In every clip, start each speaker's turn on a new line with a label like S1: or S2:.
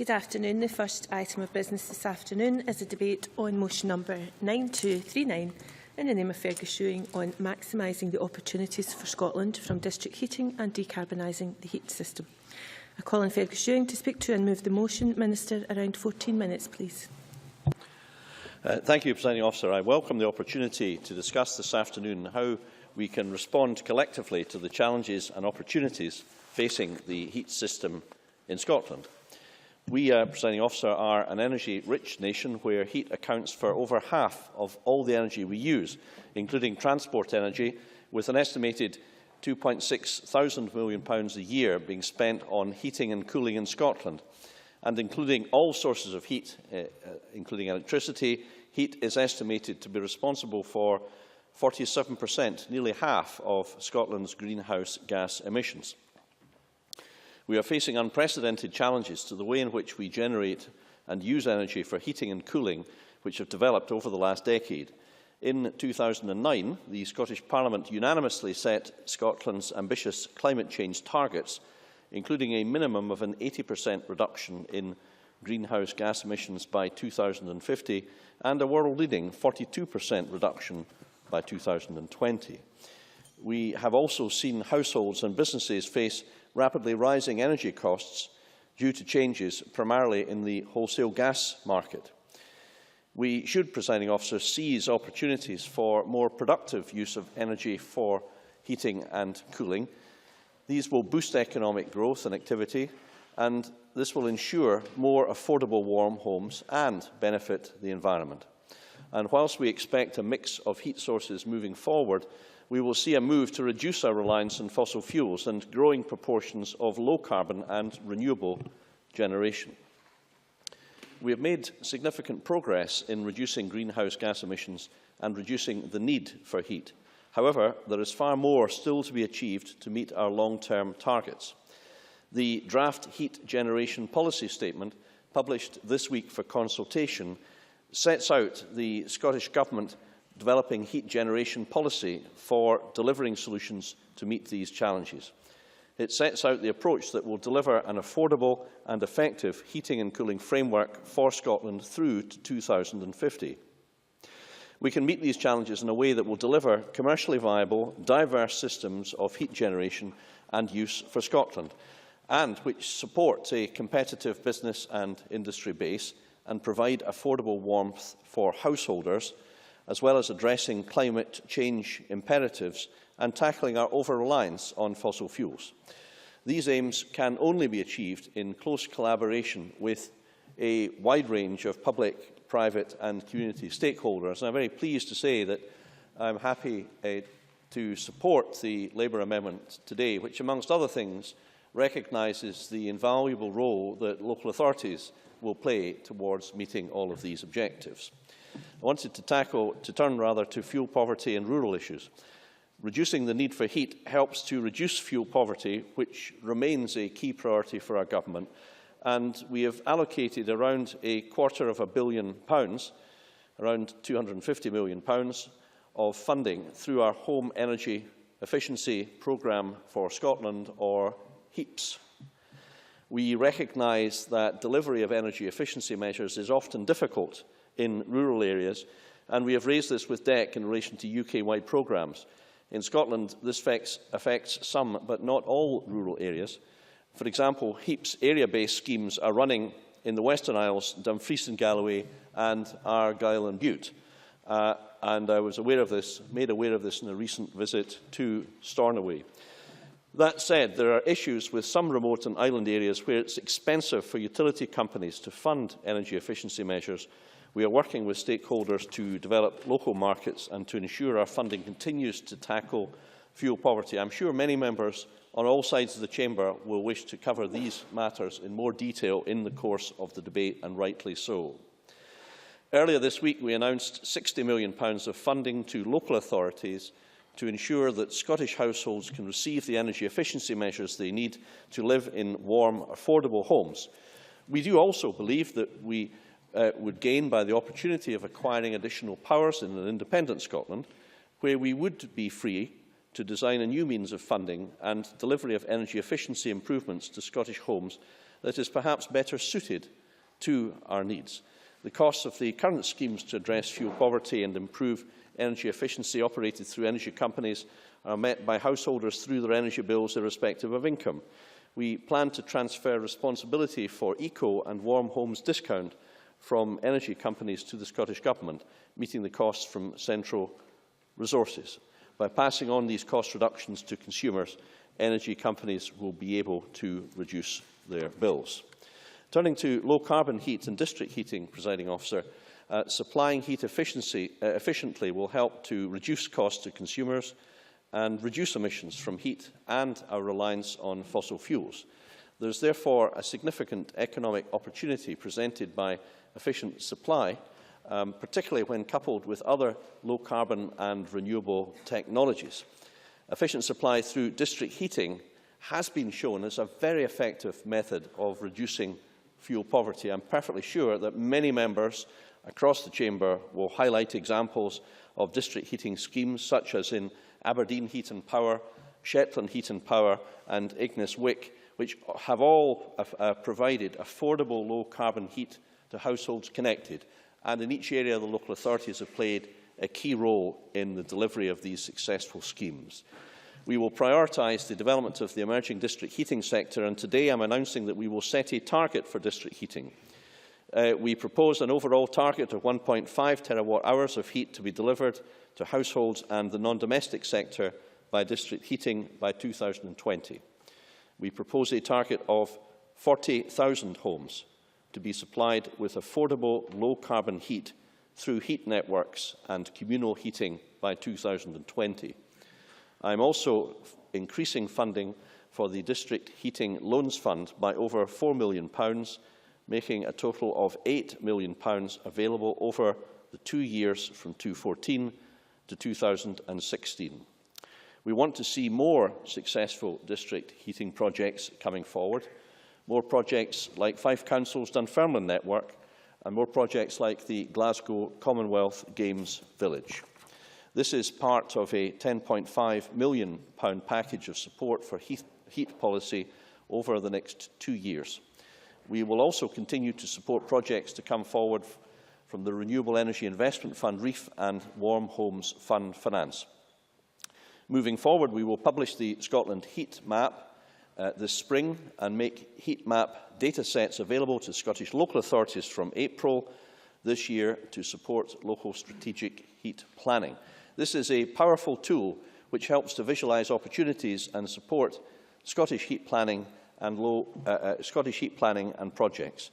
S1: Good afternoon. The first item of business this afternoon is a debate on motion number 9239 in the name of Fergus Ewing on maximising the opportunities for Scotland from district heating and decarbonising the heat system. I call on Fergus Ewing to speak to and move the motion. Minister, around 14 minutes, please.
S2: Thank you, Presiding Officer. I welcome the opportunity to discuss this afternoon how we can respond collectively to the challenges and opportunities facing the heat system in Scotland. We, Presiding Officer, are an energy-rich nation where heat accounts for over half of all the energy we use, including transport energy, with an estimated £2.6 thousand million a year being spent on heating and cooling in Scotland. And including all sources of heat, including electricity, heat is estimated to be responsible for 47%, nearly half of Scotland's greenhouse gas emissions. We are facing unprecedented challenges to the way in which we generate and use energy for heating and cooling, which have developed over the last decade. In 2009, the Scottish Parliament unanimously set Scotland's ambitious climate change targets, including a minimum of an 80% reduction in greenhouse gas emissions by 2050 and a world-leading 42% reduction by 2020. We have also seen households and businesses face rapidly rising energy costs due to changes primarily in the wholesale gas market. We should, Presiding Officer, seize opportunities for more productive use of energy for heating and cooling. These will boost economic growth and activity, and this will ensure more affordable warm homes and benefit the environment. And whilst we expect a mix of heat sources moving forward, we will see a move to reduce our reliance on fossil fuels and growing proportions of low-carbon and renewable generation. We have made significant progress in reducing greenhouse gas emissions and reducing the need for heat. However, there is far more still to be achieved to meet our long-term targets. The draft heat generation policy statement, published this week for consultation, sets out the Scottish Government developing heat generation policy for delivering solutions to meet these challenges. It sets out the approach that will deliver an affordable and effective heating and cooling framework for Scotland through to 2050. We can meet these challenges in a way that will deliver commercially viable, diverse systems of heat generation and use for Scotland, and which supports a competitive business and industry base and provide affordable warmth for householders, as well as addressing climate change imperatives and tackling our over-reliance on fossil fuels. These aims can only be achieved in close collaboration with a wide range of public, private and community stakeholders. And I'm very pleased to say that I'm happy to support the Labour amendment today, which, amongst other things, recognises the invaluable role that local authorities will play towards meeting all of these objectives. I wanted to turn to fuel poverty and rural issues. Reducing the need for heat helps to reduce fuel poverty, which remains a key priority for our government, and we have allocated around £250 million, around £250 million of funding through our Home Energy Efficiency Programme for Scotland, or HEEPS. We recognise that delivery of energy efficiency measures is often difficult in rural areas, and we have raised this with DEC in relation to UK-wide programmes. In Scotland, this affects some but not all rural areas. For example, HEEPS area-based schemes are running in the Western Isles, Dumfries and Galloway, and Argyll and Bute. And I was made aware of this in a recent visit to Stornoway. That said, there are issues with some remote and island areas where it's expensive for utility companies to fund energy efficiency measures. We are working with stakeholders to develop local markets and to ensure our funding continues to tackle fuel poverty. I'm sure many members on all sides of the chamber will wish to cover these matters in more detail in the course of the debate, and rightly so. Earlier this week, we announced £60 million of funding to local authorities to ensure that Scottish households can receive the energy efficiency measures they need to live in warm, affordable homes. We do also believe that we would gain by the opportunity of acquiring additional powers in an independent Scotland, where we would be free to design a new means of funding and delivery of energy efficiency improvements to Scottish homes that is perhaps better suited to our needs. The costs of the current schemes to address fuel poverty and improve energy efficiency operated through energy companies are met by householders through their energy bills irrespective of income. We plan to transfer responsibility for eco and warm homes discount from energy companies to the Scottish Government, meeting the costs from central resources. By passing on these cost reductions to consumers, energy companies will be able to reduce their bills. Turning to low-carbon heat and district heating, Presiding Officer, supplying heat efficiently will help to reduce costs to consumers and reduce emissions from heat and our reliance on fossil fuels. There is therefore a significant economic opportunity presented by efficient supply, particularly when coupled with other low-carbon and renewable technologies. Efficient supply through district heating has been shown as a very effective method of reducing fuel poverty. I'm perfectly sure that many members across the Chamber will highlight examples of district heating schemes such as in Aberdeen Heat and Power, Shetland Heat and Power and Ignis Wick, which have all provided affordable low-carbon heat to households connected. And in each area, the local authorities have played a key role in the delivery of these successful schemes. We will prioritise the development of the emerging district heating sector, and today I am announcing that we will set a target for district heating. We propose an overall target of 1.5 terawatt-hours of heat to be delivered to households and the non-domestic sector by district heating by 2020. We propose a target of 40,000 homes to be supplied with affordable low-carbon heat through heat networks and communal heating by 2020. I am also increasing funding for the District Heating Loans Fund by over £4 million, making a total of £8 million available over the 2 years from 2014 to 2016. We want to see more successful district heating projects coming forward, more projects like Fife Council's Dunfermline network, and more projects like the Glasgow Commonwealth Games Village. This is part of a £10.5 million package of support for heat policy over the next 2 years. We will also continue to support projects to come forward from the Renewable Energy Investment Fund, REEF, and Warm Homes Fund Finance. Moving forward, we will publish the Scotland Heat Map this spring and make heat map data sets available to Scottish local authorities from April this year to support local strategic heat planning. This is a powerful tool which helps to visualise opportunities and support Scottish heat planning and projects.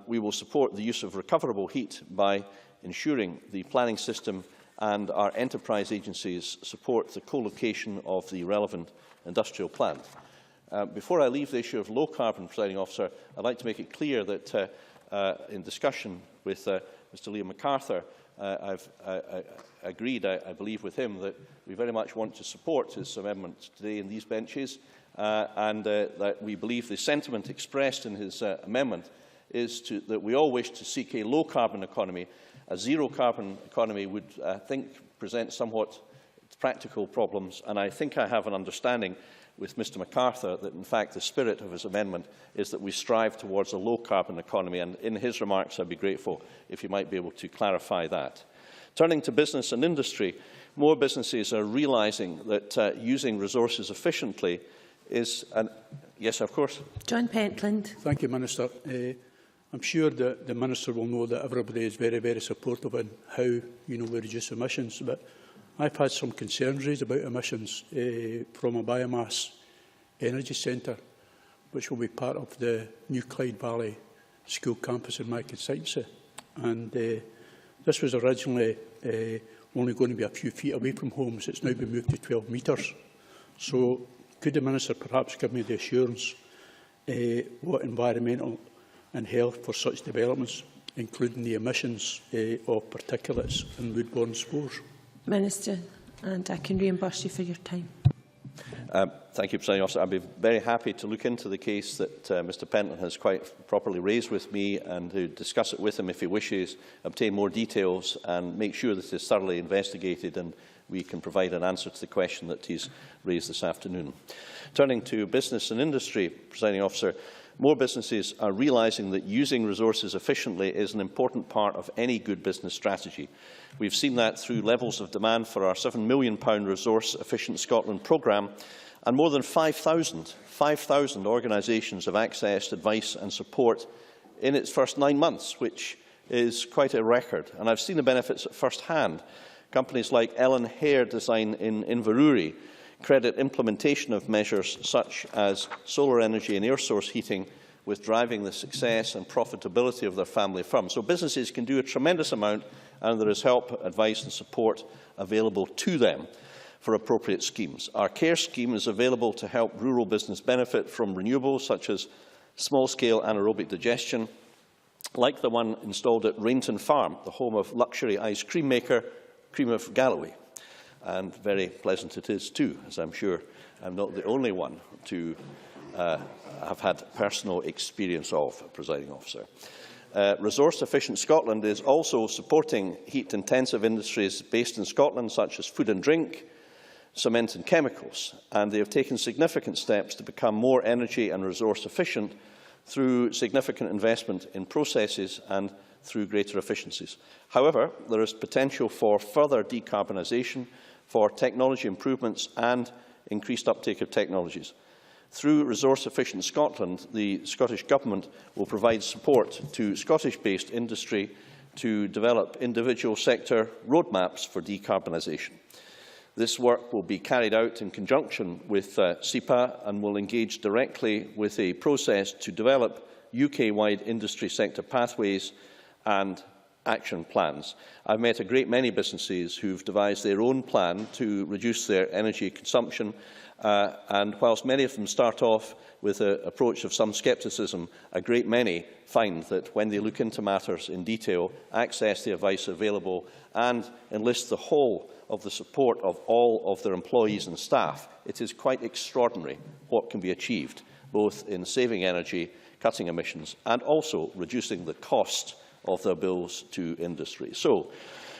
S2: We will support the use of recoverable heat by ensuring the planning system and our enterprise agencies support the co-location of the relevant industrial plant. Before I leave the issue of low-carbon, Presiding Officer, I'd like to make it clear that in discussion with Mr Liam MacArthur, I've agreed, I believe, with him that we very much want to support his amendment today in these benches, and that we believe the sentiment expressed in his amendment is that we all wish to seek a low-carbon economy. A zero-carbon economy would, I think, present somewhat practical problems, and I think I have an understanding with Mr MacArthur that, in fact, the spirit of his amendment is that we strive towards a low-carbon economy, and in his remarks I'd be grateful if he might be able to clarify that. Turning to business and industry, more businesses are realising that using resources efficiently is an... Yes, of course.
S1: John Pentland.
S3: Thank you, Minister. I'm sure that the Minister will know that everybody is very, very supportive in how we reduce emissions, but I've had some concerns raised about emissions from a biomass energy centre, which will be part of the new Clyde Valley school campus in my constituency. And this was originally only going to be a few feet away from homes. It's now been moved to 12 metres. So could the Minister perhaps give me the assurance what environmental and health for such developments, including the emissions of particulates and woodborne spores?
S1: Minister, and I can reimburse you for your time.
S2: Thank you, Presiding Officer. I'd be very happy to look into the case that Mr Pentland has quite properly raised with me and to discuss it with him if he wishes, obtain more details and make sure that it is thoroughly investigated and we can provide an answer to the question that he's raised this afternoon. Turning to business and industry, Presiding Officer, more businesses are realising that using resources efficiently is an important part of any good business strategy. We've seen that through levels of demand for our £7 million Resource Efficient Scotland programme, and more than 5,000 organisations have accessed advice and support in its first 9 months, which is quite a record. And I've seen the benefits at first hand. Companies like Ellen Hair Design in Inverurie credit implementation of measures such as solar energy and air source heating with driving the success and profitability of their family firm. So businesses can do a tremendous amount, and there is help, advice and support available to them for appropriate schemes. Our CARE scheme is available to help rural business benefit from renewables such as small-scale anaerobic digestion, like the one installed at Rainton Farm, the home of luxury ice cream maker Cream of Galloway. And very pleasant it is too, as I'm sure I'm not the only one to have had personal experience of, Presiding Officer. Resource Efficient Scotland is also supporting heat-intensive industries based in Scotland, such as food and drink, cement and chemicals, and they have taken significant steps to become more energy and resource efficient through significant investment in processes and through greater efficiencies. However, there is potential for further decarbonisation, for technology improvements and increased uptake of technologies. Through Resource Efficient Scotland, the Scottish Government will provide support to Scottish-based industry to develop individual sector roadmaps for decarbonisation. This work will be carried out in conjunction with SEPA and will engage directly with a process to develop UK-wide industry sector pathways and action plans. I've met a great many businesses who have devised their own plan to reduce their energy consumption, and whilst many of them start off with an approach of some scepticism, a great many find that when they look into matters in detail, access the advice available and enlist the whole of the support of all of their employees and staff, it is quite extraordinary what can be achieved, both in saving energy, cutting emissions and also reducing the cost of their bills to industry. So,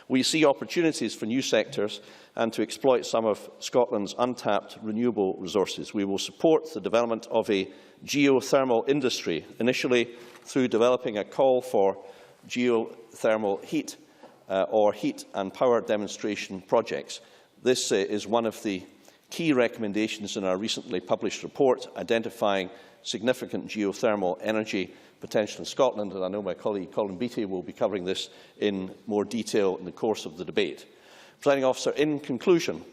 S2: we see opportunities for new sectors and to exploit some of Scotland's untapped renewable resources. We will support the development of a geothermal industry, initially through developing a call for geothermal heat or heat and power demonstration projects. This is one of the key recommendations in our recently published report identifying significant geothermal energy potential in Scotland, and I know my colleague Colin Beattie will be covering this in more detail in the course of the debate. Presiding Officer, in conclusion,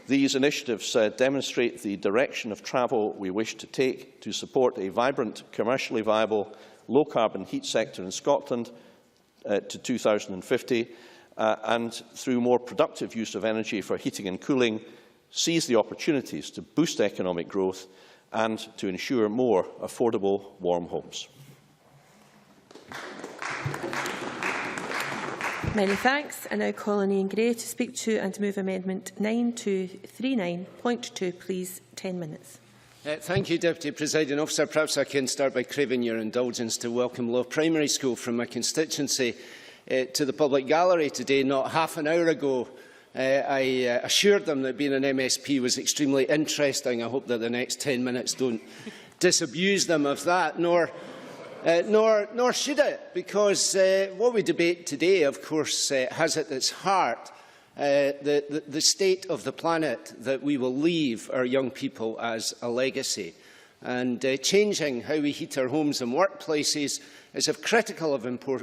S2: these initiatives demonstrate the direction of travel we wish to take to support a vibrant, commercially viable, low-carbon heat sector in Scotland to 2050, and through more productive use of energy for heating and cooling, seize the opportunities to boost economic growth and to ensure more affordable, warm homes.
S1: Many thanks. I now call on Ian Gray to speak to and move Amendment 9239.2. Please, 10 minutes.
S4: Thank you, Deputy Presiding Officer. Perhaps I can start by craving your indulgence to welcome Low Primary School from my constituency to the public gallery today. Not half an hour ago, I assured them that being an MSP was extremely interesting. I hope that the next 10 minutes don't disabuse them of that, nor should it, because what we debate today, of course, has at its heart the state of the planet that we will leave our young people as a legacy. And changing how we heat our homes and workplaces is of critical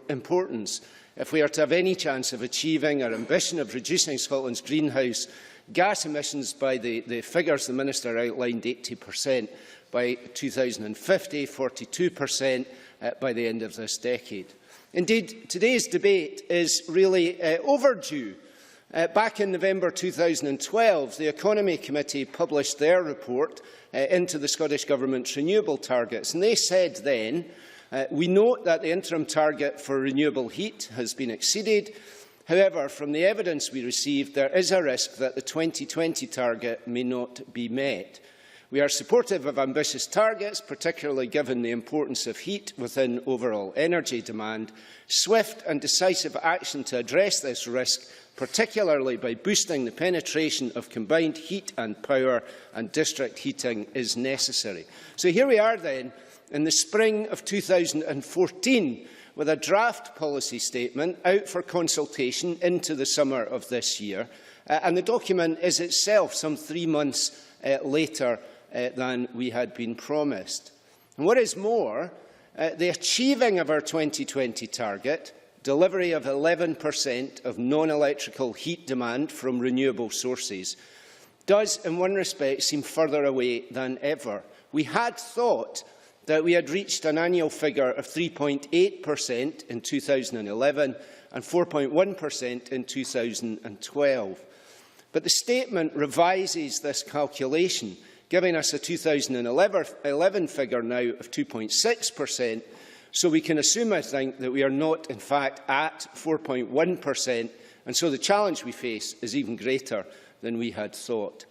S4: importance if we are to have any chance of achieving our ambition of reducing Scotland's greenhouse gas emissions by the figures the Minister outlined, 80% by 2050, 42% by the end of this decade. Indeed, today's debate is really overdue. Back in November 2012, the Economy Committee published their report into the Scottish Government's renewable targets, and they said then, we note that the interim target for renewable heat has been exceeded. However, from the evidence we received, there is a risk that the 2020 target may not be met. We are supportive of ambitious targets, particularly given the importance of heat within overall energy demand. Swift and decisive action to address this risk, particularly by boosting the penetration of combined heat and power and district heating, is necessary. So here we are then, in the spring of 2014, with a draft policy statement out for consultation into the summer of this year, and the document is itself some 3 months later than we had been promised. And what is more, the achieving of our 2020 target, delivery of 11% of non-electrical heat demand from renewable sources, does in one respect seem further away than ever. We had thought that we had reached an annual figure of 3.8% in 2011 and 4.1% in 2012. But the statement revises this calculation, giving us a 2011 figure now of 2.6%, so we can assume, I think, that we are not, in fact, at 4.1%, and so the challenge we face is even greater than we had thought.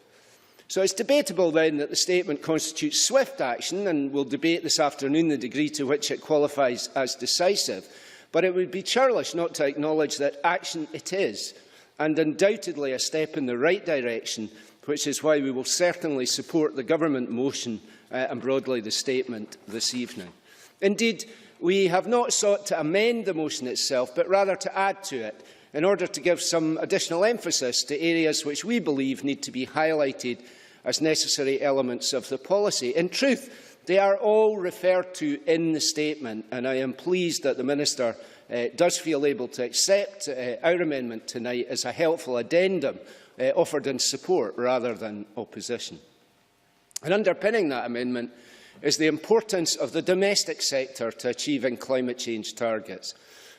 S4: So it's debatable, then, that the statement constitutes swift action, and we'll debate this afternoon the degree to which it qualifies as decisive. But it would be churlish not to acknowledge that action it is, and undoubtedly a step in the right direction, which is why we will certainly support the government motion and broadly the statement this evening. Indeed, we have not sought to amend the motion itself, but rather to add to it, in order to give some additional emphasis to areas which we believe need to be highlighted as necessary elements of the policy. In truth, they are all referred to in the statement, and I am pleased that the Minister does feel able to accept our amendment tonight as a helpful addendum offered in support rather than opposition. And underpinning that amendment is the importance of the domestic sector to achieving climate change targets.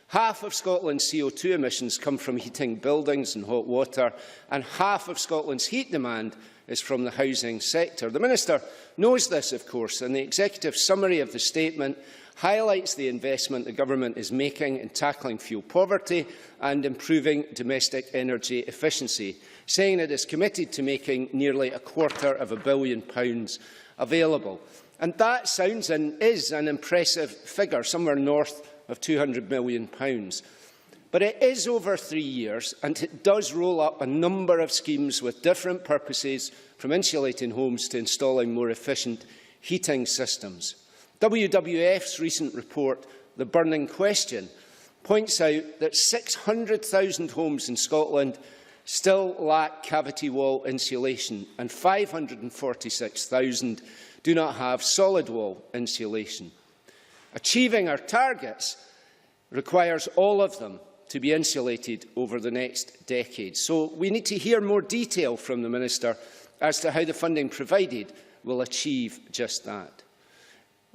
S4: Half of Scotland's CO2 emissions come from heating buildings and hot water, and half of Scotland's heat demand is from the housing sector. The Minister knows this, of course, and the executive summary of the statement highlights the investment the government is making in tackling fuel poverty and improving domestic energy efficiency, saying it is committed to making nearly £250 million available. And that sounds and is an impressive figure, somewhere north of £200 million. But it is over 3 years, and it does roll up a number of schemes with different purposes, from insulating homes to installing more efficient heating systems. WWF's recent report, The Burning Question, points out that 600,000 homes in Scotland still lack cavity wall insulation, and 546,000 do not have solid wall insulation. Achieving our targets requires all of them to be insulated over the next decade. So we need to hear more detail from the Minister as to how the funding provided will achieve just that.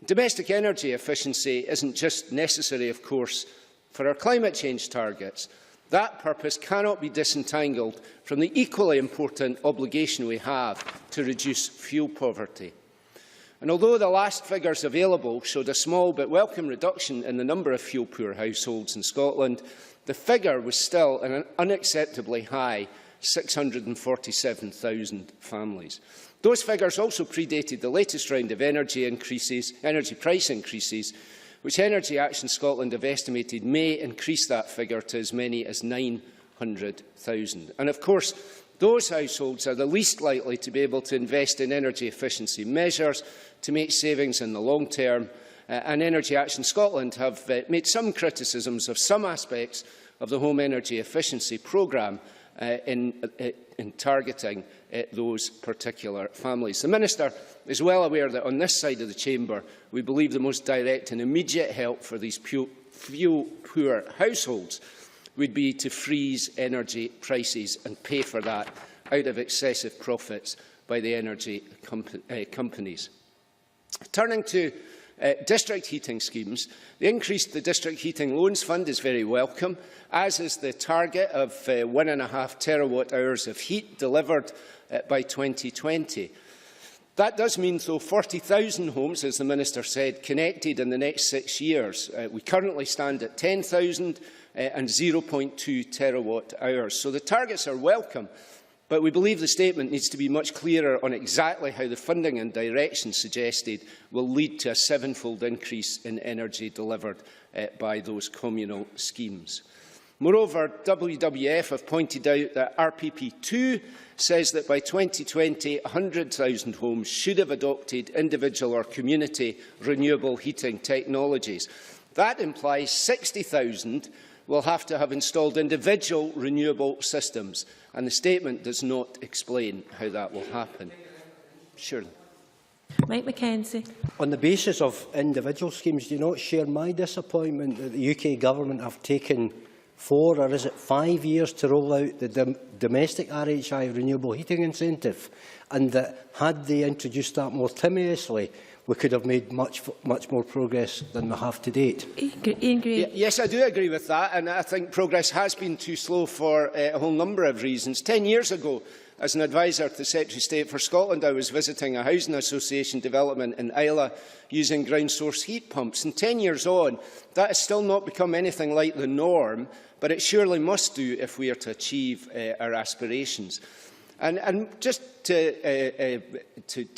S4: Domestic energy efficiency isn't just necessary, of course, for our climate change targets. That purpose cannot be disentangled from the equally important obligation we have to reduce fuel poverty. And although the last figures available showed a small but welcome reduction in the number of fuel-poor households in Scotland, the figure was still an unacceptably high 647,000 families. Those figures also predated the latest round of energy price increases, which Energy Action Scotland have estimated may increase that figure to as many as 900,000. And of course, those households are the least likely to be able to invest in energy efficiency measures to make savings in the long term, and Energy Action Scotland have made some criticisms of some aspects of the home energy efficiency programme in targeting those particular families. The Minister is well aware that on this side of the chamber we believe the most direct and immediate help for these fuel-poor households would be to freeze energy prices and pay for that out of excessive profits by the energy companies. Turning to district heating schemes, the increase to the District Heating Loans Fund is very welcome, as is the target of 1.5 terawatt-hours of heat delivered by 2020. That does mean, though, 40,000 homes, as the Minister said, connected in the next 6 years. We currently stand at 10,000 and 0.2 terawatt-hours. So the targets are welcome, But we believe the statement needs to be much clearer on exactly how the funding and direction suggested will lead to a sevenfold increase in energy delivered by those communal schemes. Moreover, WWF have pointed out that RPP2 says that by 2020, 100,000 homes should have adopted individual or community renewable heating technologies. That implies 60,000 will have to have installed individual renewable systems, and the statement does not explain how that will happen. Surely.
S1: Mike Mackenzie.
S5: On the basis of individual schemes, do you not share my disappointment that the UK Government have taken 4 or is it 5 years to roll out the domestic RHI renewable heating incentive, and that had they introduced that more timorously, we could have made much more progress than we have to date?
S1: Ian Gray.
S4: Yes, I do agree with that, and I think progress has been too slow for a whole number of reasons. 10 years ago, as an advisor to the Secretary of State for Scotland, I was visiting a housing association development in Islay using ground source heat pumps, and 10 years on, that has still not become anything like the norm, but it surely must do if we are to achieve our aspirations. And just to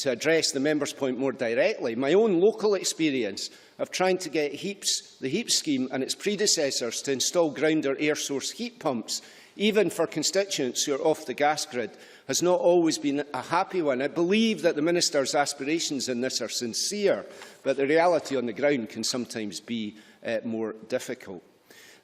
S4: address the member's point more directly, my own local experience of trying to get the HEAP scheme and its predecessors to install ground or air source heat pumps, even for constituents who are off the gas grid, has not always been a happy one. I believe that the Minister's aspirations in this are sincere, but the reality on the ground can sometimes be more difficult.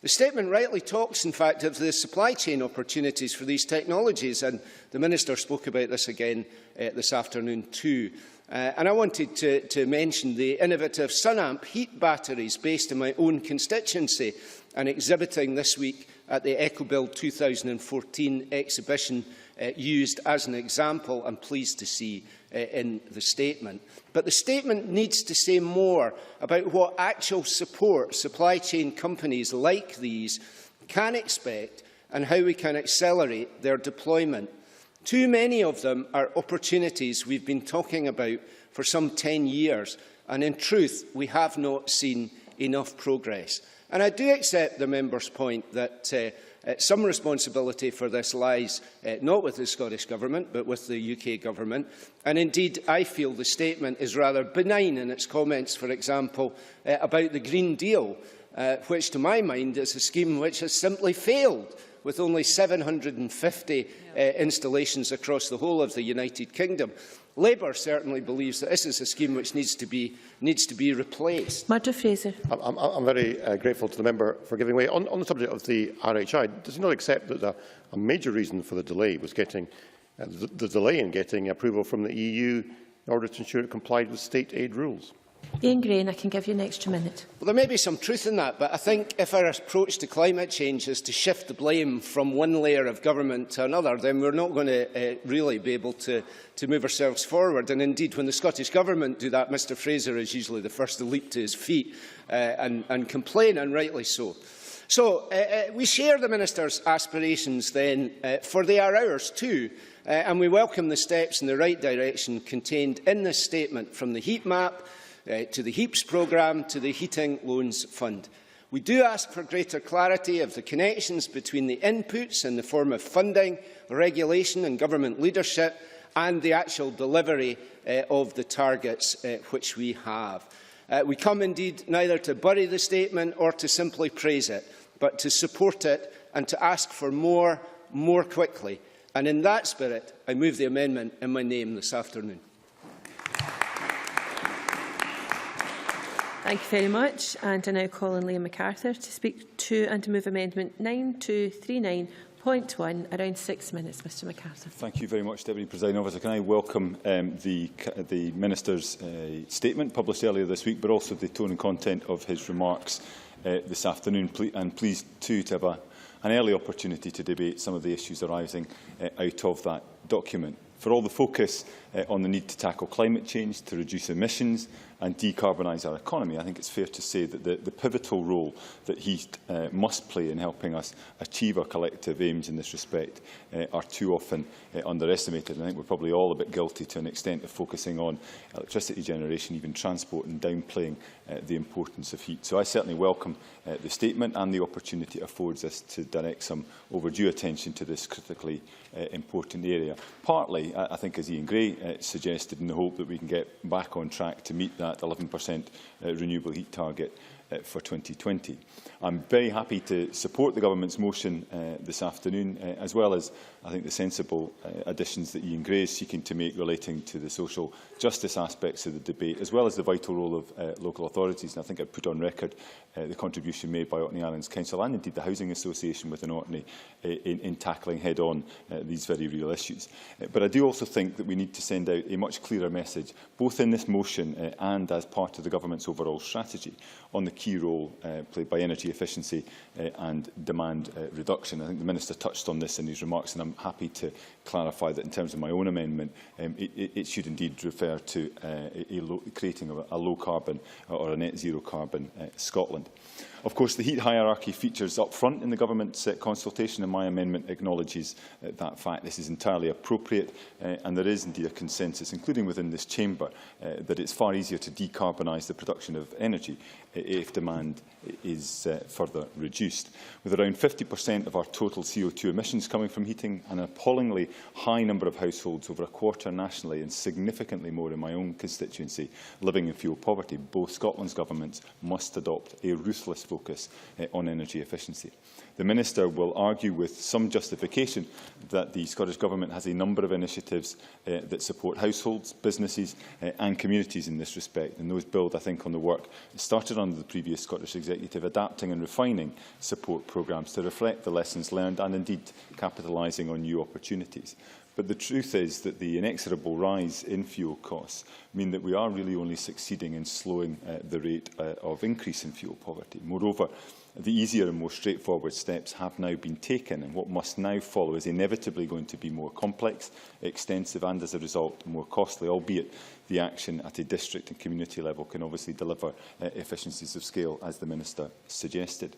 S4: The statement rightly talks, in fact, of the supply chain opportunities for these technologies, and the Minister spoke about this again this afternoon too. And I wanted to mention the innovative SunAmp heat batteries based in my own constituency and exhibiting this week at the EcoBuild 2014 exhibition, used as an example, I'm pleased to see in the statement. But the statement needs to say more about what actual support supply chain companies like these can expect and how we can accelerate their deployment. Too many of them are opportunities we've been talking about for some 10 years, and in truth, we have not seen enough progress. And I do accept the member's point that some responsibility for this lies not with the Scottish Government, but with the UK Government. And indeed, I feel the statement is rather benign in its comments, for example, about the Green Deal, which to my mind is a scheme which has simply failed, with only 750 installations across the whole of the United Kingdom. Labour certainly believes that this is a scheme which needs to be replaced.
S1: Murdo Fraser.
S6: I'm very grateful to the member for giving way. On the subject of the RHI, does he not accept that a major reason for the delay was getting the delay in getting approval from the EU in order to ensure it complied with state aid rules?
S1: Ian Gray, and I can give you an extra minute.
S4: Well, there may be some truth in that, but I think if our approach to climate change is to shift the blame from one layer of government to another, then we're not going to really be able to move ourselves forward. And indeed, when the Scottish Government do that, Mr Fraser is usually the first to leap to his feet and complain, and rightly so. So we share the Minister's aspirations then, for they are ours too, and we welcome the steps in the right direction contained in this statement, from the heat map to the HEAPS programme, to the Heating Loans Fund. We do ask for greater clarity of the connections between the inputs in the form of funding, regulation and government leadership, and the actual delivery of the targets which we have. We come indeed neither to bury the statement or to simply praise it, but to support it and to ask for more quickly. And in that spirit, I move the amendment in my name this afternoon.
S1: Thank you very much. And I now call on Liam MacArthur to speak to and to move Amendment 9239.1. Around 6 minutes, Mr MacArthur.
S7: Thank you very much, Deputy Presiding Officer. Can I welcome the Minister's statement published earlier this week, but also the tone and content of his remarks this afternoon, and pleased too to have an early opportunity to debate some of the issues arising out of that document. For all the focus on the need to tackle climate change, to reduce emissions and decarbonise our economy. I think it's fair to say that the pivotal role that heat must play in helping us achieve our collective aims in this respect are too often underestimated. And I think we're probably all a bit guilty to an extent of focusing on electricity generation, even transport, and downplaying the importance of heat. So I certainly welcome the statement and the opportunity it affords us to direct some overdue attention to this critically important area. Partly, I think, as Ian Gray suggested, in the hope that we can get back on track to meet that 11% renewable heat target for 2020. I'm very happy to support the Government's motion this afternoon, as well as, I think, the sensible additions that Ian Gray is seeking to make relating to the social justice aspects of the debate, as well as the vital role of local authorities. And I think I've put on record the contribution made by Orkney Islands Council and indeed the Housing Association within Orkney in tackling head-on these very real issues. But I do also think that we need to send out a much clearer message, both in this motion and as part of the Government's overall strategy, on the key role played by energy efficiency and demand reduction. I think the Minister touched on this in his remarks, and I'm happy to clarify that in terms of my own amendment, it should indeed refer to creating a low-carbon or a net-zero carbon Scotland. Of course, the heat hierarchy features up front in the Government's consultation, and my amendment acknowledges that fact. This is entirely appropriate, and there is indeed a consensus, including within this chamber, that it's far easier to decarbonise the production of energy if demand is further reduced. With around 50% of our total CO2 emissions coming from heating, and an appallingly high number of households, over a quarter nationally and significantly more in my own constituency, living in fuel poverty, both Scotland's governments must adopt a ruthless focus on energy efficiency. The Minister will argue with some justification that the Scottish Government has a number of initiatives that support households, businesses and communities in this respect, and those build, I think, on the work started under the previous Scottish Executive, adapting and refining support programmes to reflect the lessons learned and indeed capitalising on new opportunities. But the truth is that the inexorable rise in fuel costs mean that we are really only succeeding in slowing the rate of increase in fuel poverty. Moreover, the easier and more straightforward steps have now been taken, and what must now follow is inevitably going to be more complex, extensive and, as a result, more costly, albeit the action at a district and community level can obviously deliver efficiencies of scale, as the Minister suggested.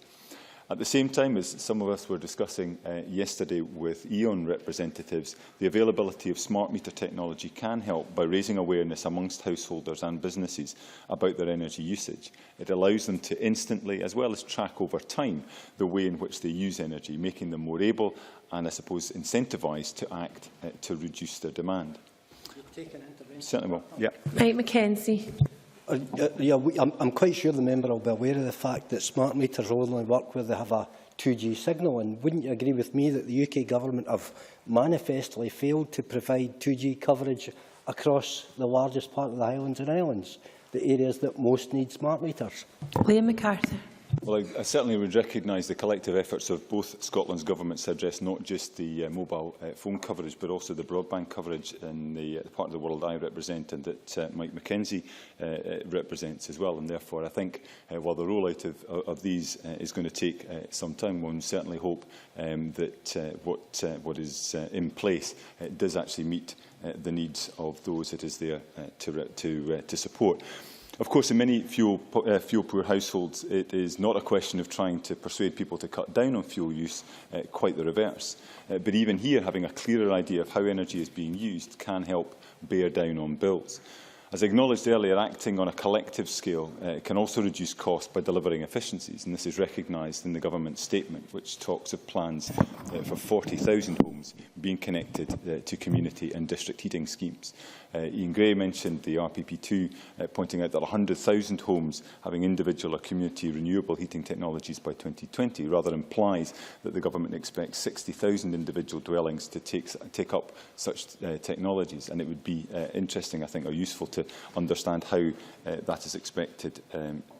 S7: At the same time, as some of us were discussing yesterday with E.ON representatives, the availability of smart meter technology can help by raising awareness amongst householders and businesses about their energy usage. It allows them to instantly, as well as track over time, the way in which they use energy, making them more able and, I suppose, incentivised to act to reduce their demand. Certainly will. Yeah.
S1: Mike Mackenzie.
S5: I'm quite sure the member will be aware of the fact that smart meters only work where they have a 2G signal, and wouldn't you agree with me that the UK Government have manifestly failed to provide 2G coverage across the largest part of the Highlands and Islands, the areas that most need smart meters?
S1: Liam MacArthur.
S7: Well, I certainly would recognise the collective efforts of both Scotland's governments to address not just the mobile phone coverage, but also the broadband coverage in the part of the world I represent and that Mike Mackenzie represents as well. And therefore, I think while the rollout of these is going to take some time, one certainly hope that what is in place does actually meet the needs of those it is there to support. Of course, in many fuel-poor households, it is not a question of trying to persuade people to cut down on fuel use, quite the reverse. But even here, having a clearer idea of how energy is being used can help bear down on bills. As acknowledged earlier, acting on a collective scale can also reduce costs by delivering efficiencies, and this is recognised in the Government's statement, which talks of plans for 40,000 homes being connected to community and district heating schemes. Ian Gray mentioned the RPP2, pointing out that 100,000 homes having individual or community renewable heating technologies by 2020 rather implies that the Government expects 60,000 individual dwellings to take up such technologies, and it would be interesting, I think, or useful to understand how that is expected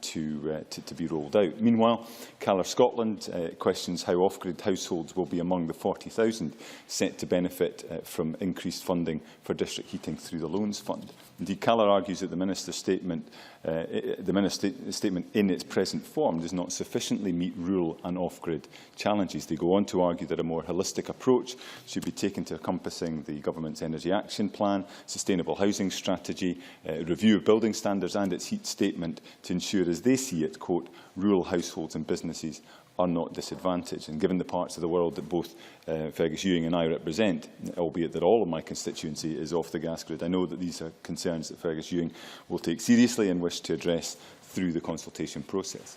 S7: to be rolled out. Meanwhile, Colour Scotland questions how off-grid households will be among the 40,000 set set to benefit from increased funding for district heating through the Loans Fund. Indeed, Callagher argues that the Minister's statement in its present form does not sufficiently meet rural and off-grid challenges. They go on to argue that a more holistic approach should be taken to encompassing the Government's Energy Action Plan, Sustainable Housing Strategy, review of building standards and its heat statement to ensure, as they see it, quote, rural households and businesses are not disadvantaged. And given the parts of the world that both Fergus Ewing and I represent, albeit that all of my constituency is off the gas grid, I know that these are concerns that Fergus Ewing will take seriously and wish to address through the consultation process.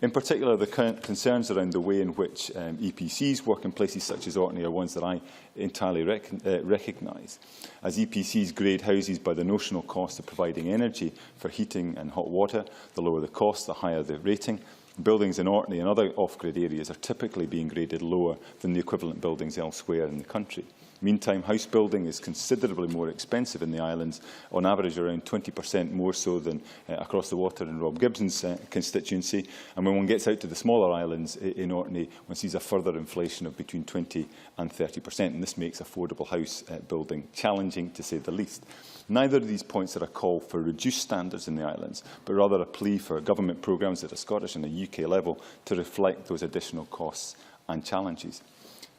S7: In particular, the concerns around the way in which EPCs work in places such as Orkney are ones that I entirely recognise. As EPCs grade houses by the notional cost of providing energy for heating and hot water, the lower the cost, the higher the rating. Buildings in Orkney and other off-grid areas are typically being graded lower than the equivalent buildings elsewhere in the country. Meantime, house building is considerably more expensive in the islands, on average around 20% more so than across the water in Rob Gibson's constituency. And when one gets out to the smaller islands in Orkney, one sees a further inflation of between 20 and 30%. And this makes affordable house building challenging, to say the least. Neither of these points are a call for reduced standards in the islands, but rather a plea for government programmes at a Scottish and a UK level to reflect those additional costs and challenges.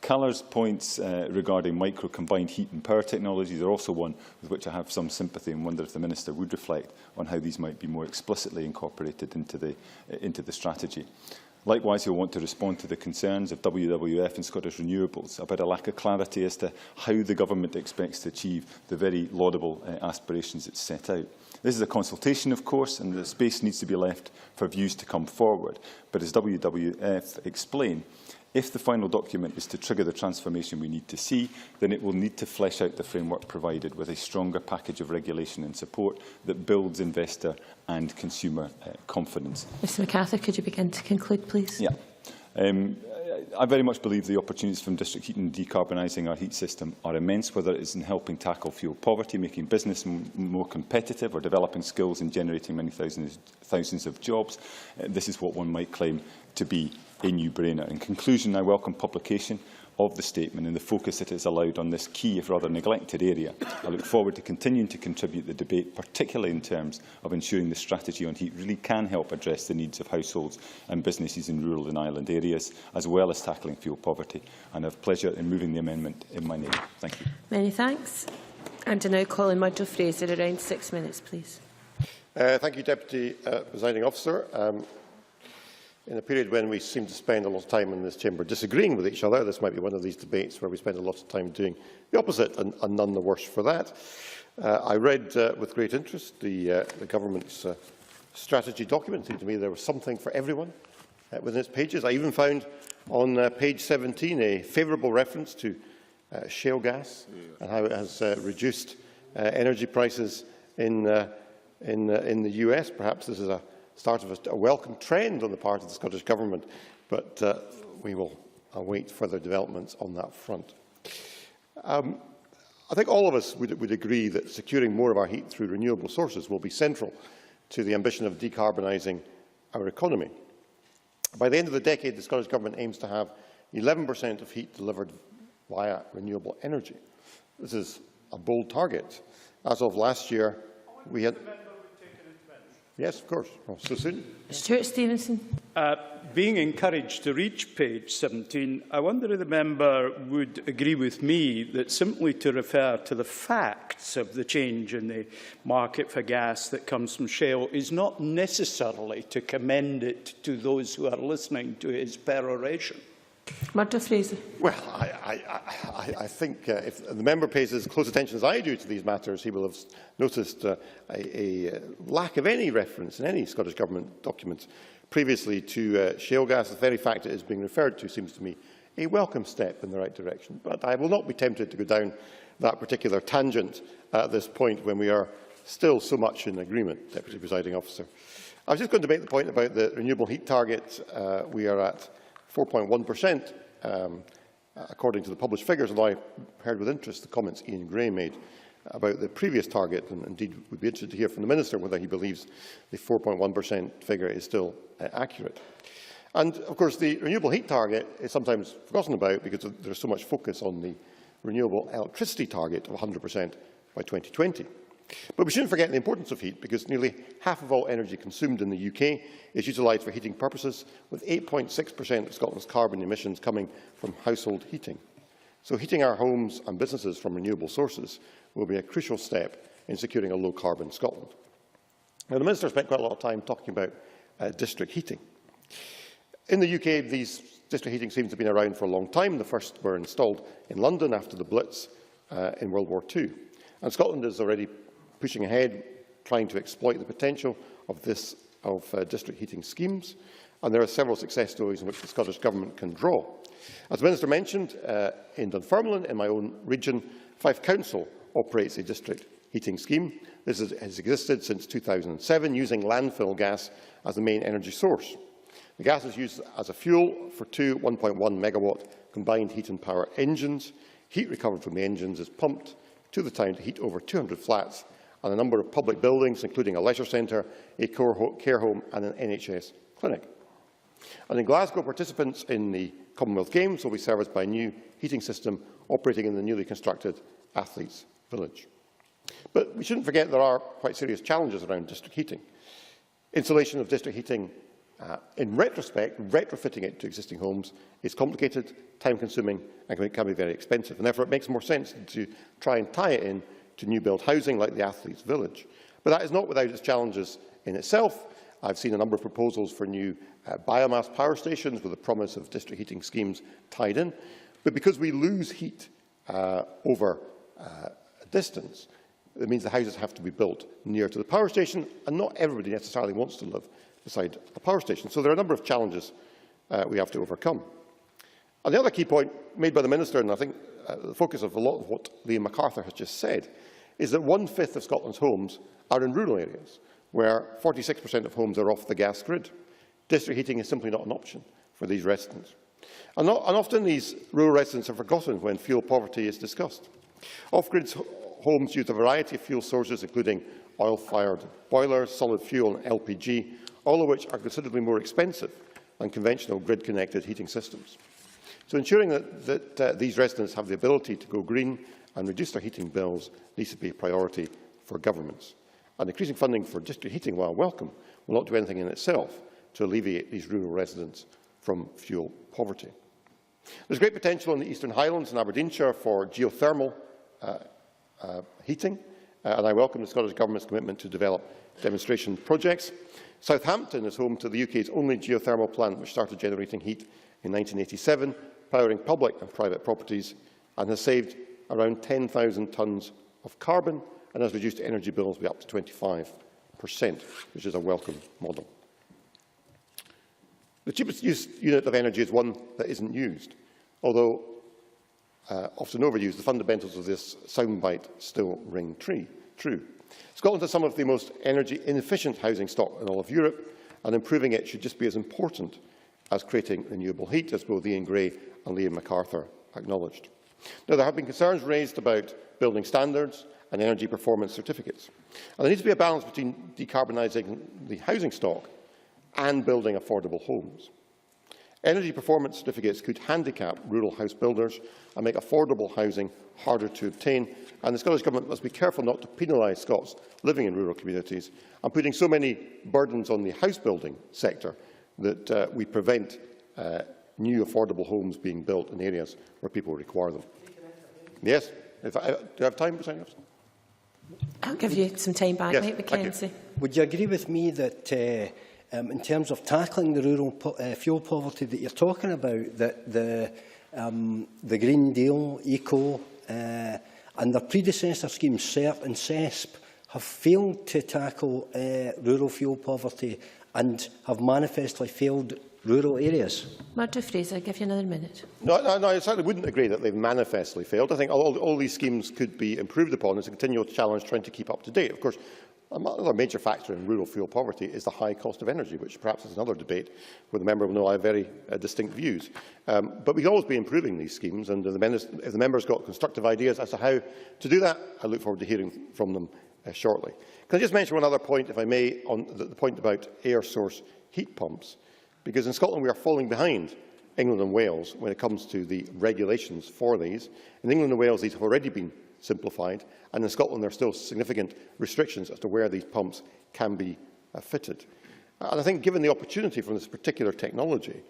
S7: Callagher's points regarding micro-combined heat and power technologies are also one with which I have some sympathy and wonder if the Minister would reflect on how these might be more explicitly incorporated into the strategy. Likewise, he'll want to respond to the concerns of WWF and Scottish Renewables about a lack of clarity as to how the Government expects to achieve the very laudable aspirations it's set out. This is a consultation, of course, and the space needs to be left for views to come forward. But as WWF explain, if the final document is to trigger the transformation we need to see, then it will need to flesh out the framework provided with a stronger package of regulation and support that builds investor and consumer confidence. Mr
S1: McArthur, could you begin to conclude, please?
S7: Yeah. I very much believe the opportunities from district heating and decarbonising our heat system are immense, whether it is in helping tackle fuel poverty, making business more competitive, or developing skills and generating many thousands of jobs. This is what one might claim to be a no-brainer. In conclusion, I welcome publication of the statement and the focus it has allowed on this key, if rather neglected, area. I look forward to continuing to contribute to the debate, particularly in terms of ensuring the strategy on heat really can help address the needs of households and businesses in rural and island areas, as well as tackling fuel poverty. And I have pleasure in moving the amendment in my name. Thank you.
S1: Many thanks. And I now call on Murdo Fraser, around 6 minutes, please.
S6: Thank you, Deputy Presiding Officer. In a period when we seem to spend a lot of time in this chamber disagreeing with each other, this might be one of these debates where we spend a lot of time doing the opposite, and none the worse for that. I read with great interest the Government's strategy document. It seemed to me there was something for everyone within its pages. I even found on page 17 a favourable reference to shale gas and how it has reduced energy prices in the US. Perhaps this is a start of a welcome trend on the part of the Scottish Government, but we will await further developments on that front. I think all of us would agree that securing more of our heat through renewable sources will be central to the ambition of decarbonising our economy. By the end of the decade, the Scottish Government aims to have 11% of heat delivered via renewable energy. This is a bold target. As of last year, we had... Yes, of course. Oh, so soon.
S1: Stuart Stevenson.
S3: Being encouraged to reach page 17, I wonder if the member would agree with me that simply to refer to the facts of the change in the market for gas that comes from shale is not necessarily to commend it to those who are listening to his peroration.
S1: Murdo Fraser.
S6: Well, I think if the member pays as close attention as I do to these matters, he will have noticed a lack of any reference in any Scottish Government documents previously to shale gas. The very fact it is being referred to seems to me a welcome step in the right direction. But I will not be tempted to go down that particular tangent at this point when we are still so much in agreement, Deputy Presiding Officer. I was just going to make the point about the renewable heat target. We are at 4.1%, according to the published figures, and I heard with interest the comments Ian Gray made about the previous target, and indeed would be interested to hear from the Minister whether he believes the 4.1% figure is still accurate. And, of course, the renewable heat target is sometimes forgotten about because there's so much focus on the renewable electricity target of 100% by 2020. But we shouldn't forget the importance of heat, because nearly half of all energy consumed in the UK is utilised for heating purposes, with 8.6% of Scotland's carbon emissions coming from household heating. So heating our homes and businesses from renewable sources will be a crucial step in securing a low-carbon Scotland. Now, the Minister spent quite a lot of time talking about district heating. In the UK, these district heating schemes have been around for a long time. The first were installed in London after the Blitz in World War II. And Scotland is already pushing ahead, trying to exploit the potential of district heating schemes. And there are several success stories in which the Scottish Government can draw. As the Minister mentioned, in Dunfermline, in my own region, Fife Council operates a district heating scheme. This has existed since 2007, using landfill gas as the main energy source. The gas is used as a fuel for two 1.1 megawatt combined heat and power engines. Heat recovered from the engines is pumped to the town to heat over 200 flats and a number of public buildings, including a leisure centre, a care home and an NHS clinic. And in Glasgow, participants in the Commonwealth Games will be serviced by a new heating system operating in the newly constructed Athletes' Village. But we shouldn't forget there are quite serious challenges around district heating. Installation of district heating, in retrospect, retrofitting it to existing homes is complicated, time-consuming and can be very expensive. And therefore, it makes more sense to try and tie it in to new build housing like the Athletes' Village. But that is not without its challenges in itself. I've seen a number of proposals for new biomass power stations with the promise of district heating schemes tied in. But because we lose heat over a distance, it means the houses have to be built near to the power station, and not everybody necessarily wants to live beside a power station. So there are a number of challenges we have to overcome. And the other key point made by the Minister, and I think the focus of a lot of what Liam MacArthur has just said, is that 1/5 of Scotland's homes are in rural areas, where 46% of homes are off the gas grid. District heating is simply not an option for these residents. And often these rural residents are forgotten when fuel poverty is discussed. Off-grid homes use a variety of fuel sources, including oil-fired boilers, solid fuel and LPG, all of which are considerably more expensive than conventional grid-connected heating systems. So ensuring that these residents have the ability to go green and reduce their heating bills needs to be a priority for governments. And increasing funding for district heating, while welcome, will not do anything in itself to alleviate these rural residents from fuel poverty. There is great potential in the Eastern Highlands and Aberdeenshire for geothermal heating, and I welcome the Scottish Government's commitment to develop demonstration projects. Southampton is home to the UK's only geothermal plant, which started generating heat in 1987, powering public and private properties, and has saved around 10,000 tonnes of carbon and has reduced energy bills by up to 25%, which is a welcome model. The cheapest unit of energy is one that isn't used, although often overused. The fundamentals of this soundbite still ring true. Scotland has some of the most energy-inefficient housing stock in all of Europe, and improving it should just be as important as creating renewable heat, as both Ian Gray and Liam MacArthur acknowledged. Now, there have been concerns raised about building standards and energy performance certificates. And there needs to be a balance between decarbonising the housing stock and building affordable homes. Energy performance certificates could handicap rural house builders and make affordable housing harder to obtain, and the Scottish Government must be careful not to penalise Scots living in rural communities and putting so many burdens on the house building sector that we prevent new affordable homes being built in areas where people require them. Yes? Do I have time, President Officer?
S1: I'll give you some time back,
S6: Yes,
S1: Mike Mackenzie.
S5: Would you agree with me that in terms of tackling the rural fuel poverty that you're talking about, that the Green Deal, ECO and their predecessor schemes, CERT and CESP, have failed to tackle rural fuel poverty and have manifestly failed rural areas?
S1: Murdo Fraser, I'll give you another minute.
S6: No, I certainly wouldn't agree that they've manifestly failed. I think all these schemes could be improved upon. It's a continual challenge trying to keep up to date. Of course, another major factor in rural fuel poverty is the high cost of energy, which perhaps is another debate where the member will know I have very distinct views. But we can always be improving these schemes, and if the member's got constructive ideas as to how to do that, I look forward to hearing from them shortly. Can I just mention one other point, if I may, on the point about air source heat pumps? Because in Scotland we are falling behind England and Wales when it comes to the regulations for these. In England and Wales, these have already been simplified, and in Scotland there are still significant restrictions as to where these pumps can be fitted. And I think, given the opportunity from this particular technology,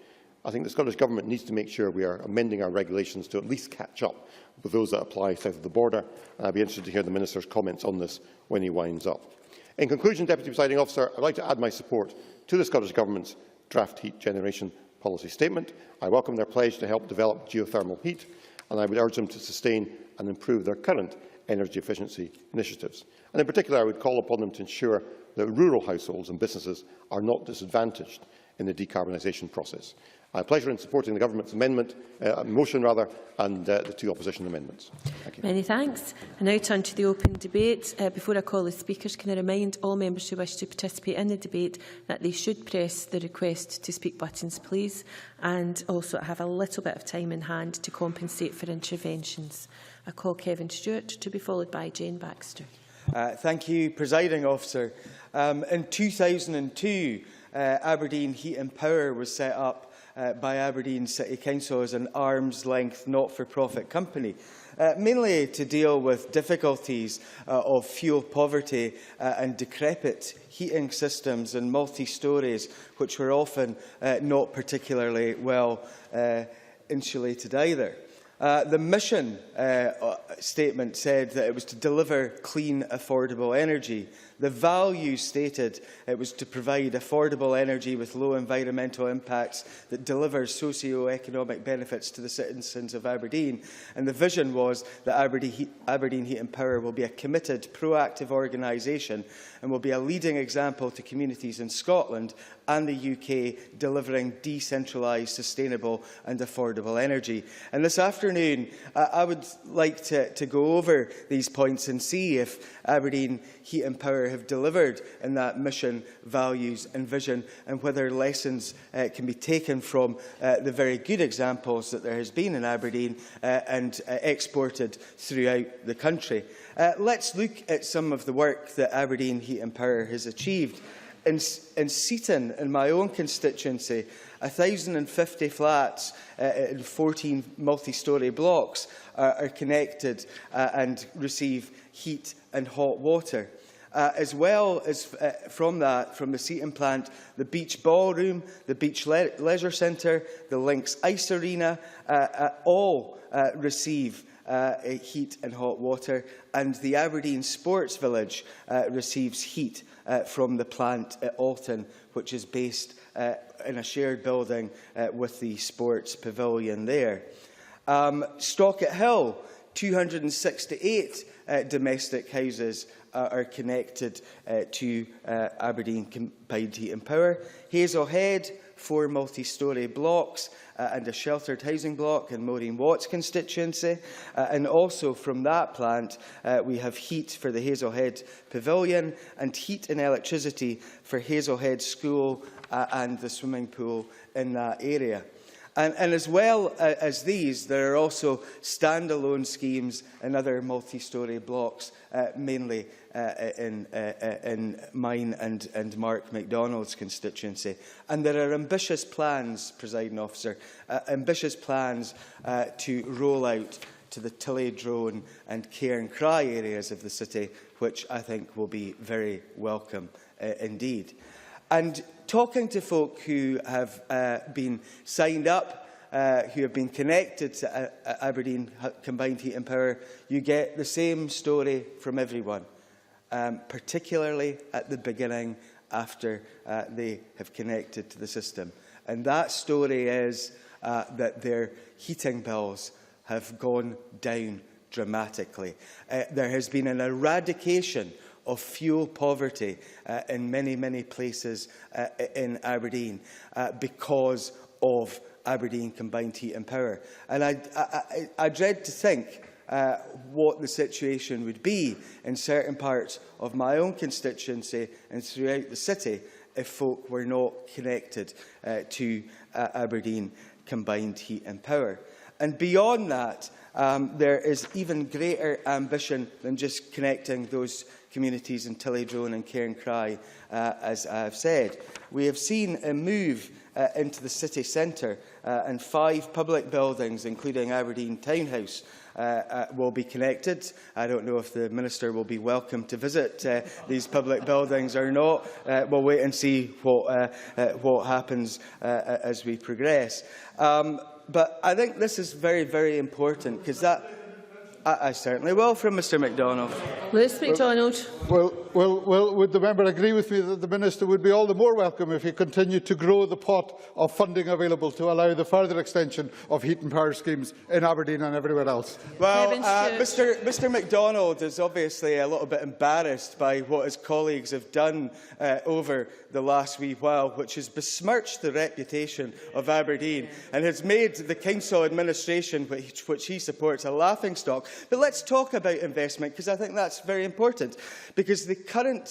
S6: I think the Scottish Government needs to make sure we are amending our regulations to at least catch up with those that apply south of the border. And I'd be interested to hear the Minister's comments on this when he winds up. In conclusion, Deputy Presiding Officer, I'd like to add my support to the Scottish Government's draft heat generation policy statement. I welcome their pledge to help develop geothermal heat, and I would urge them to sustain and improve their current energy efficiency initiatives. And in particular, I would call upon them to ensure that rural households and businesses are not disadvantaged in the decarbonisation process. I have pleasure in supporting the Government's motion and the two opposition amendments. Thank you.
S1: Many thanks. I now turn to the open debate. Before I call the speakers, can I remind all members who wish to participate in the debate that they should press the request to speak buttons, please, and also have a little bit of time in hand to compensate for interventions. I call Kevin Stewart, to be followed by Jane Baxter.
S8: Thank you, Presiding Officer. In 2002, Aberdeen Heat and Power was set up by Aberdeen City Council as an arm's-length not-for-profit company, mainly to deal with difficulties of fuel poverty and decrepit heating systems and multi-stories, which were often not particularly well insulated either. The mission statement said that it was to deliver clean, affordable energy. The values stated it was to provide affordable energy with low environmental impacts that delivers socio-economic benefits to the citizens of Aberdeen. And the vision was that Aberdeen Heat and Power will be a committed, proactive organisation and will be a leading example to communities in Scotland and the UK delivering decentralised, sustainable and affordable energy. And this afternoon, I would like to go over these points and see if Aberdeen Heat and Power have delivered in that mission, values and vision, and whether lessons can be taken from the very good examples that there has been in Aberdeen and exported throughout the country. Let's look at some of the work that Aberdeen Heat and Power has achieved. In Seaton, in my own constituency, 1,050 flats in 14 multi-storey blocks are connected and receive heat and hot water. As well as from the Seaton plant, the Beach Ballroom, the Beach Leisure Centre, the Links Ice Arena, all receive heat and hot water, and the Aberdeen Sports Village receives heat from the plant at Alton, which is based in a shared building with the sports pavilion there. Stockett Hill, 268 domestic houses are connected to Aberdeen Combined Heat and Power. Hazelhead, 4 multi-storey blocks and a sheltered housing block in Maureen Watt's constituency. And also from that plant, we have heat for the Hazelhead Pavilion and heat and electricity for Hazelhead School and the swimming pool in that area. And as well as these, there are also standalone schemes in other multi-storey blocks, mainly in mine and Mark MacDonald's constituency. And there are ambitious plans, Presiding Officer, ambitious plans to roll out to the Tillydrone and Cairncry areas of the city, which I think will be very welcome indeed. And talking to folk who have been signed up, who have been connected to Aberdeen Combined Heat and Power, you get the same story from everyone, particularly at the beginning after they have connected to the system. And that story is that their heating bills have gone down dramatically. There has been an eradication of fuel poverty in many, many places in Aberdeen because of Aberdeen Combined Heat and Power. And I dread to think what the situation would be in certain parts of my own constituency and throughout the city if folk were not connected to Aberdeen Combined Heat and Power. And beyond that, there is even greater ambition than just connecting those communities in Tillydrone and Cairncry, as I have said. We have seen a move into the city centre, and 5 public buildings, including Aberdeen Townhouse, will be connected. I don't know if the Minister will be welcome to visit these public buildings or not. We'll wait and see what happens as we progress. But I think this is very, very important, because that... I certainly will, from Mr MacDonald.
S1: Lewis MacDonald.
S9: Well, would the member agree with me that the Minister would be all the more welcome if he continued to grow the pot of funding available to allow the further extension of heat and power schemes in Aberdeen and everywhere else?
S8: Well, Mr MacDonald is obviously a little bit embarrassed by what his colleagues have done over the last wee while, which has besmirched the reputation of Aberdeen and has made the council administration, which he supports, a laughingstock. But let's talk about investment, because I think that's very important. Because the current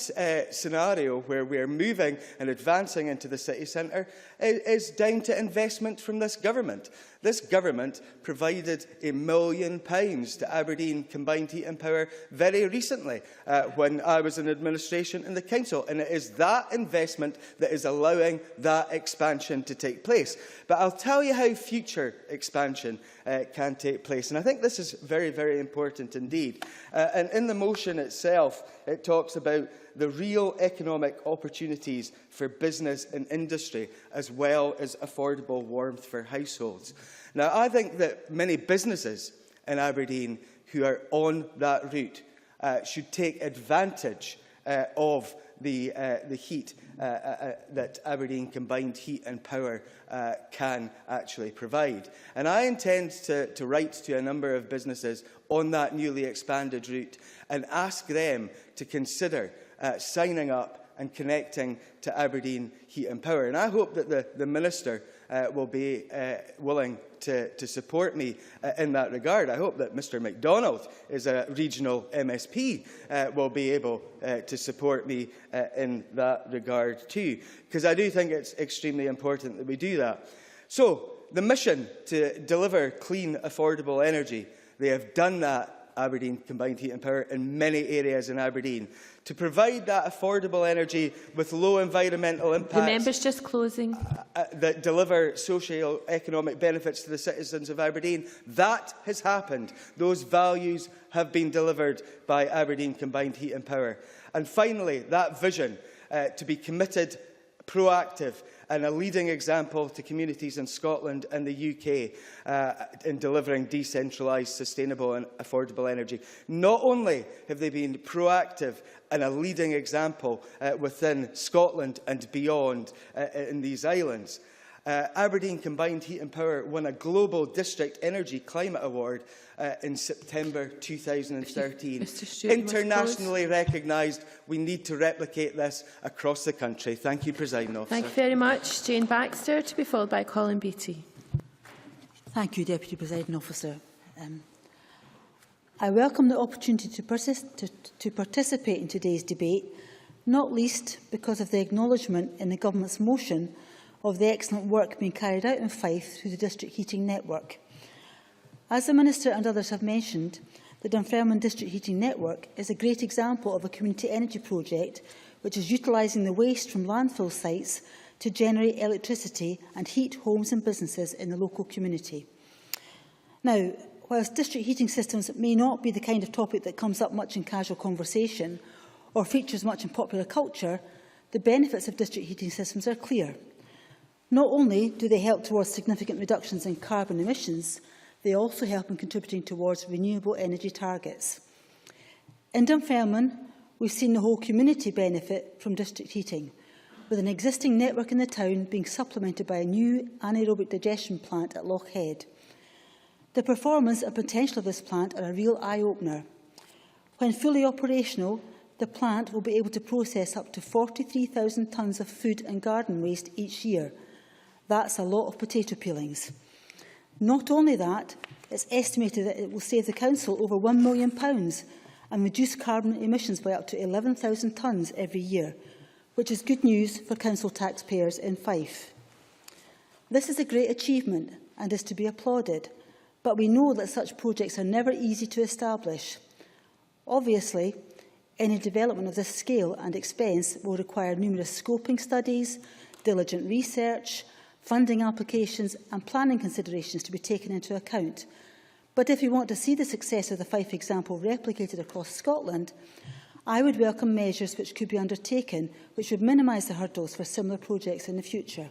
S8: scenario where we are moving and advancing into the city centre is down to investment from this government. This government provided £1 million to Aberdeen Combined Heat and Power very recently, when I was in administration in the council, and it is that investment that is allowing that expansion to take place. But I'll tell you how future expansion can take place, and I think this is very, very important indeed. And in the motion itself, it talks about the real economic opportunities for business and industry, as well as affordable warmth for households. Now, I think that many businesses in Aberdeen who are on that route should take advantage of the heat that Aberdeen Combined Heat and Power can actually provide. And I intend to write to a number of businesses on that newly expanded route and ask them to consider signing up and connecting to Aberdeen Heat and Power. And I hope that the Minister will be willing to support me in that regard. I hope that Mr MacDonald, as a regional MSP, will be able to support me in that regard too, because I do think it's extremely important that we do that. So, the mission to deliver clean, affordable energy, they have done that, Aberdeen Combined Heat and Power, in many areas in Aberdeen. To provide that affordable energy with low environmental impacts,
S1: The member's just closing.
S8: That deliver socio-economic benefits to the citizens of Aberdeen, that has happened. Those values have been delivered by Aberdeen Combined Heat and Power. And finally, that vision to be committed, proactive, and a leading example to communities in Scotland and the UK in delivering decentralised, sustainable and affordable energy. Not only have they been proactive and a leading example within Scotland and beyond in these islands, Aberdeen Combined Heat and Power won a Global District Energy Climate Award in September 2013. Internationally recognised. We need to replicate this across the country. Thank you, Presiding Officer.
S1: Thank you very much. Jane Baxter, to be followed by Colin Beattie.
S10: Thank you, Deputy Presiding Officer. I welcome the opportunity to participate in today's debate, not least because of the acknowledgement in the Government's motion of the excellent work being carried out in Fife through the district heating network. As the Minister and others have mentioned, the Dunfermline District Heating Network is a great example of a community energy project which is utilising the waste from landfill sites to generate electricity and heat homes and businesses in the local community. Now, whilst district heating systems may not be the kind of topic that comes up much in casual conversation or features much in popular culture, the benefits of district heating systems are clear. Not only do they help towards significant reductions in carbon emissions, they also help in contributing towards renewable energy targets. In Dunfermline, we've seen the whole community benefit from district heating, with an existing network in the town being supplemented by a new anaerobic digestion plant at Lochhead. The performance and potential of this plant are a real eye-opener. When fully operational, the plant will be able to process up to 43,000 tonnes of food and garden waste each year. That's a lot of potato peelings. Not only that, it's estimated that it will save the Council over £1 million and reduce carbon emissions by up to 11,000 tonnes every year, which is good news for Council taxpayers in Fife. This is a great achievement and is to be applauded, but we know that such projects are never easy to establish. Obviously, Any development of this scale and expense will require numerous scoping studies, diligent research, funding applications and planning considerations to be taken into account. But if we want to see the success of the Fife example replicated across Scotland, I would welcome measures which could be undertaken which would minimise the hurdles for similar projects in the future.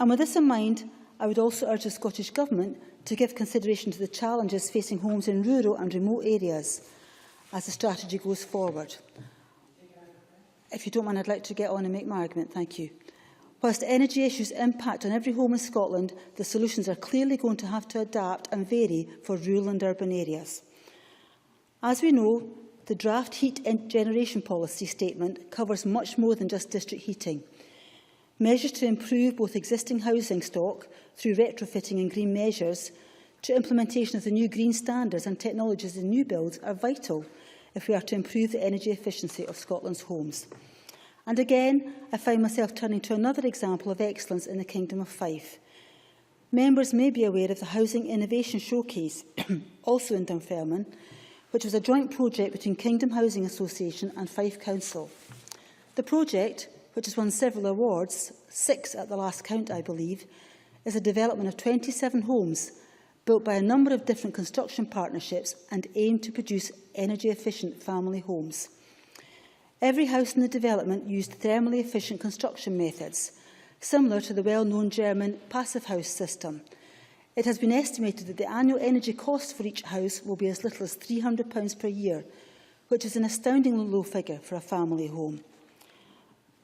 S10: And with this in mind, I would also urge the Scottish Government to give consideration to the challenges facing homes in rural and remote areas as the strategy goes forward. If you don't mind, I'd like to get on and make my argument. Thank you. Whilst energy issues impact on every home in Scotland, the solutions are clearly going to have to adapt and vary for rural and urban areas. As we know, the draft heat generation policy statement covers much more than just district heating. Measures to improve both existing housing stock through retrofitting and green measures to implementation of the new green standards and technologies in new builds are vital if we are to improve the energy efficiency of Scotland's homes. And again, I find myself turning to another example of excellence in the Kingdom of Fife. Members may be aware of the Housing Innovation Showcase, also in Dunfermline, which was a joint project between Kingdom Housing Association and Fife Council. The project, which has won several awards, 6 at the last count I believe, is a development of 27 homes built by a number of different construction partnerships and aimed to produce energy-efficient family homes. Every house in the development used thermally efficient construction methods, similar to the well-known German passive house system. It has been estimated that the annual energy cost for each house will be as little as £300 per year, which is an astoundingly low figure for a family home.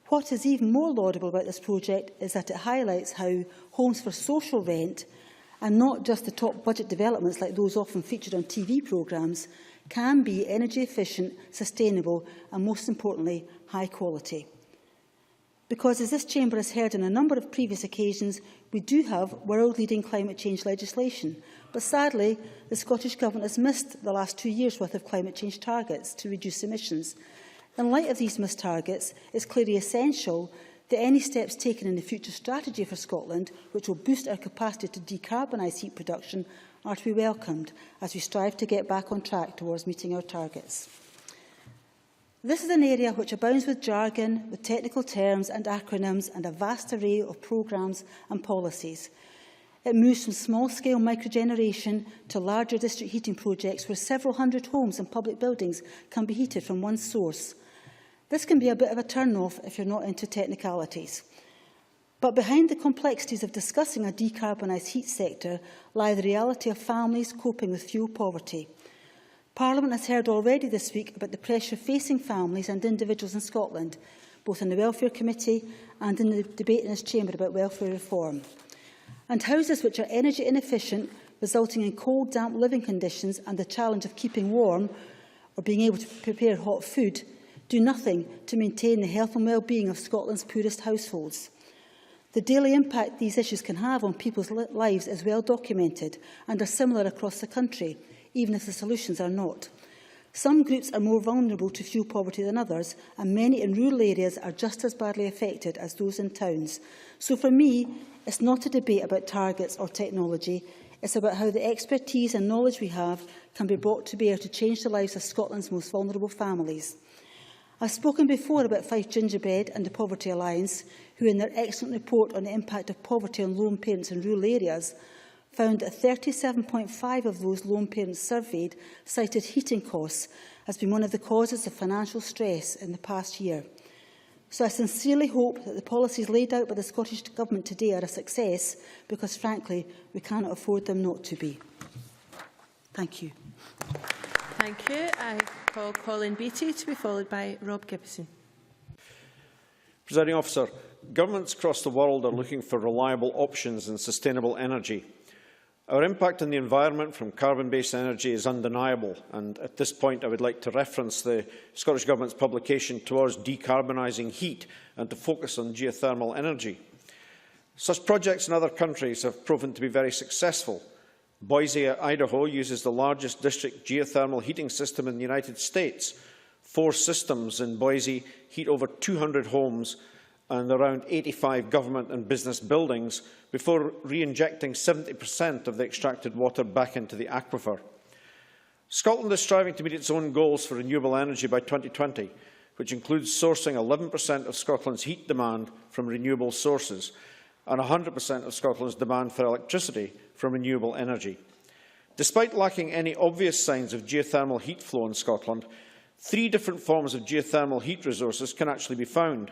S10: What is even more laudable about this project is that it highlights how homes for social rent, and not just the top budget developments like those often featured on TV programmes, can be energy efficient, sustainable and, most importantly, high quality. Because, as this chamber has heard on a number of previous occasions, we do have world-leading climate change legislation. But sadly, the Scottish Government has missed the last 2 years' worth of climate change targets to reduce emissions. In light of these missed targets, it is clearly essential that any steps taken in the future strategy for Scotland, which will boost our capacity to decarbonise heat production, are to be welcomed as we strive to get back on track towards meeting our targets. This is an area which abounds with jargon, with technical terms and acronyms and a vast array of programmes and policies. It moves from small-scale microgeneration to larger district heating projects where several hundred homes and public buildings can be heated from one source. This can be a bit of a turn-off if you're not into technicalities. But behind the complexities of discussing a decarbonised heat sector lie the reality of families coping with fuel poverty. Parliament has heard already this week about the pressure facing families and individuals in Scotland, both in the Welfare Committee and in the debate in this chamber about welfare reform. And houses which are energy inefficient, resulting in cold, damp living conditions and the challenge of keeping warm or being able to prepare hot food, do nothing to maintain the health and well-being of Scotland's poorest households. The daily impact these issues can have on people's lives is well documented and are similar across the country, even if the solutions are not. Some groups are more vulnerable to fuel poverty than others, and many in rural areas are just as badly affected as those in towns. So for me, it's not a debate about targets or technology. It's about how the expertise and knowledge we have can be brought to bear to change the lives of Scotland's most vulnerable families. I've spoken before about Fife Gingerbread and the Poverty Alliance, who in their excellent report on the impact of poverty on lone parents in rural areas found that 37.5% of those lone parents surveyed cited heating costs as being one of the causes of financial stress in the past year. So I sincerely hope that the policies laid out by the Scottish Government today are a success, because frankly, we cannot afford them not to be. Thank you.
S1: Thank you. I call Colin Beattie to be followed by Rob Gibson.
S11: Presiding Officer, governments across the world are looking for reliable options in sustainable energy. Our impact on the environment from carbon-based energy is undeniable, and at this point I would like to reference the Scottish Government's publication Towards Decarbonising Heat and to focus on geothermal energy. Such projects in other countries have proven to be very successful. Boise, Idaho uses the largest district geothermal heating system in the United States. 4 systems in Boise heat over 200 homes and around 85 government and business buildings before re-injecting 70% of the extracted water back into the aquifer. Scotland is striving to meet its own goals for renewable energy by 2020, which includes sourcing 11% of Scotland's heat demand from renewable sources and 100% of Scotland's demand for electricity from renewable energy. Despite lacking any obvious signs of geothermal heat flow in Scotland, 3 different forms of geothermal heat resources can actually be found: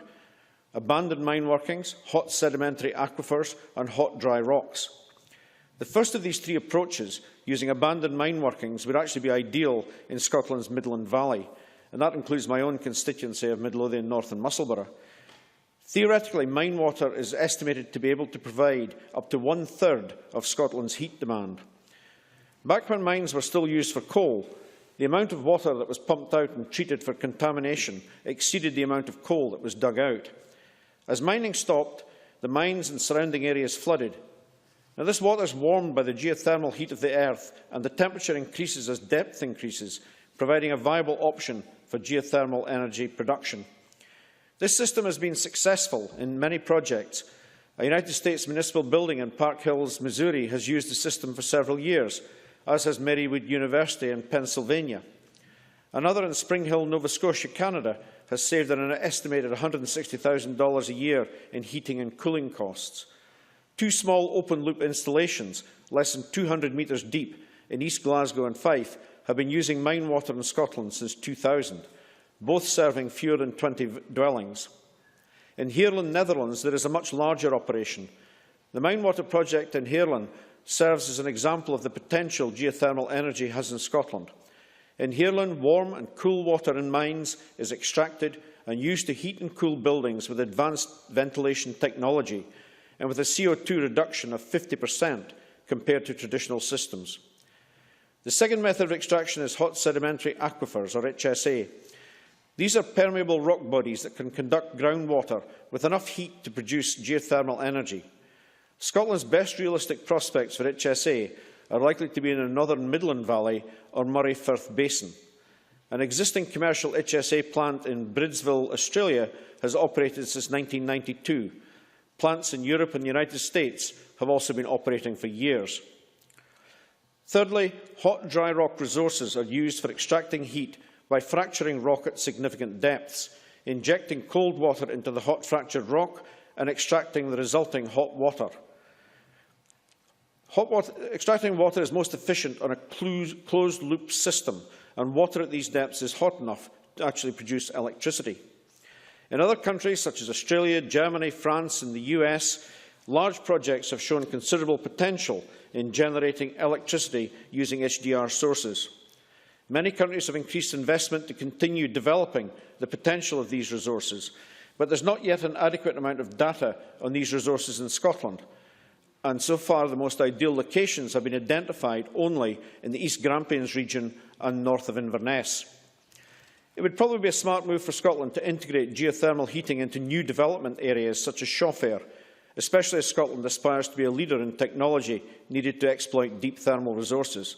S11: abandoned mine workings, hot sedimentary aquifers and hot dry rocks. The first of these 3 approaches, using abandoned mine workings, would actually be ideal in Scotland's Midland Valley, and that includes my own constituency of Midlothian North and Musselburgh. Theoretically, mine water is estimated to be able to provide up to 1/3 of Scotland's heat demand. Back when mines were still used for coal, the amount of water that was pumped out and treated for contamination exceeded the amount of coal that was dug out. As mining stopped, the mines and surrounding areas flooded. Now, this water is warmed by the geothermal heat of the earth, and the temperature increases as depth increases, providing a viable option for geothermal energy production. This system has been successful in many projects. A United States municipal building in Park Hills, Missouri, has used the system for several years, as has Marywood University in Pennsylvania. Another in Spring Hill, Nova Scotia, Canada, has saved an estimated $160,000 a year in heating and cooling costs. 2 small open-loop installations, less than 200 metres deep, in East Glasgow and Fife, have been using mine water in Scotland since 2000, both serving fewer than 20 dwellings. In Heerlen, Netherlands, there is a much larger operation. The mine water project in Heerlen serves as an example of the potential geothermal energy has in Scotland. In Heerlen, warm and cool water in mines is extracted and used to heat and cool buildings with advanced ventilation technology and with a CO2 reduction of 50% compared to traditional systems. The second method of extraction is hot sedimentary aquifers, or HSA. These are permeable rock bodies that can conduct groundwater with enough heat to produce geothermal energy. Scotland's best realistic prospects for HSA are likely to be in the northern Midland Valley or Murray Firth Basin. An existing commercial HSA plant in Bridgeville, Australia, has operated since 1992. Plants in Europe and the United States have also been operating for years. Thirdly, hot dry rock resources are used for extracting heat by fracturing rock at significant depths, injecting cold water into the hot fractured rock and extracting the resulting hot water. Extracting water is most efficient on a closed-loop system, and water at these depths is hot enough to actually produce electricity. In other countries, such as Australia, Germany, France and the US, large projects have shown considerable potential in generating electricity using HDR sources. Many countries have increased investment to continue developing the potential of these resources, but there is not yet an adequate amount of data on these resources in Scotland. And so far, the most ideal locations have been identified only in the East Grampians region and north of Inverness. It would probably be a smart move for Scotland to integrate geothermal heating into new development areas such as Shawfair, especially as Scotland aspires to be a leader in technology needed to exploit deep thermal resources.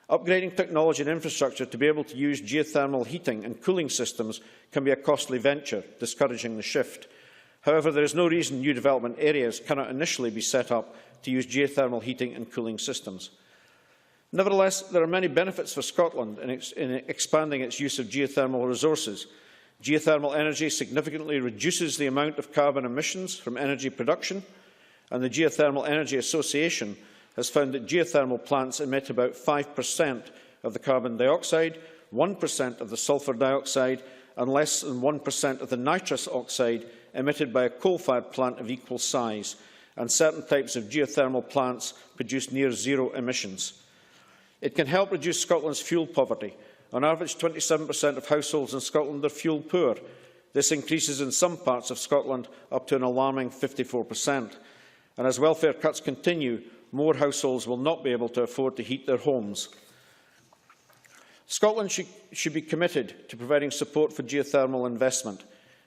S11: Upgrading technology and infrastructure to be able to use geothermal heating and cooling systems can be a costly venture, discouraging the shift. However, there is no reason new development areas cannot initially be set up to use geothermal heating and cooling systems. Nevertheless, there are many benefits for Scotland in expanding its use of geothermal resources. Geothermal energy significantly reduces the amount of carbon emissions from energy production, and the Geothermal Energy Association has found that geothermal plants emit about 5% of the carbon dioxide, 1% of the sulphur dioxide, and less than 1% of the nitrous oxide emitted by a coal-fired plant of equal size, and certain types of geothermal plants produce near zero emissions. It can help reduce Scotland's fuel poverty. On average, 27% of households in Scotland are fuel poor. This increases in some parts of Scotland up to an alarming 54%. And as welfare cuts continue, more households will not be able to afford to heat their homes. Scotland should be committed to providing support for geothermal investment,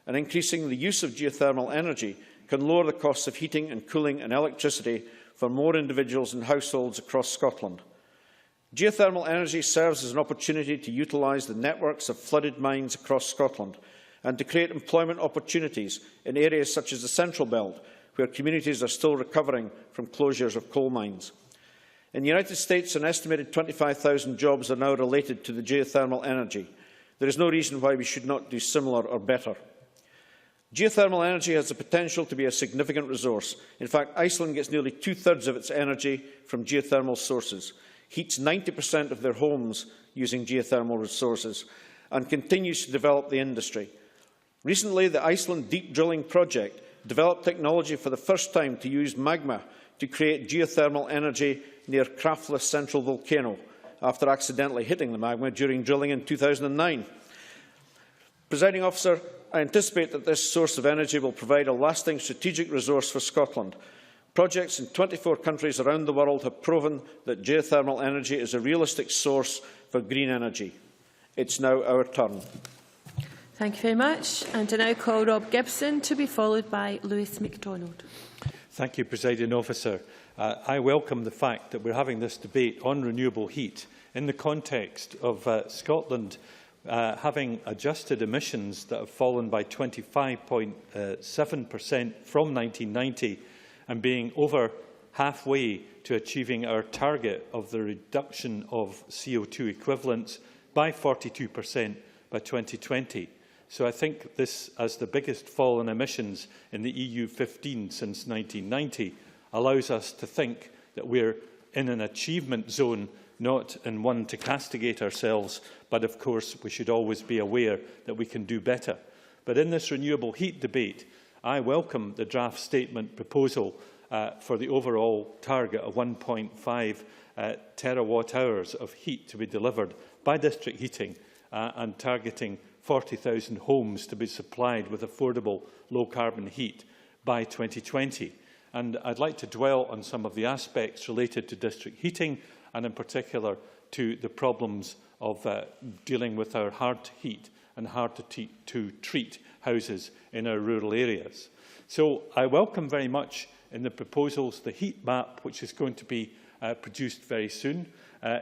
S11: and increasing the use of geothermal energy can lower the costs of heating and cooling and electricity for more individuals and households across Scotland. Geothermal energy serves as an opportunity to utilise the networks of flooded mines across Scotland and to create employment opportunities in areas such as the Central Belt, where communities are still recovering from closures of coal mines. In the United States, an estimated 25,000 jobs are now related to the geothermal energy. There is no reason why we should not do similar or better. Geothermal energy has the potential to be a significant resource. In fact, Iceland gets nearly two-thirds of its energy from geothermal sources, heats 90% of their homes using geothermal resources, and continues to develop the industry. Recently, the Iceland Deep Drilling Project developed technology for the first time to use magma to create geothermal energy near Krafla Central Volcano, after accidentally hitting the magma during drilling in 2009. Presiding Officer, I anticipate that this source of energy will provide a lasting strategic resource for Scotland. Projects in 24 countries around the world have proven that geothermal energy is a realistic source for green energy. It's now our turn.
S1: Thank you very much. And I now call Rob Gibson to be followed by Lewis MacDonald.
S12: Thank you, Presiding Officer. I welcome the fact that we're having this debate on renewable heat in the context of Scotland having adjusted emissions that have fallen by 25.7% from 1990 and being over halfway to achieving our target of the reduction of CO2 equivalents by 42% by 2020. So I think this, as the biggest fall in emissions in the EU 15 since 1990, allows us to think that we're in an achievement zone, not in one to castigate ourselves, but of course we should always be aware that we can do better. But in this renewable heat debate, I welcome the draft statement proposal for the overall target of 1.5 terawatt-hours of heat to be delivered by district heating and targeting 40,000 homes to be supplied with affordable low-carbon heat by 2020. And I'd like to dwell on some of the aspects related to district heating and in particular to the problems of dealing with our hard-to-heat and hard-to-treat houses in our rural areas. So I welcome very much in the proposals the heat map, which is going to be produced very soon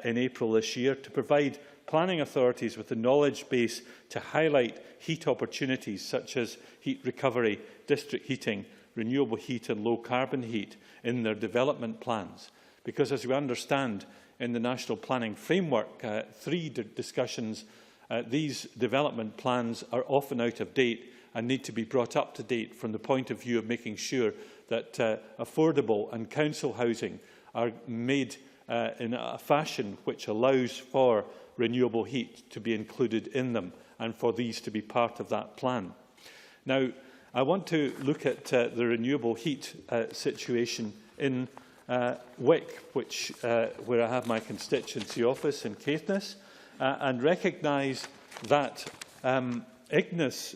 S12: in April this year, to provide planning authorities with the knowledge base to highlight heat opportunities such as heat recovery, district heating, renewable heat and low-carbon heat in their development plans. Because as we understand in the National Planning Framework, three discussions, these development plans are often out of date and need to be brought up to date from the point of view of making sure that affordable and council housing are made in a fashion which allows for renewable heat to be included in them and for these to be part of that plan. Now, I want to look at the renewable heat situation in Wick, where I have my constituency office in Caithness, and recognise that Ignis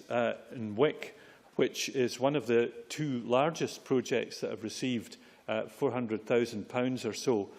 S12: in Wick, which is one of the two largest projects that have received £400,000 or so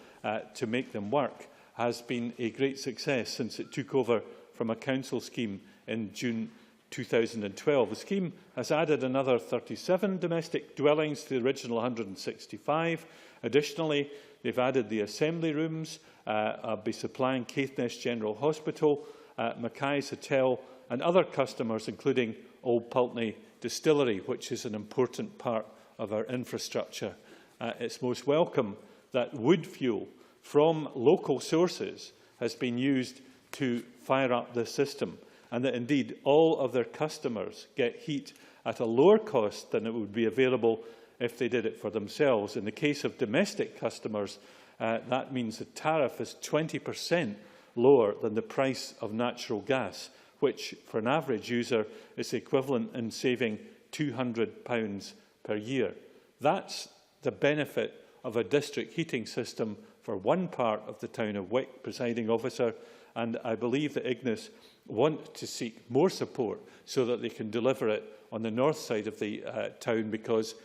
S12: to make them work, has been a great success since it took over from a council scheme in June 2012. The scheme has added another 37 domestic dwellings to the original 165. Additionally, they've added the assembly rooms, I'll be supplying Caithness General Hospital, Mackay's Hotel and other customers, including Old Pulteney Distillery, which is an important part of our infrastructure. It's most welcome that wood fuel from local sources has been used to fire up this system, and that indeed all of their customers get heat at a lower cost than it would be available if they did it for themselves. In the case of domestic customers, that means the tariff is 20% lower than the price of natural gas, which for an average user is equivalent in saving £200 per year. That's the benefit of a district heating system for one part of the town of Wick, Presiding Officer, and I believe that Ignis want to seek more support so that they can deliver it on the north side of the town, because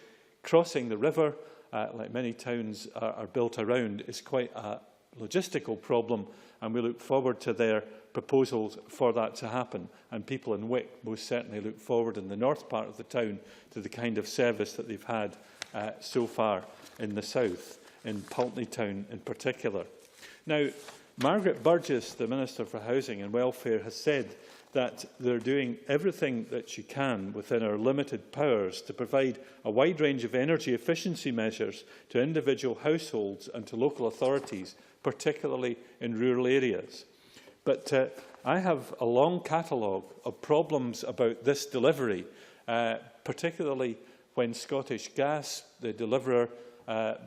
S12: crossing the river, like many towns are built around, is quite a logistical problem, and we look forward to their proposals for that to happen. And people in Wick most certainly look forward in the north part of the town to the kind of service that they've had so far in the south, in Pulteney Town in particular. Now, Margaret Burgess, the Minister for Housing and Welfare, has said that they're doing everything that she can within our limited powers to provide a wide range of energy efficiency measures to individual households and to local authorities, particularly in rural areas. But I have a long catalogue of problems about this delivery, particularly when Scottish Gas, the deliverer,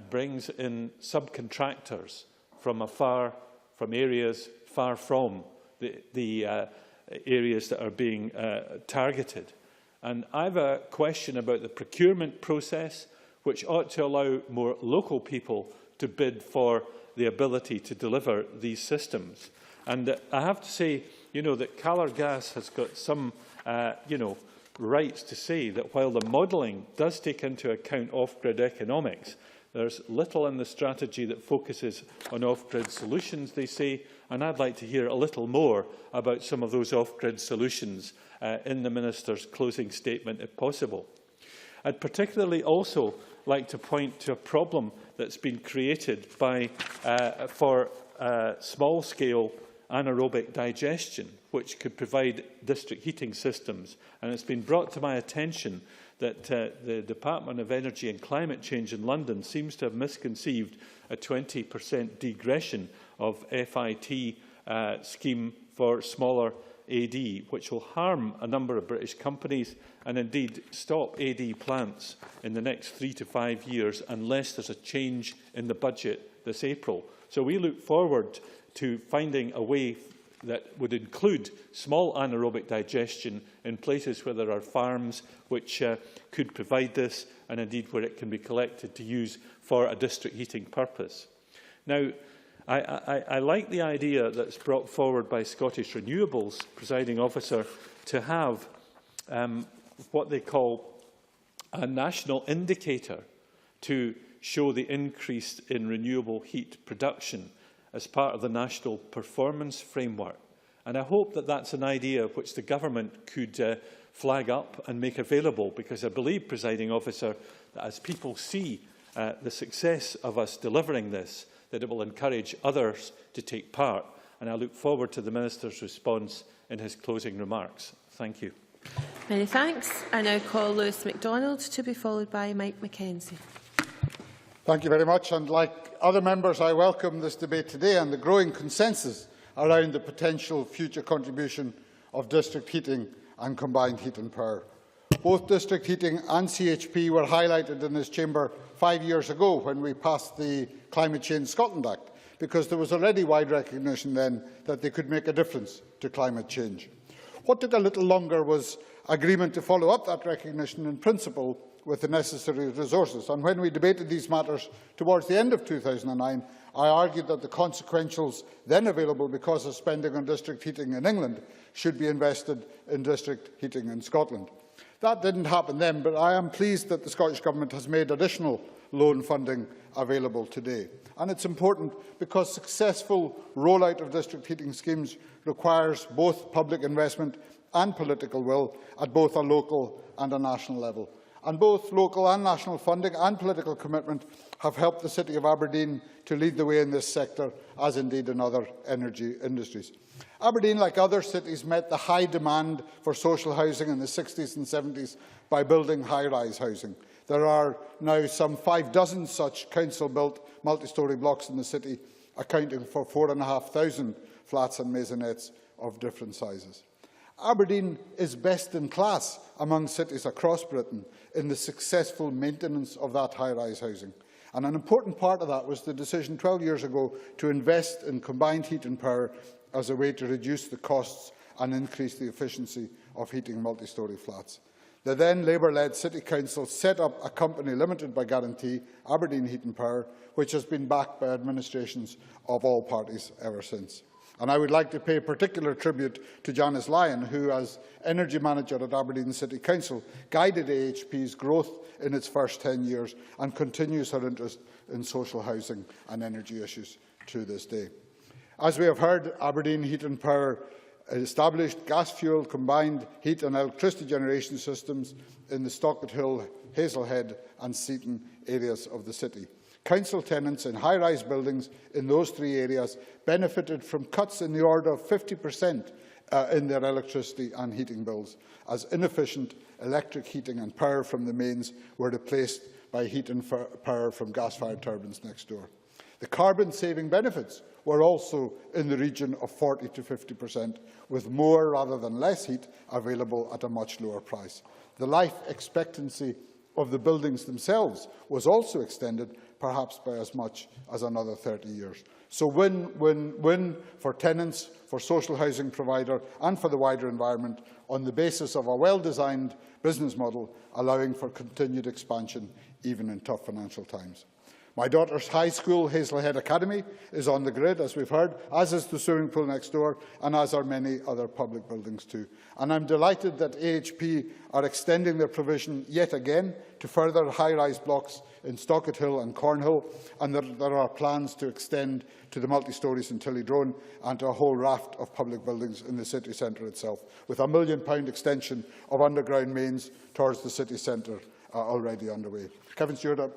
S12: brings in subcontractors from areas far from the areas that are being targeted. And I have a question about the procurement process, which ought to allow more local people to bid for the ability to deliver these systems. And I have to say, that Calar Gas has got some, rights to say that while the modelling does take into account off-grid economics, there's little in the strategy that focuses on off-grid solutions, they say, and I'd like to hear a little more about some of those off-grid solutions in the Minister's closing statement, if possible. I'd particularly also like to point to a problem that's been created for small-scale anaerobic digestion, which could provide district heating systems. And it's been brought to my attention that the Department of Energy and Climate Change in London seems to have misconceived a 20% degression of FIT scheme for smaller AD, which will harm a number of British companies and indeed stop AD plants in the next 3 to 5 years unless there's a change in the budget this April. So we look forward to finding a way that would include small anaerobic digestion in places where there are farms which could provide this, and indeed where it can be collected to use for a district heating purpose. Now, I like the idea that's brought forward by Scottish Renewables, Presiding Officer, to have what they call a national indicator to show the increase in renewable heat production as part of the National Performance Framework. And I hope that that's an idea which the Government could flag up and make available, because I believe, Presiding Officer, that as people see the success of us delivering this, that it will encourage others to take part. And I look forward to the Minister's response in his closing remarks. Thank you.
S1: Many thanks. I now call Lewis MacDonald to be followed by Mike Mackenzie.
S9: Thank you very much. And like other members, I welcome this debate today and the growing consensus around the potential future contribution of district heating and combined heat and power. Both district heating and CHP were highlighted in this chamber 5 years ago when we passed the Climate Change Scotland Act, because there was already wide recognition then that they could make a difference to climate change. What took a little longer was agreement to follow up that recognition in principle with the necessary resources. And when we debated these matters towards the end of 2009, I argued that the consequentials then available because of spending on district heating in England should be invested in district heating in Scotland. That didn't happen then, but I am pleased that the Scottish Government has made additional loan funding available today. And it's important because successful rollout of district heating schemes requires both public investment and political will at both a local and a national level. And both local and national funding and political commitment have helped the City of Aberdeen to lead the way in this sector, as indeed in other energy industries. Aberdeen, like other cities, met the high demand for social housing in the 60s and 70s by building high-rise housing. There are now some 6 such council-built multi-storey blocks in the city, accounting for 4,500 flats and maisonettes of different sizes. Aberdeen is best in class among cities across Britain in the successful maintenance of that high-rise housing. And an important part of that was the decision 12 years ago to invest in combined heat and power as a way to reduce the costs and increase the efficiency of heating multi-storey flats. The then Labour-led City Council set up a company limited by guarantee, Aberdeen Heat and Power, which has been backed by administrations of all parties ever since. And I would like to pay particular tribute to Janice Lyon, who, as Energy Manager at Aberdeen City Council, guided AHP's growth in its first 10 years and continues her interest in social housing and energy issues to this day. As we have heard, Aberdeen Heat and Power established gas-fuelled combined heat and electricity generation systems in the Stockett Hill, Hazelhead and Seaton areas of the city. Council tenants in high-rise buildings in those 3 areas benefited from cuts in the order of 50% in their electricity and heating bills, as inefficient electric heating and power from the mains were replaced by heat and power from gas-fired turbines next door. The carbon-saving benefits were also in the region of 40 to 50%, with more rather than less heat available at a much lower price. The life expectancy of the buildings themselves was also extended, perhaps by as much as another 30 years. So win-win for tenants, for social housing provider and for the wider environment, on the basis of a well-designed business model allowing for continued expansion even in tough financial times. My daughter's high school, Hazelhead Academy, is on the grid, as we've heard, as is the swimming pool next door, and as are many other public buildings too. And I'm delighted that AHP are extending their provision yet again to further high-rise blocks in Stockett Hill and Cornhill, and that there are plans to extend to the multi-storeys in Tillydrone and to a whole raft of public buildings in the city centre itself, with a £1 million extension of underground mains towards the city centre already underway. Kevin Stewart,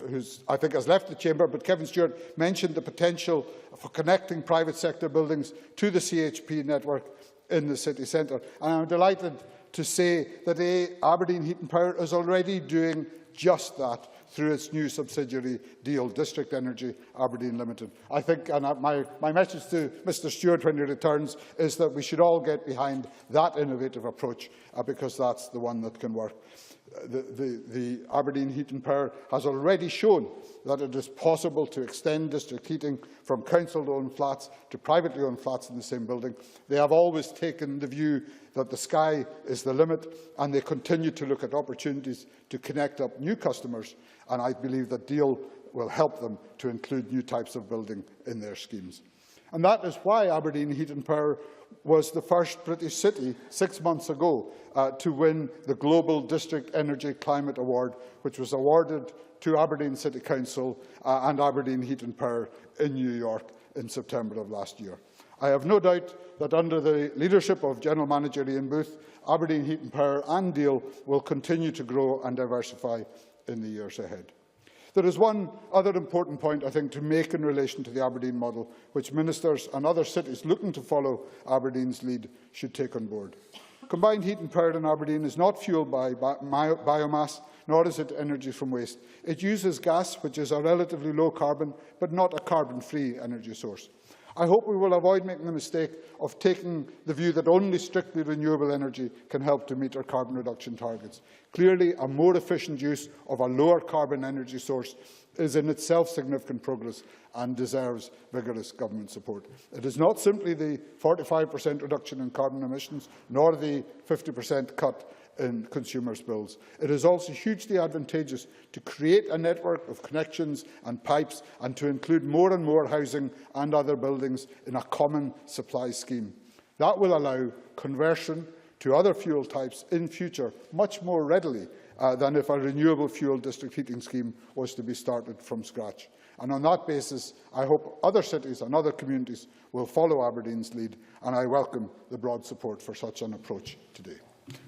S9: who I think has left the chamber, but Kevin Stewart mentioned the potential for connecting private sector buildings to the CHP network in the city centre. And I'm delighted to say that Aberdeen Heat and Power is already doing just that through its new subsidiary deal, District Energy Aberdeen Limited. I think, and my message to Mr Stewart when he returns, is that we should all get behind that innovative approach, because that's the one that can work. The Aberdeen Heat and Power has already shown that it is possible to extend district heating from council-owned flats to privately owned flats in the same building. They have always taken the view that the sky is the limit, and they continue to look at opportunities to connect up new customers, and I believe that deal will help them to include new types of building in their schemes. And that is why Aberdeen Heat and Power was the first British city 6 months ago to win the Global District Energy Climate Award, which was awarded to Aberdeen City Council and Aberdeen Heat and Power in New York in September of last year. I have no doubt that under the leadership of General Manager Ian Booth, Aberdeen Heat and Power and Deal will continue to grow and diversify in the years ahead. There is one other important point, I think, to make in relation to the Aberdeen model, which ministers and other cities looking to follow Aberdeen's lead should take on board. Combined heat and power in Aberdeen is not fuelled by biomass, nor is it energy from waste. It uses gas, which is a relatively low carbon, but not a carbon-free energy source. I hope we will avoid making the mistake of taking the view that only strictly renewable energy can help to meet our carbon reduction targets. Clearly, a more efficient use of a lower carbon energy source is in itself significant progress and deserves vigorous government support. It is not simply the 45% reduction in carbon emissions, nor the 50% cut in consumers' bills. It is also hugely advantageous to create a network of connections and pipes and to include more and more housing and other buildings in a common supply scheme. That will allow conversion to other fuel types in future much more readily than if a renewable fuel district heating scheme was to be started from scratch. And on that basis, I hope other cities and other communities will follow Aberdeen's lead, and I welcome the broad support for such an approach today.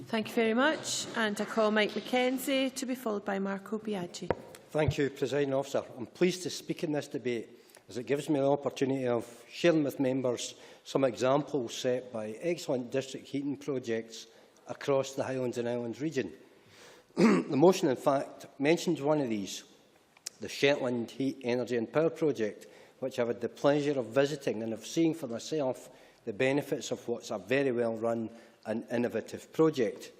S1: Thank you very much. And I call Mike Mackenzie to be followed by Marco Biaggi.
S5: Thank you, Presiding Officer. I'm pleased to speak in this debate as it gives me the opportunity of sharing with members some examples set by excellent district heating projects across the Highlands and Islands region. The motion, in fact, mentions one of these, the Shetland Heat, Energy and Power Project, which I've had the pleasure of visiting and of seeing for myself the benefits of what's a very well-run and innovative project.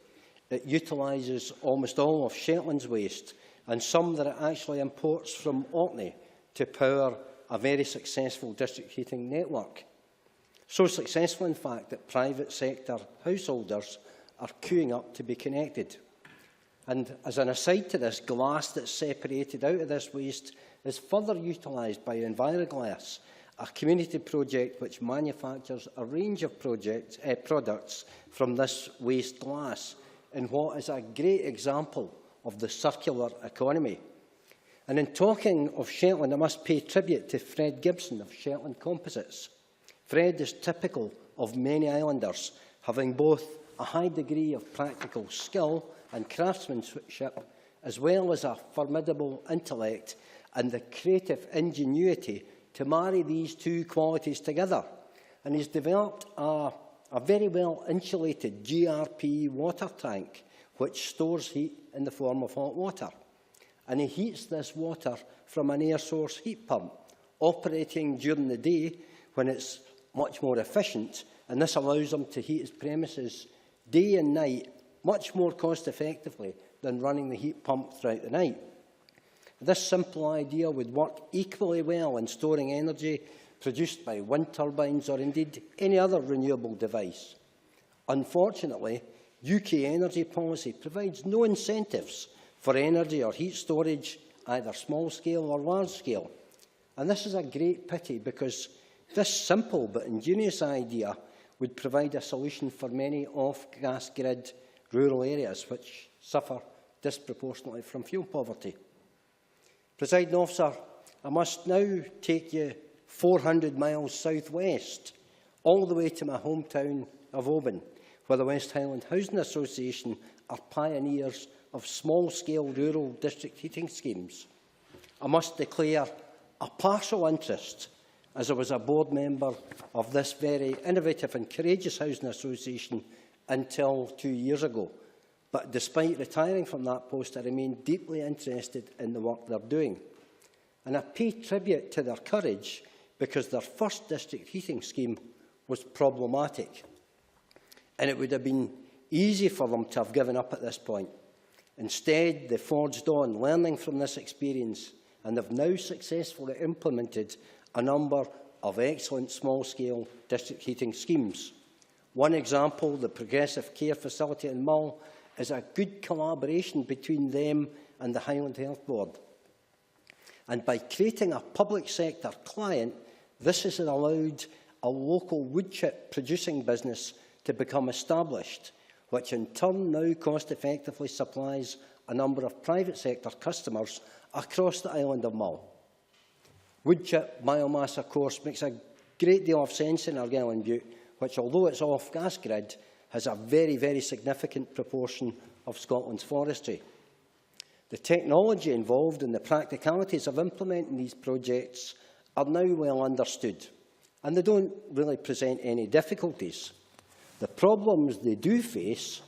S5: It utilises almost all of Shetland's waste and some that it actually imports from Orkney to power a very successful district heating network. So successful, in fact, that private sector householders are queuing up to be connected. And as an aside to this, glass that's separated out of this waste is further utilised by Enviroglass, a community project which manufactures a range of products from this waste glass in what is a great example of the circular economy. And in talking of Shetland, I must pay tribute to Fred Gibson of Shetland Composites. Fred is typical of many islanders, having both a high degree of practical skill and craftsmanship, as well as a formidable intellect and the creative ingenuity to marry these two qualities together. And he's developed a a very well insulated GRP water tank which stores heat in the form of hot water. And he heats this water from an air source heat pump, operating during the day when it's much more efficient, and this allows him to heat his premises day and night much more cost effectively than running the heat pump throughout the night. This simple idea would work equally well in storing energy produced by wind turbines or indeed any other renewable device. Unfortunately, UK energy policy provides no incentives for energy or heat storage, either small scale or large scale. And this is a great pity, because this simple but ingenious idea would provide a solution for many off-gas grid rural areas which suffer disproportionately from fuel poverty. Presiding Officer, I must now take you 400 miles southwest, all the way to my hometown of Oban, where the West Highland Housing Association are pioneers of small-scale rural district heating schemes. I must declare a partial interest, as I was a board member of this very innovative and courageous housing association until 2 years ago. But despite retiring from that post, I remain deeply interested in the work they're doing. And I pay tribute to their courage, because their first district heating scheme was problematic. And it would have been easy for them to have given up at this point. Instead, they forged on, learning from this experience, and have now successfully implemented a number of excellent small-scale district heating schemes. One example, the Progressive Care Facility in Mull, is a good collaboration between them and the Highland Health Board. And by creating a public sector client, this has allowed a local wood chip producing business to become established, which in turn now cost-effectively supplies a number of private sector customers across the island of Mull. Wood chip biomass, of course, makes a great deal of sense in Argyll and Bute, which, although it's off gas grid, has a very, very significant proportion of Scotland's forestry. The technology involved and the practicalities of implementing these projects are now well understood, and they don't really present any difficulties. The problems they do face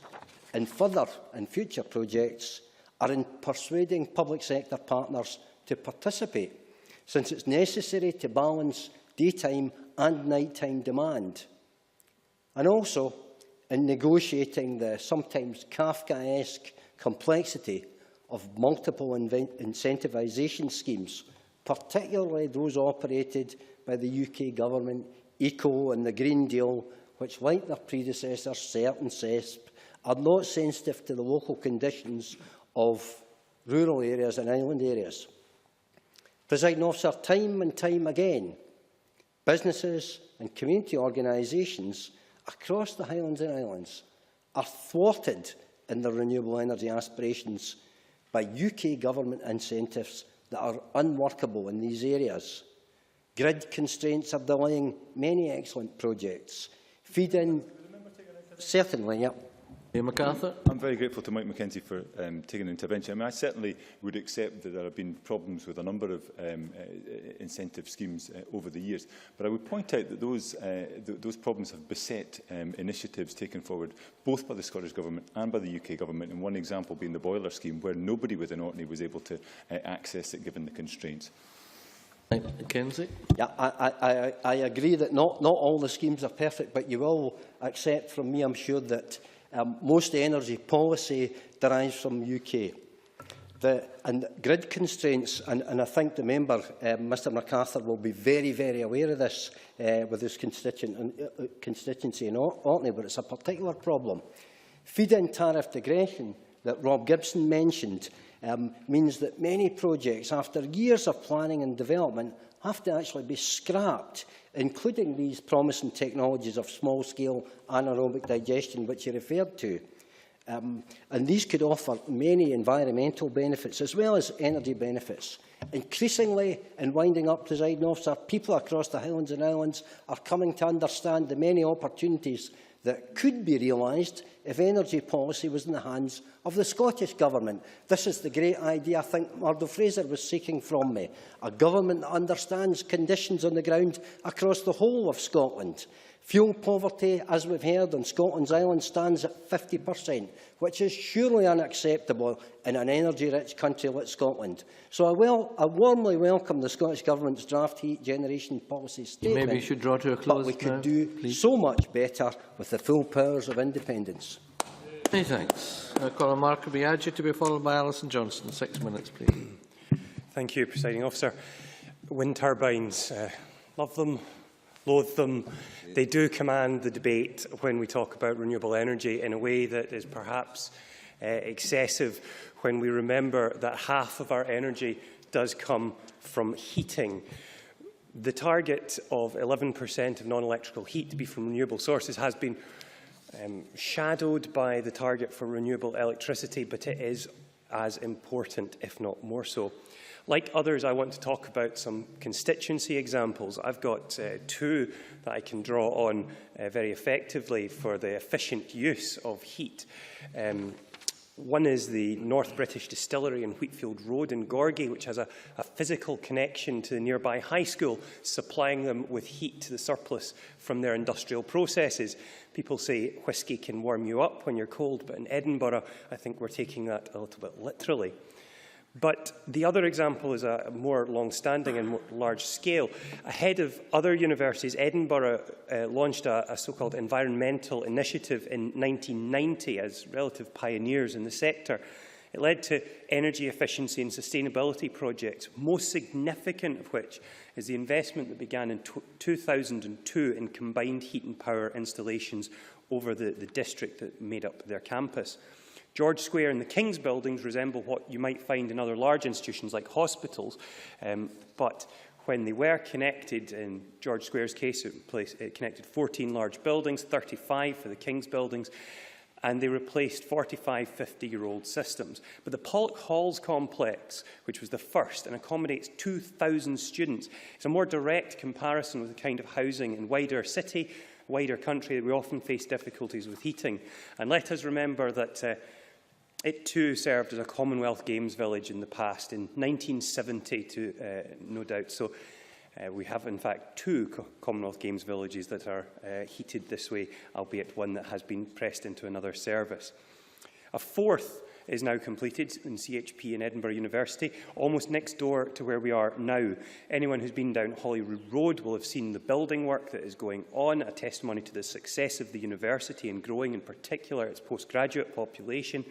S5: in further and future projects are in persuading public sector partners to participate, since it's necessary to balance daytime and nighttime demand, and also in negotiating the sometimes Kafkaesque complexity of multiple incentivisation schemes, particularly those operated by the UK Government, ECO and the Green Deal, which, like their predecessors, CERT and CESP, are not sensitive to the local conditions of rural areas and island areas. Presiding Officer, time and time again, businesses and community organisations across the Highlands and Islands are thwarted in their renewable energy aspirations by UK Government incentives that are unworkable in these areas. Grid constraints are delaying many excellent projects. Feed-in, certainly, yeah.
S7: MacArthur. I'm very grateful to Mike Mackenzie for taking an intervention. I mean, I certainly would accept that there have been problems with a number of incentive schemes over the years, but I would point out that those problems have beset initiatives taken forward both by the Scottish Government and by the UK Government, and one example being the boiler scheme, where nobody within Orkney was able to access it given the constraints.
S5: Mackenzie. Yeah, I agree that not all the schemes are perfect, but you will accept from me, I'm sure, that most energy policy derives from UK. And grid constraints, and I think the member, Mr MacArthur, will be very, very aware of this with his constituency in Orkney, but it's a particular problem. Feed-in tariff digression that Rob Gibson mentioned means that many projects, after years of planning and development, have to actually be scrapped, including these promising technologies of small-scale anaerobic digestion, which you referred to. And these could offer many environmental benefits as well as energy benefits. Increasingly, in winding up, Presiding Officer, people across the Highlands and Islands are coming to understand the many opportunities that could be realised if energy policy was in the hands of the Scottish Government. This is the great idea I think Murdo Fraser was seeking from me, a government that understands conditions on the ground across the whole of Scotland. Fuel poverty, as we've heard, on Scotland's island stands at 50%, which is surely unacceptable in an energy-rich country like Scotland. So I warmly welcome the Scottish Government's draft heat generation policy statement.
S13: Maybe you should draw to a close.
S5: But we could
S13: now,
S5: do
S13: please.
S5: so much better with the full powers of independence.
S13: Many thanks. Colin Mark-Biaggi to be followed by Alison Johnson. 6 minutes, please.
S14: Thank you, Presiding Officer. Wind turbines, love them, loathe them. They do command the debate when we talk about renewable energy in a way that is perhaps excessive when we remember that half of our energy does come from heating. The target of 11% of non-electrical heat to be from renewable sources has been shadowed by the target for renewable electricity, but it is as important, if not more so. Like others, I want to talk about some constituency examples. I've got two that I can draw on very effectively for the efficient use of heat. One is the North British Distillery in Wheatfield Road in Gorgie, which has a physical connection to the nearby high school, supplying them with heat to the surplus from their industrial processes. People say whisky can warm you up when you're cold, but in Edinburgh, I think we're taking that a little bit literally. But the other example is a more long-standing and more large scale. Ahead of other universities, Edinburgh launched a so-called environmental initiative in 1990 as relative pioneers in the sector. It led to energy efficiency and sustainability projects, most significant of which is the investment that began in 2002 in combined heat and power installations over the district that made up their campus. George Square and the King's buildings resemble what you might find in other large institutions like hospitals, but when they were connected, in George Square's case, it connected 14 large buildings, 35 for the King's buildings, and they replaced 45 50-year-old systems. But the Pollock Halls complex, which was the first and accommodates 2,000 students, is a more direct comparison with the kind of housing in wider city, wider country that we often face difficulties with heating. And let us remember that it too served as a Commonwealth Games village in the past, in 1970, no doubt. So we have, in fact, two Commonwealth Games villages that are heated this way, albeit one that has been pressed into another service. A fourth is now completed in CHP in Edinburgh University, almost next door to where we are now. Anyone who's been down Holyrood Road will have seen the building work that is going on, a testimony to the success of the university in growing, in particular, its postgraduate population.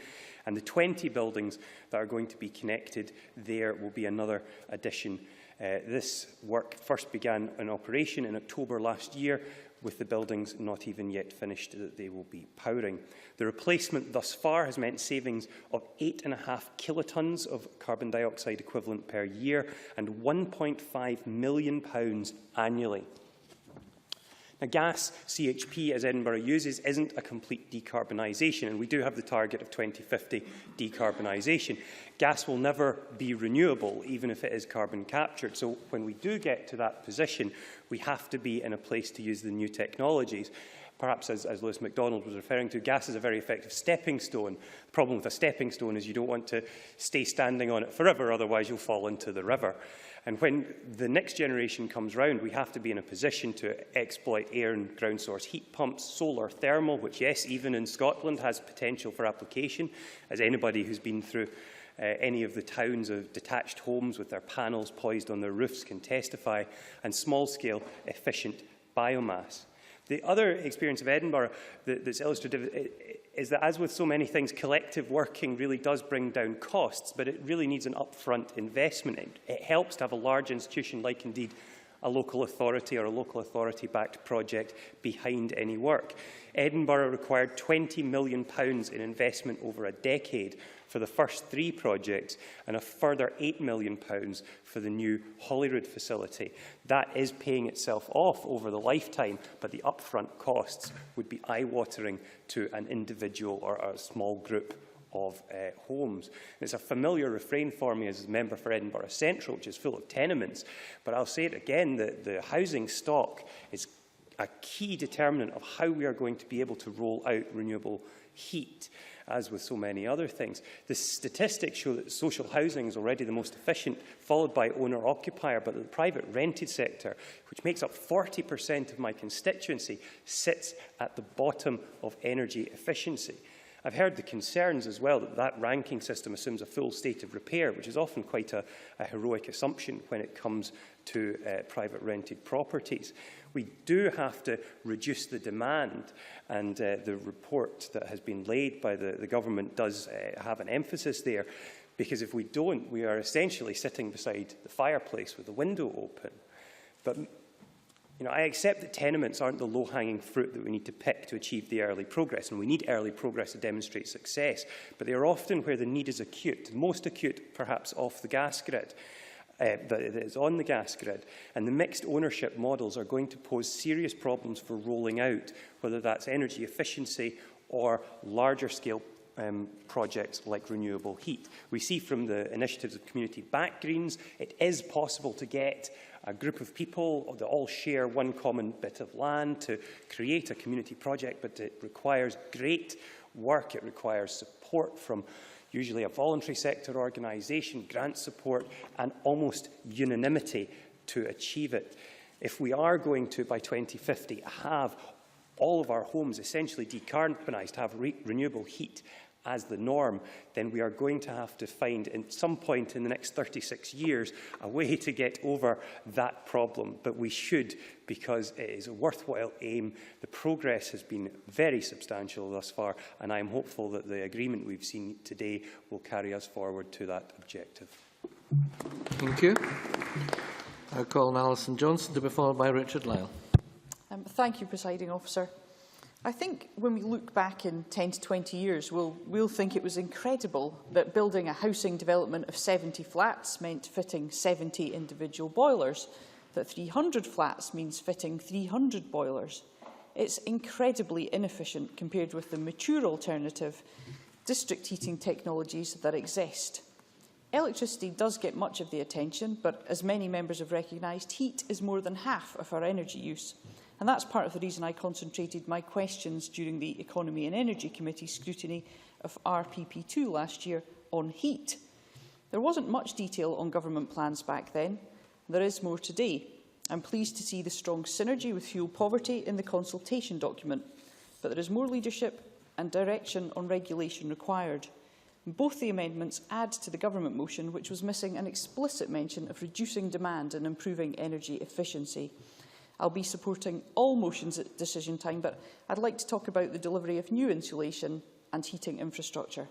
S14: And the 20 buildings that are going to be connected there will be another addition. This work first began in operation in October last year, with the buildings not even yet finished that they will be powering. The replacement thus far has meant savings of 8.5 kilotons of carbon dioxide equivalent per year and £1.5 million annually. Now, gas, CHP, as Edinburgh uses, isn't a complete decarbonisation, and we do have the target of 2050 decarbonisation. Gas will never be renewable, even if it is carbon captured. So when we do get to that position, we have to be in a place to use the new technologies. Perhaps, as Lewis MacDonald was referring to, gas is a very effective stepping stone. The problem with a stepping stone is you don't want to stay standing on it forever, otherwise you'll fall into the river. And when the next generation comes round, we have to be in a position to exploit air and ground source heat pumps, solar thermal, which, yes, even in Scotland has potential for application, as anybody who's been through any of the towns of detached homes with their panels poised on their roofs can testify, and small-scale efficient biomass. The other experience of Edinburgh that's illustrative is that, as with so many things, collective working really does bring down costs, but it really needs an upfront investment. It helps to have a large institution, like indeed a local authority or a local authority-backed project, behind any work. Edinburgh required £20 million in investment over a decade for the first 3 projects and a further £8 million for the new Holyrood facility. That is paying itself off over the lifetime, but the upfront costs would be eye-watering to an individual or a small group of homes. It's a familiar refrain for me as a member for Edinburgh Central, which is full of tenements, but I'll say it again, that the housing stock is a key determinant of how we are going to be able to roll out renewable heat. as with so many other things. The statistics show that social housing is already the most efficient, followed by owner-occupier, but the private rented sector, which makes up 40% of my constituency, sits at the bottom of energy efficiency. I've heard the concerns as well that that ranking system assumes a full state of repair, which is often quite a heroic assumption when it comes to private rented properties. We do have to reduce the demand, and the report that has been laid by the government does have an emphasis there, because if we don't, we are essentially sitting beside the fireplace with the window open. But I accept that tenements aren't the low-hanging fruit that we need to pick to achieve the early progress, and we need early progress to demonstrate success, but they are often where the need is acute, most acute perhaps off the gas grid. But it is on the gas grid, and the mixed ownership models are going to pose serious problems for rolling out, whether that's energy efficiency or larger scale projects like renewable heat. We see from the initiatives of community-backed greens, it is possible to get a group of people that all share one common bit of land to create a community project, but it requires great work. It requires support from usually a voluntary sector organisation, grant support, and almost unanimity to achieve it. If we are going to, by 2050, have all of our homes essentially decarbonised, have renewable heat as the norm, then we are going to have to find, at some point in the next 36 years, a way to get over that problem. But we should, because it is a worthwhile aim. The progress has been very substantial thus far, and I am hopeful that the agreement we've seen today will carry us forward to that objective.
S13: Thank you. I call on Alison Johnson to be followed by Richard Lyle.
S15: Thank you, Presiding Officer. I think when we look back in 10 to 20 years, we'll think it was incredible that building a housing development of 70 flats meant fitting 70 individual boilers, that 300 flats means fitting 300 boilers. It's incredibly inefficient compared with the mature alternative district heating technologies that exist. Electricity does get much of the attention, but as many members have recognised, heat is more than half of our energy use. And that's part of the reason I concentrated my questions during the Economy and Energy Committee scrutiny of RPP2 last year on heat. There wasn't much detail on government plans back then. There is more today. I'm pleased to see the strong synergy with fuel poverty in the consultation document, but there is more leadership and direction on regulation required. Both the amendments add to the government motion, which was missing an explicit mention of reducing demand and improving energy efficiency. I'll be supporting all motions at decision time, but I'd like to talk about the delivery of new insulation and heating infrastructure.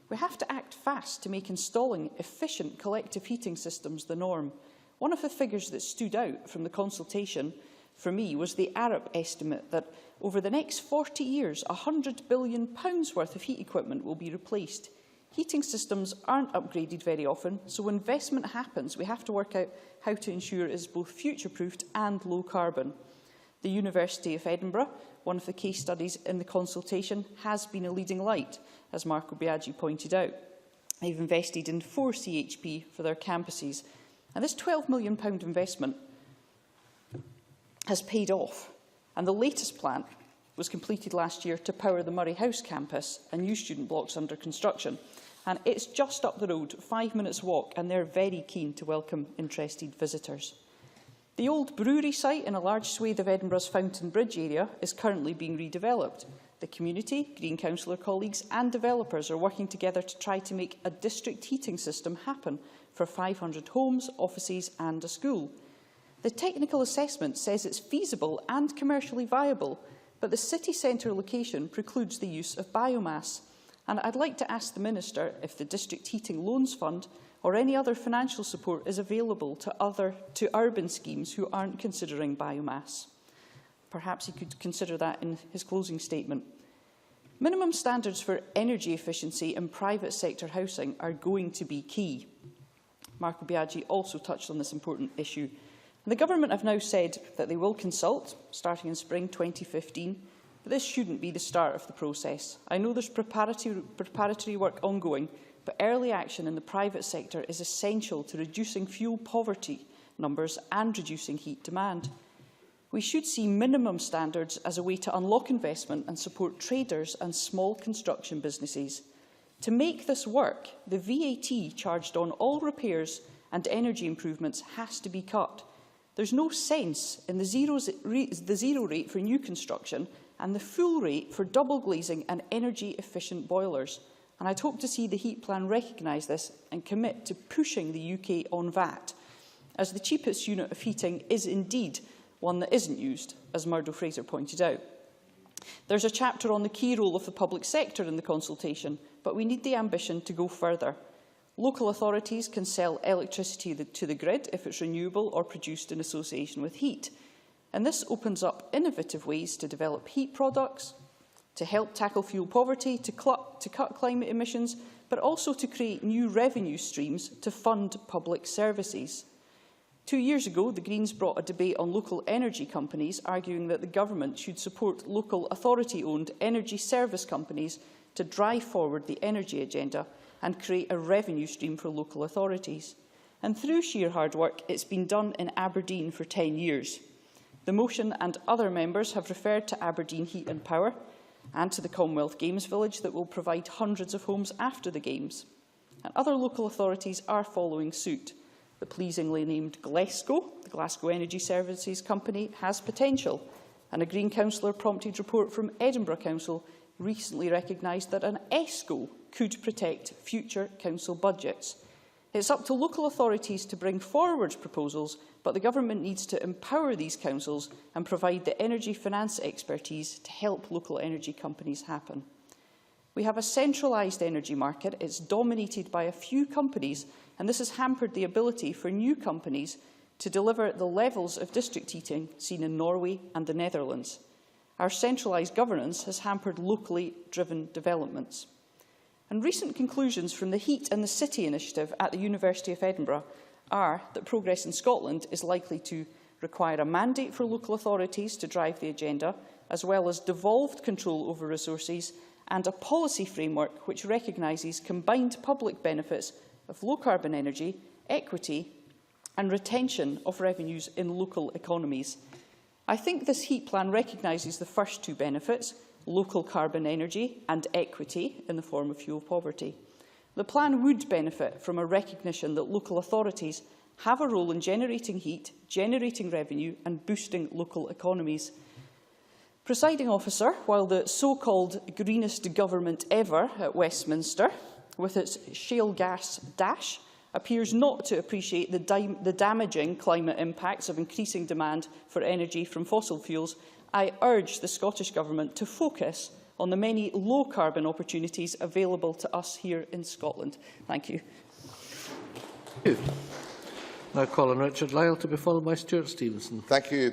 S15: We have to act fast to make installing efficient collective heating systems the norm. One of the figures that stood out from the consultation for me was the Arup estimate that over the next 40 years, £100 billion worth of heat equipment will be replaced. Heating systems aren't upgraded very often, so when investment happens, we have to work out how to ensure it is both future-proofed and low carbon. The University of Edinburgh, one of the case studies in the consultation, has been a leading light, as Marco Biaggi pointed out. They've invested in 4 CHP for their campuses, and this £12 million investment has paid off, and the latest plant was completed last year to power the Murray House campus and new student blocks under construction. And it's just up the road, 5 minutes walk, and they're very keen to welcome interested visitors. The old brewery site in a large swathe of Edinburgh's Fountain Bridge area is currently being redeveloped. The community, Green Councillor colleagues and developers are working together to try to make a district heating system happen for 500 homes, offices and a school. The technical assessment says it's feasible and commercially viable, but the city centre location precludes the use of biomass. And I'd like to ask the Minister if the District Heating Loans Fund or any other financial support is available to urban schemes who aren't considering biomass. Perhaps he could consider that in his closing statement. Minimum standards for energy efficiency in private sector housing are going to be key. Marco Biaggi also touched on this important issue. And the Government have now said that they will consult, starting in spring 2015, but this shouldn't be the start of the process. I know there's preparatory work ongoing, but early action in the private sector is essential to reducing fuel poverty numbers and reducing heat demand. We should see minimum standards as a way to unlock investment and support traders and small construction businesses. To make this work, the VAT charged on all repairs and energy improvements has to be cut. There's no sense in the zero rate for new construction and the full rate for double glazing and energy-efficient boilers. And I'd hope to see the heat plan recognise this and commit to pushing the UK on VAT, as the cheapest unit of heating is indeed one that isn't used, as Murdo Fraser pointed out. There's a chapter on the key role of the public sector in the consultation, but we need the ambition to go further. Local authorities can sell electricity to the grid if it's renewable or produced in association with heat. And this opens up innovative ways to develop heat products, to help tackle fuel poverty, to cut climate emissions, but also to create new revenue streams to fund public services. 2 years ago, the Greens brought a debate on local energy companies, arguing that the government should support local authority-owned energy service companies to drive forward the energy agenda and create a revenue stream for local authorities. And through sheer hard work, it's been done in Aberdeen for 10 years. The motion and other members have referred to Aberdeen Heat and Power and to the Commonwealth Games Village that will provide hundreds of homes after the Games. And other local authorities are following suit. The pleasingly named Glasgow, the Glasgow Energy Services Company, has potential, and a Green Councillor-prompted report from Edinburgh Council recently recognised that an ESCO could protect future council budgets. It's up to local authorities to bring forward proposals, but the government needs to empower these councils and provide the energy finance expertise to help local energy companies happen. We have a centralised energy market. It's dominated by a few companies, and this has hampered the ability for new companies to deliver the levels of district heating seen in Norway and the Netherlands. Our centralised governance has hampered locally driven developments. And recent conclusions from the Heat and the City initiative at the University of Edinburgh are that progress in Scotland is likely to require a mandate for local authorities to drive the agenda, as well as devolved control over resources and a policy framework which recognises combined public benefits of low-carbon energy, equity and retention of revenues in local economies. I think this heat plan recognises the first two benefits, local carbon energy and equity in the form of fuel poverty. The plan would benefit from a recognition that local authorities have a role in generating heat, generating revenue and boosting local economies. Presiding Officer, while the so-called greenest government ever at Westminster, with its shale gas dash, appears not to appreciate the damaging climate impacts of increasing demand for energy from fossil fuels, I urge the Scottish Government to focus on the many low-carbon opportunities available to us here in Scotland. Thank you.
S13: Now call on Richard Lyle to be followed by Stuart Stevenson.
S16: Thank you,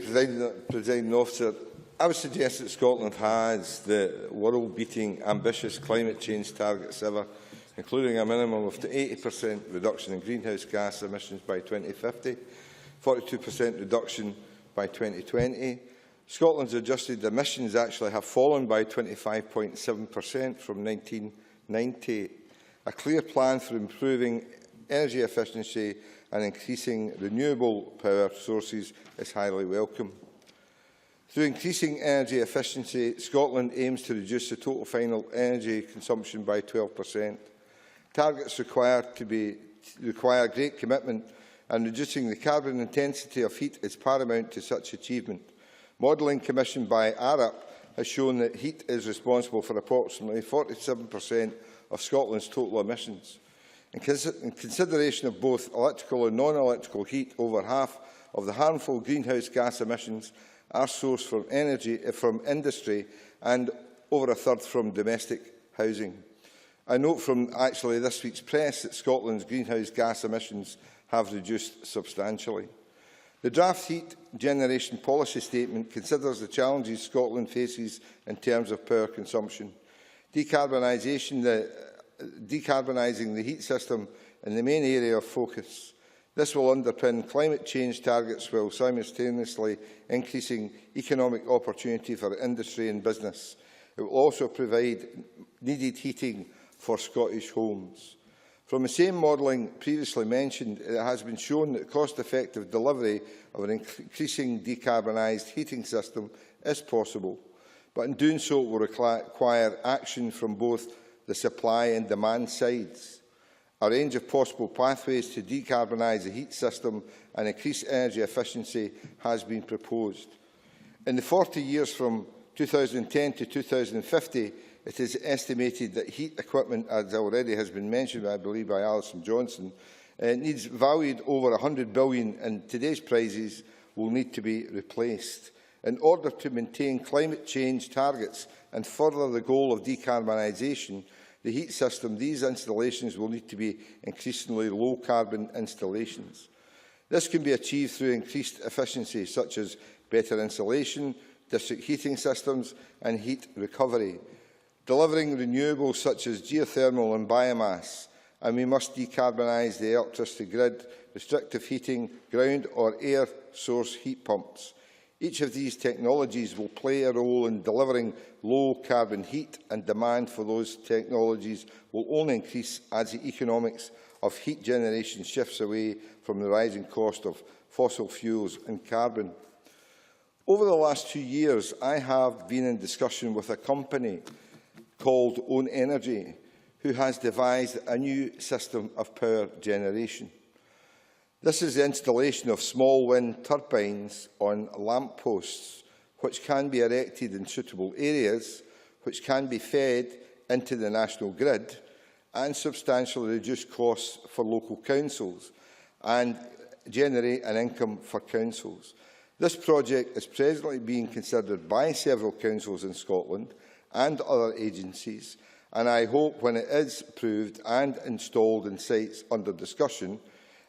S16: Presiding Officer. I would suggest that Scotland has the world-beating ambitious climate change targets ever, including a minimum of 80% reduction in greenhouse gas emissions by 2050, 42% reduction by 2020. Scotland's adjusted emissions actually have fallen by 25.7% from 1990. A clear plan for improving energy efficiency and increasing renewable power sources is highly welcome. Through increasing energy efficiency, Scotland aims to reduce the total final energy consumption by 12%. Targets require great commitment, and reducing the carbon intensity of heat is paramount to such achievement. Modelling commissioned by ARAP has shown that heat is responsible for approximately 47% of Scotland's total emissions. In consideration of both electrical and non-electrical heat, over half of the harmful greenhouse gas emissions are sourced from industry and over a third from domestic housing. I note from this week's press that Scotland's greenhouse gas emissions have reduced substantially. The draft heat generation policy statement considers the challenges Scotland faces in terms of power consumption. Decarbonising the heat system is the main area of focus. This will underpin climate change targets while simultaneously increasing economic opportunity for industry and business. It will also provide needed heating for Scottish homes. From the same modelling previously mentioned, it has been shown that cost-effective delivery of an increasing decarbonised heating system is possible, but in doing so it will require action from both the supply and demand sides. A range of possible pathways to decarbonise the heat system and increase energy efficiency has been proposed. In the 40 years from 2010 to 2050, it is estimated that heat equipment, as already has been mentioned, I believe, by Alison Johnson, needs valued over £100 billion, and today's prices will need to be replaced. In order to maintain climate change targets and further the goal of decarbonisation, the heat system, these installations will need to be increasingly low-carbon installations. This can be achieved through increased efficiency, such as better insulation, district heating systems and heat recovery, delivering renewables such as geothermal and biomass, and we must decarbonise the electricity grid, restrictive heating, ground or air source heat pumps. Each of these technologies will play a role in delivering low-carbon heat, and demand for those technologies will only increase as the economics of heat generation shifts away from the rising cost of fossil fuels and carbon. Over the last 2 years, I have been in discussion with a company called Own Energy, who has devised a new system of power generation. This is the installation of small wind turbines on lampposts, which can be erected in suitable areas, which can be fed into the national grid, and substantially reduce costs for local councils and generate an income for councils. This project is presently being considered by several councils in Scotland and other agencies, and I hope when it is approved and installed in sites under discussion,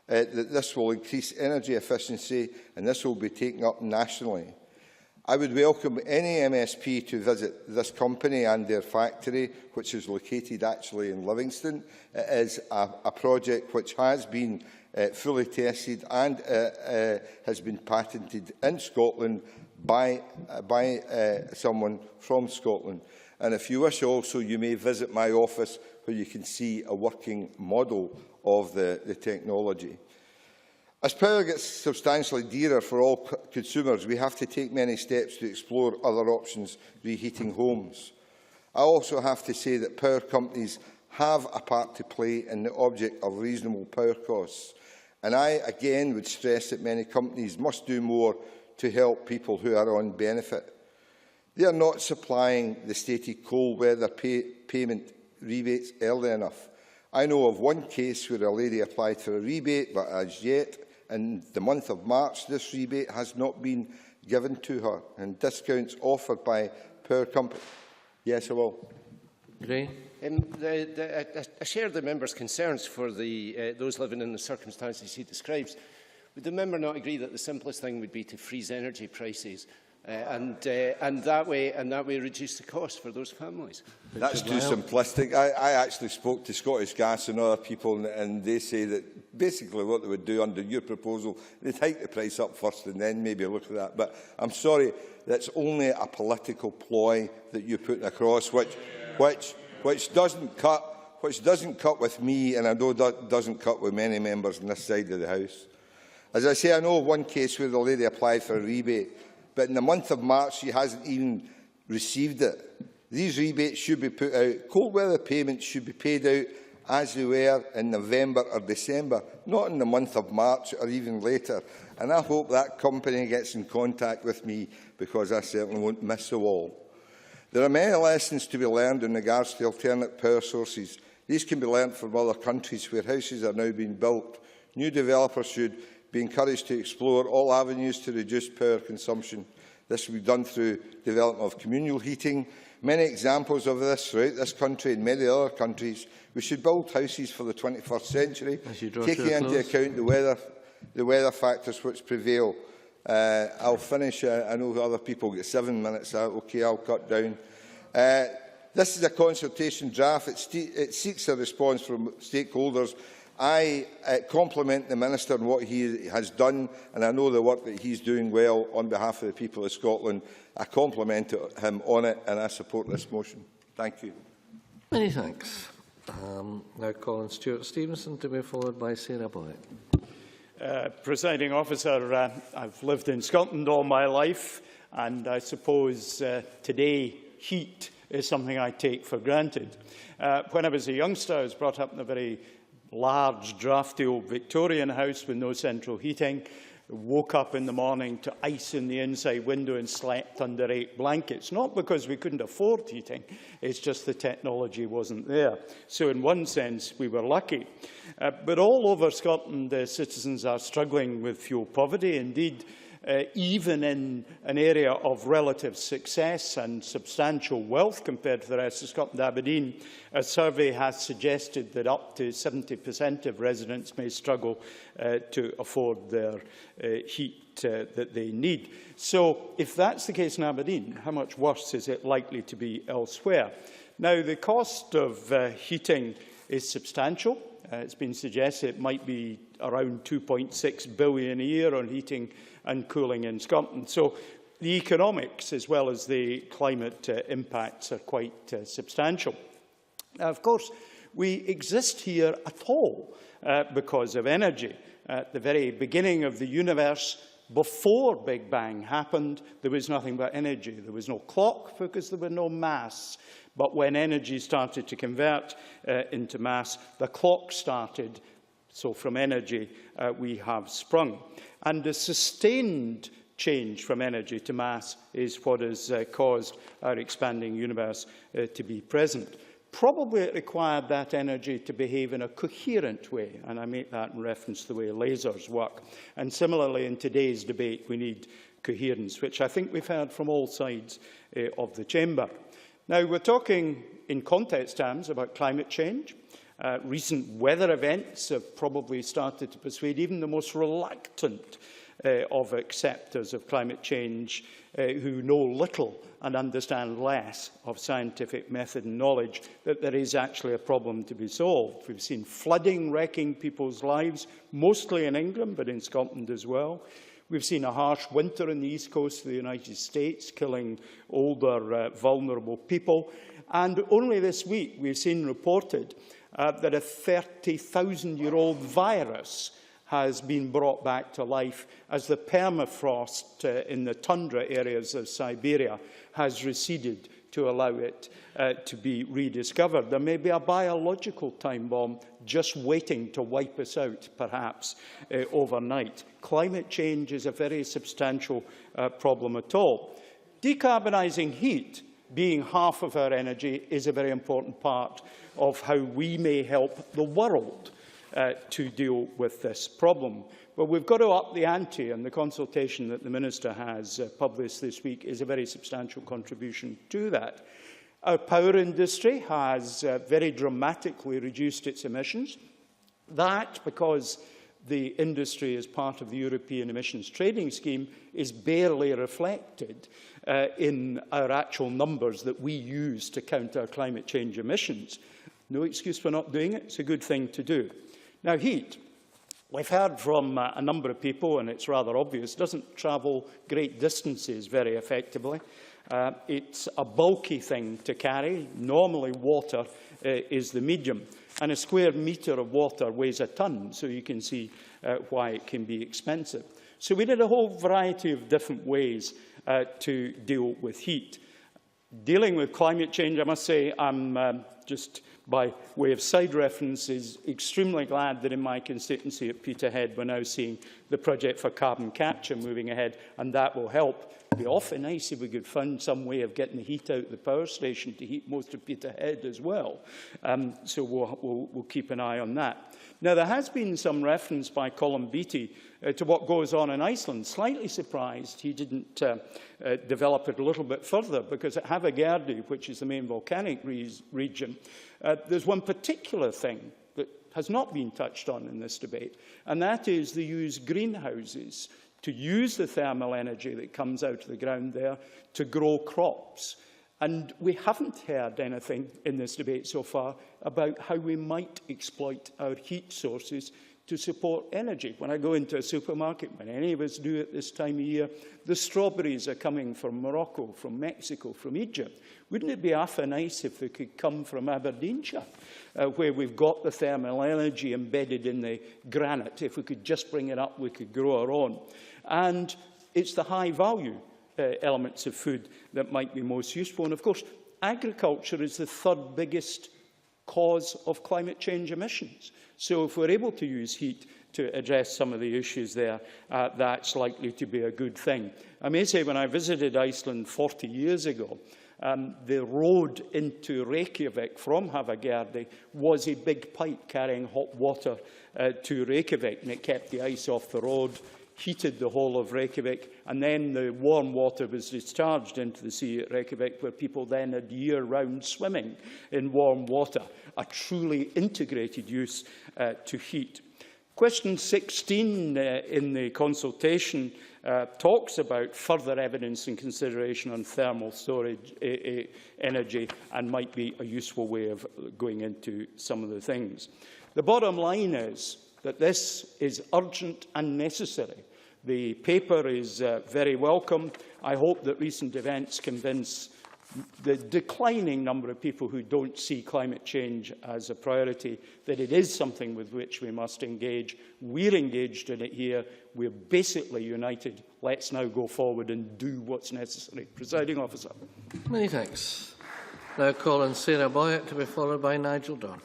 S16: that this will increase energy efficiency and this will be taken up nationally. I would welcome any MSP to visit this company and their factory, which is located actually in Livingston. It is a project which has been fully tested and has been patented in Scotland by someone from Scotland. And if you wish also, you may visit my office where you can see a working model of the technology. As power gets substantially dearer for all consumers, we have to take many steps to explore other options reheating homes. I also have to say that power companies have a part to play in the object of reasonable power costs. And I again would stress that many companies must do more to help people who are on benefit. They are not supplying the stated cold weather payment rebates early enough. I know of one case where a lady applied for a rebate, but as yet, in the month of March, this rebate has not been given to her, and discounts offered by power companies. Yes, I will.
S13: Gray.
S4: I share the member's concerns for those living in the circumstances he describes. Would the member not agree that the simplest thing would be to freeze energy prices and that way reduce the cost for those families?
S16: That's too simplistic. I actually spoke to Scottish Gas and other people, and they say that basically what they would do under your proposal, they'd hike the price up first and then maybe look at that. But I'm sorry, that's only a political ploy that you put across, which doesn't cut with me, and I know that doesn't cut with many members on this side of the House. As I say, I know of one case where the lady applied for a rebate, but in the month of March she hasn't even received it. These rebates should be put out. Cold weather payments should be paid out as they were in November or December, not in the month of March or even later. And I hope that company gets in contact with me, because I certainly won't miss the wall. There are many lessons to be learned in regards to alternate power sources. These can be learned from other countries where houses are now being built. New developers should be encouraged to explore all avenues to reduce power consumption. This will be done through development of communal heating. Many examples of this throughout this country and many other countries. We should build houses for the 21st century, taking into account the weather factors which prevail. I'll finish. I know other people get 7 minutes. Okay, I'll cut down. This is a consultation draft. It seeks a response from stakeholders. I compliment the Minister on what he has done, and I know the work that he is doing well on behalf of the people of Scotland. I compliment him on it, and I support this motion. Thank you.
S13: Many thanks. Now calling Stuart Stevenson to be followed by Sarah Boyd.
S3: Presiding officer, I've lived in Scotland all my life, and I suppose today heat is something I take for granted. When I was a youngster, I was brought up in a very large, drafty old Victorian house with no central heating. Woke up in the morning to ice in the inside window and slept under 8 blankets. Not because we couldn't afford heating, it's just the technology wasn't there. So in one sense, we were lucky. But all over Scotland, citizens are struggling with fuel poverty. Indeed, even in an area of relative success and substantial wealth compared to the rest of Scotland, Aberdeen, a survey has suggested that up to 70% of residents may struggle to afford their heat that they need. So if that's the case in Aberdeen, how much worse is it likely to be elsewhere? Now, the cost of heating is substantial. It's been suggested it might be around £2.6 billion a year on heating and cooling in Scotland. So the economics as well as the climate impacts are quite substantial. Now, of course, we exist here at all because of energy. At the very beginning of the universe, before Big Bang happened, there was nothing but energy. There was no clock because there were no mass. But when energy started to convert into mass, the clock started. So from energy, we have sprung. And the sustained change from energy to mass is what has caused our expanding universe to be present. Probably it required that energy to behave in a coherent way, and I make that in reference to the way lasers work. And similarly, in today's debate, we need coherence, which I think we've heard from all sides of the chamber. Now, we're talking in context terms about climate change. Recent weather events have probably started to persuade even the most reluctant of acceptors of climate change who know little and understand less of scientific method and knowledge that there is actually a problem to be solved. We've seen flooding wrecking people's lives, mostly in England, but in Scotland as well. We've seen a harsh winter in the east coast of the United States, killing older, vulnerable people. And only this week we've seen reported that a 30,000-year-old virus has been brought back to life as the permafrost in the tundra areas of Siberia has receded to allow it to be rediscovered. There may be a biological time bomb just waiting to wipe us out, perhaps, overnight. Climate change is a very substantial problem at all. Decarbonising heat, being half of our energy, is a very important part of how we may help the world to deal with this problem. But we've got to up the ante, and the consultation that the Minister has published this week is a very substantial contribution to that. Our power industry has very dramatically reduced its emissions. That, because the industry is part of the European Emissions Trading Scheme, is barely reflected in our actual numbers that we use to count our climate change emissions. No excuse for not doing it. It's a good thing to do. Now, heat. We've heard from a number of people, and it's rather obvious, doesn't travel great distances very effectively. It's a bulky thing to carry. Normally, water is the medium, and a square metre of water weighs a tonne, so you can see why it can be expensive. So we did a whole variety of different ways to deal with heat. Dealing with climate change, I must say, I'm just by way of side reference, is extremely glad that in my constituency at Peterhead we're now seeing the project for carbon capture moving ahead, and that will help. It would be awfully nice if we could find some way of getting the heat out of the power station to heat most of Peterhead as well. So we'll keep an eye on that. Now, there has been some reference by Colin Beattie to what goes on in Iceland. Slightly surprised he didn't develop it a little bit further, because at Havagirdi, which is the main volcanic region, there's one particular thing that has not been touched on in this debate, and that is the use of greenhouses to use the thermal energy that comes out of the ground there to grow crops. And we haven't heard anything in this debate so far about how we might exploit our heat sources to support energy. When I go into a supermarket, when any of us do at this time of year, the strawberries are coming from Morocco, from Mexico, from Egypt. Wouldn't it be awfully nice if they could come from Aberdeenshire, where we've got the thermal energy embedded in the granite? If we could just bring it up, we could grow our own. And it's the high-value elements of food that might be most useful. And, of course, agriculture is the third biggest cause of climate change emissions. So if we're able to use heat to address some of the issues there, that's likely to be a good thing. I may say when I visited Iceland 40 years ago, the road into Reykjavik from Havagerði was a big pipe carrying hot water to Reykjavik, and it kept the ice off the road, heated the whole of Reykjavik, and then the warm water was discharged into the sea at Reykjavik, where people then had year-round swimming in warm water, a truly integrated use to heat. Question 16 in the consultation talks about further evidence and consideration on thermal storage energy, and might be a useful way of going into some of the things. The bottom line is that this is urgent and necessary. The paper is very welcome. I hope that recent events convince the declining number of people who don't see climate change as a priority that it is something with which we must engage. We're engaged in it here. We're basically united. Let's now go forward and do what's necessary. Presiding Officer.
S13: Many thanks. Now call on Sarah Boyatt to be followed by Nigel Dawn.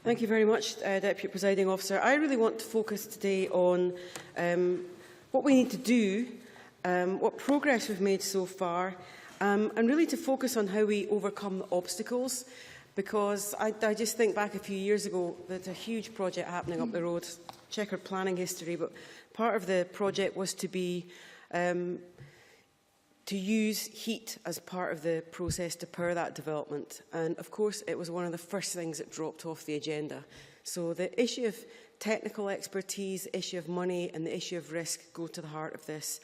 S17: Thank you very much, Deputy Presiding Officer. I really want to focus today on what we need to do, what progress we've made so far, and really to focus on how we overcome the obstacles, because I just think back a few years ago, there's a huge project happening up the road, checkered planning history, but part of the project was to be to use heat as part of the process to power that development. And of course, it was one of the first things that dropped off the agenda. So the issue of technical expertise, the issue of money and the issue of risk go to the heart of this.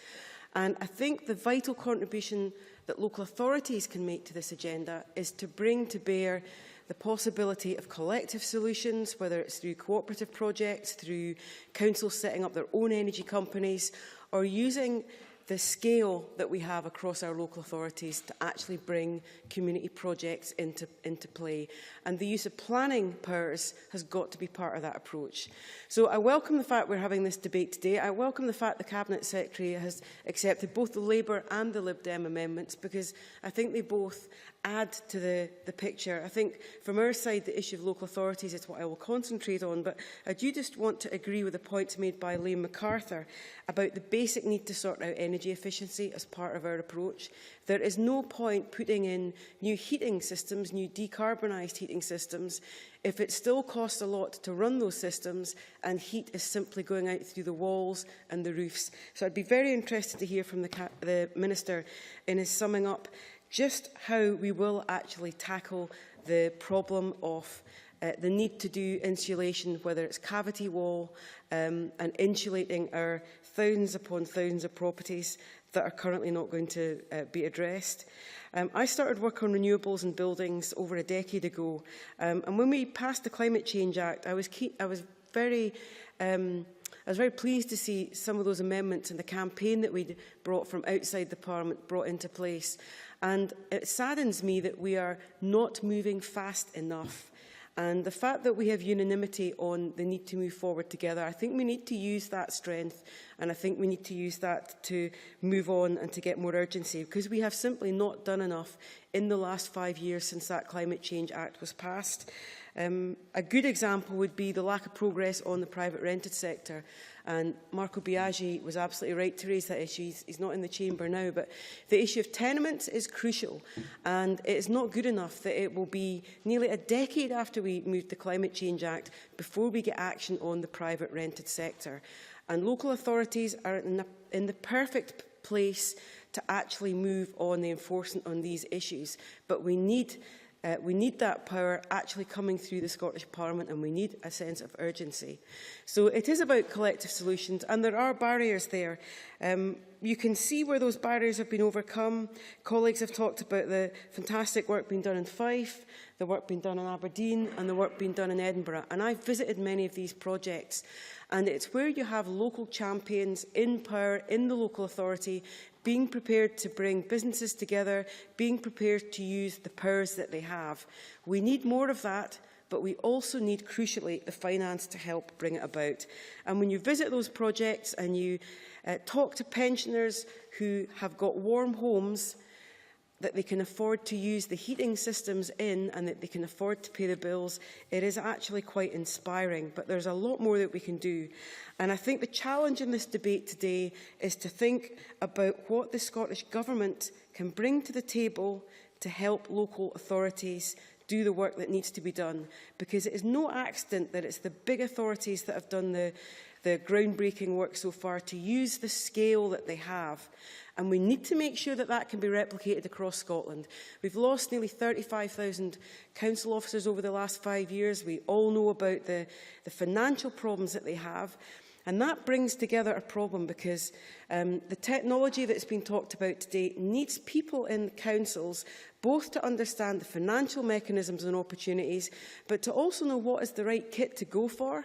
S17: And I think the vital contribution that local authorities can make to this agenda is to bring to bear the possibility of collective solutions, whether it's through cooperative projects, through councils setting up their own energy companies, or using the scale that we have across our local authorities to actually bring community projects into play. And the use of planning powers has got to be part of that approach. So I welcome the fact we're having this debate today. I welcome the fact the Cabinet Secretary has accepted both the Labour and the Lib Dem amendments, because I think they both add to the picture. I think from our side, the issue of local authorities is what I will concentrate on, but I do just want to agree with the points made by Liam MacArthur about the basic need to sort out energy efficiency as part of our approach. There is no point putting in new heating systems, new decarbonised heating systems, if it still costs a lot to run those systems and heat is simply going out through the walls and the roofs. So I'd be very interested to hear from the Minister in his summing up just how we will actually tackle the problem of the need to do insulation, whether it's cavity wall and insulating our thousands upon thousands of properties that are currently not going to be addressed. I started work on renewables and buildings over a decade ago, and when we passed the Climate Change Act, I was very pleased to see some of those amendments and the campaign that we'd brought from outside the Parliament brought into place. And it saddens me that we are not moving fast enough. And the fact that we have unanimity on the need to move forward together, I think we need to use that strength, and I think we need to use that to move on and to get more urgency, because we have simply not done enough in the last 5 years since that Climate Change Act was passed. A good example would be the lack of progress on the private rented sector. And Marco Biaggi was absolutely right to raise that issue. He's not in the chamber now, but the issue of tenements is crucial. And it is not good enough that it will be nearly a decade after we moved the Climate Change Act before we get action on the private rented sector. And local authorities are in the perfect place to actually move on the enforcement on these issues. But we need We need that power actually coming through the Scottish Parliament, and we need a sense of urgency. So it is about collective solutions, and there are barriers there. You can see where those barriers have been overcome. Colleagues have talked about the fantastic work being done in Fife, the work being done in Aberdeen, and the work being done in Edinburgh. And I've visited many of these projects, and it's where you have local champions in power in the local authority, being prepared to bring businesses together, being prepared to use the powers that they have. We need more of that, but we also need, crucially, the finance to help bring it about. And when you visit those projects and you talk to pensioners who have got warm homes that they can afford to use the heating systems in and that they can afford to pay the bills, it is actually quite inspiring. But there's a lot more that we can do. And I think the challenge in this debate today is to think about what the Scottish Government can bring to the table to help local authorities do the work that needs to be done. Because it is no accident that it's the big authorities that have done the groundbreaking work so far to use the scale that they have. And we need to make sure that that can be replicated across Scotland. We've lost nearly 35,000 council officers over the last 5 years. We all know about the financial problems that they have. And that brings together a problem because the technology that's been talked about today needs people in councils both to understand the financial mechanisms and opportunities, but to also know what is the right kit to go for.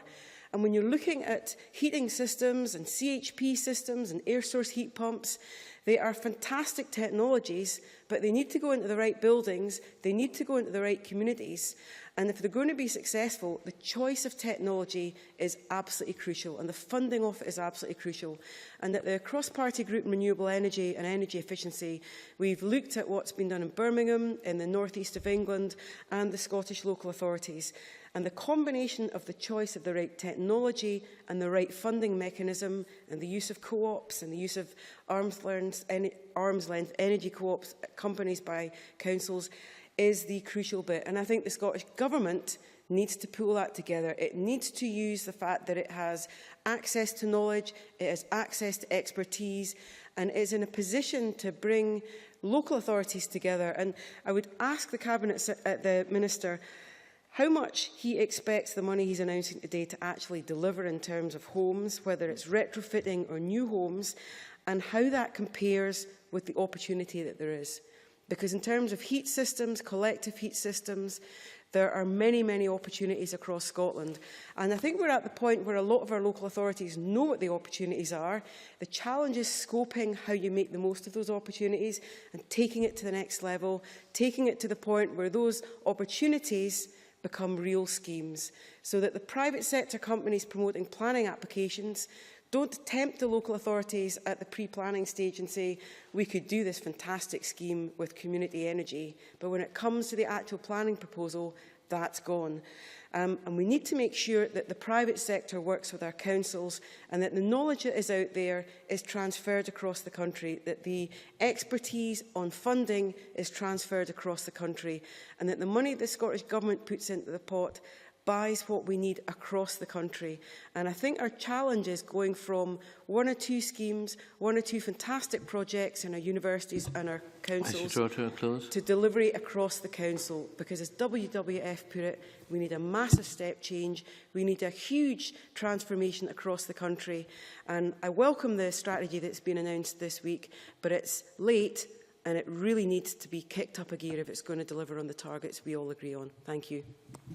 S17: And when you're looking at heating systems and CHP systems and air source heat pumps, they are fantastic technologies, but they need to go into the right buildings, they need to go into the right communities. And if they're going to be successful, the choice of technology is absolutely crucial, and the funding of it is absolutely crucial. And at the cross-party group in renewable energy and energy efficiency, we've looked at what's been done in Birmingham, in the northeast of England, and the Scottish local authorities. And the combination of the choice of the right technology and the right funding mechanism and the use of co-ops and the use of arm's length energy co-ops companies by councils is the crucial bit. And I think the Scottish Government needs to pull that together. It needs to use the fact that it has access to knowledge, it has access to expertise, and is in a position to bring local authorities together. And I would ask the Cabinet, the Minister, how much he expects the money he's announcing today to actually deliver in terms of homes, whether it's retrofitting or new homes, and how that compares with the opportunity that there is. Because in terms of heat systems, collective heat systems, there are many, many opportunities across Scotland. And I think we're at the point where a lot of our local authorities know what the opportunities are. The challenge is scoping how you make the most of those opportunities and taking it to the next level, taking it to the point where those opportunities become real schemes, so that the private sector companies promoting planning applications don't tempt the local authorities at the pre-planning stage and say, we could do this fantastic scheme with community energy, but when it comes to the actual planning proposal, that's gone. And we need to make sure that the private sector works with our councils and that the knowledge that is out there is transferred across the country, that the expertise on funding is transferred across the country, and that the money the Scottish Government puts into the pot buys what we need across the country. And I think our challenge is going from one or two schemes, one or two fantastic projects in our universities and our councils to delivery across the council. Because as WWF put it, we need a massive step change. We need a huge transformation across the country. And I welcome the strategy that's been announced this week, but it's late and it really needs to be kicked up a gear if it's going to deliver on the targets we all agree on. Thank you.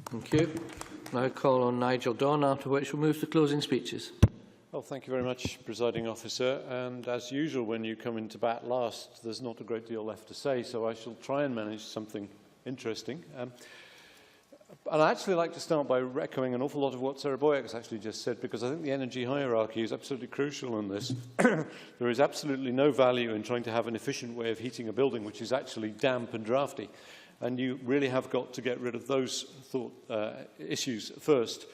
S13: Thank you. Now call on Nigel Donn, after which we'll move to closing speeches.
S18: Well, thank you very much, Presiding Officer. And as usual, when you come into bat last, there's not a great deal left to say, so I shall try and manage something interesting. I'd actually like to start by echoing an awful lot of what Sarah Boyack has actually just said, because I think the energy hierarchy is absolutely crucial in this. There is absolutely no value in trying to have an efficient way of heating a building which is actually damp and drafty. And you really have got to get rid of those issues first.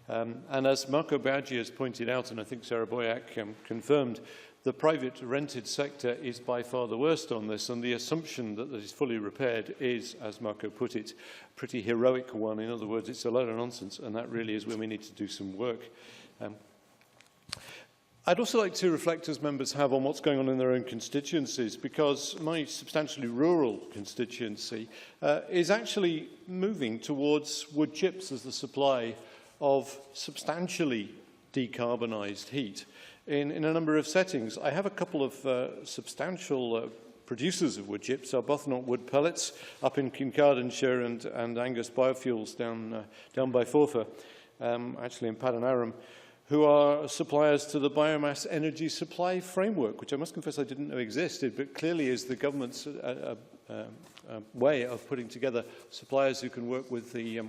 S18: And as Marco Biaggi has pointed out, and I think Sarah Boyack confirmed, the private rented sector is by far the worst on this, and the assumption that it is fully repaired is, as Marco put it, a pretty heroic one. In other words, it's a load of nonsense, and that really is where we need to do some work. I'd also like to reflect, as members have, on what's going on in their own constituencies, because my substantially rural constituency is actually moving towards wood chips as the supply of substantially decarbonised heat in a number of settings. I have a couple of substantial producers of wood chips, Arbuthnot wood pellets up in Kincardineshire and Angus Biofuels down by Forfar, actually in Padanaram, who are suppliers to the Biomass Energy Supply Framework, which I must confess I didn't know existed, but clearly is the government's way of putting together suppliers who can work with the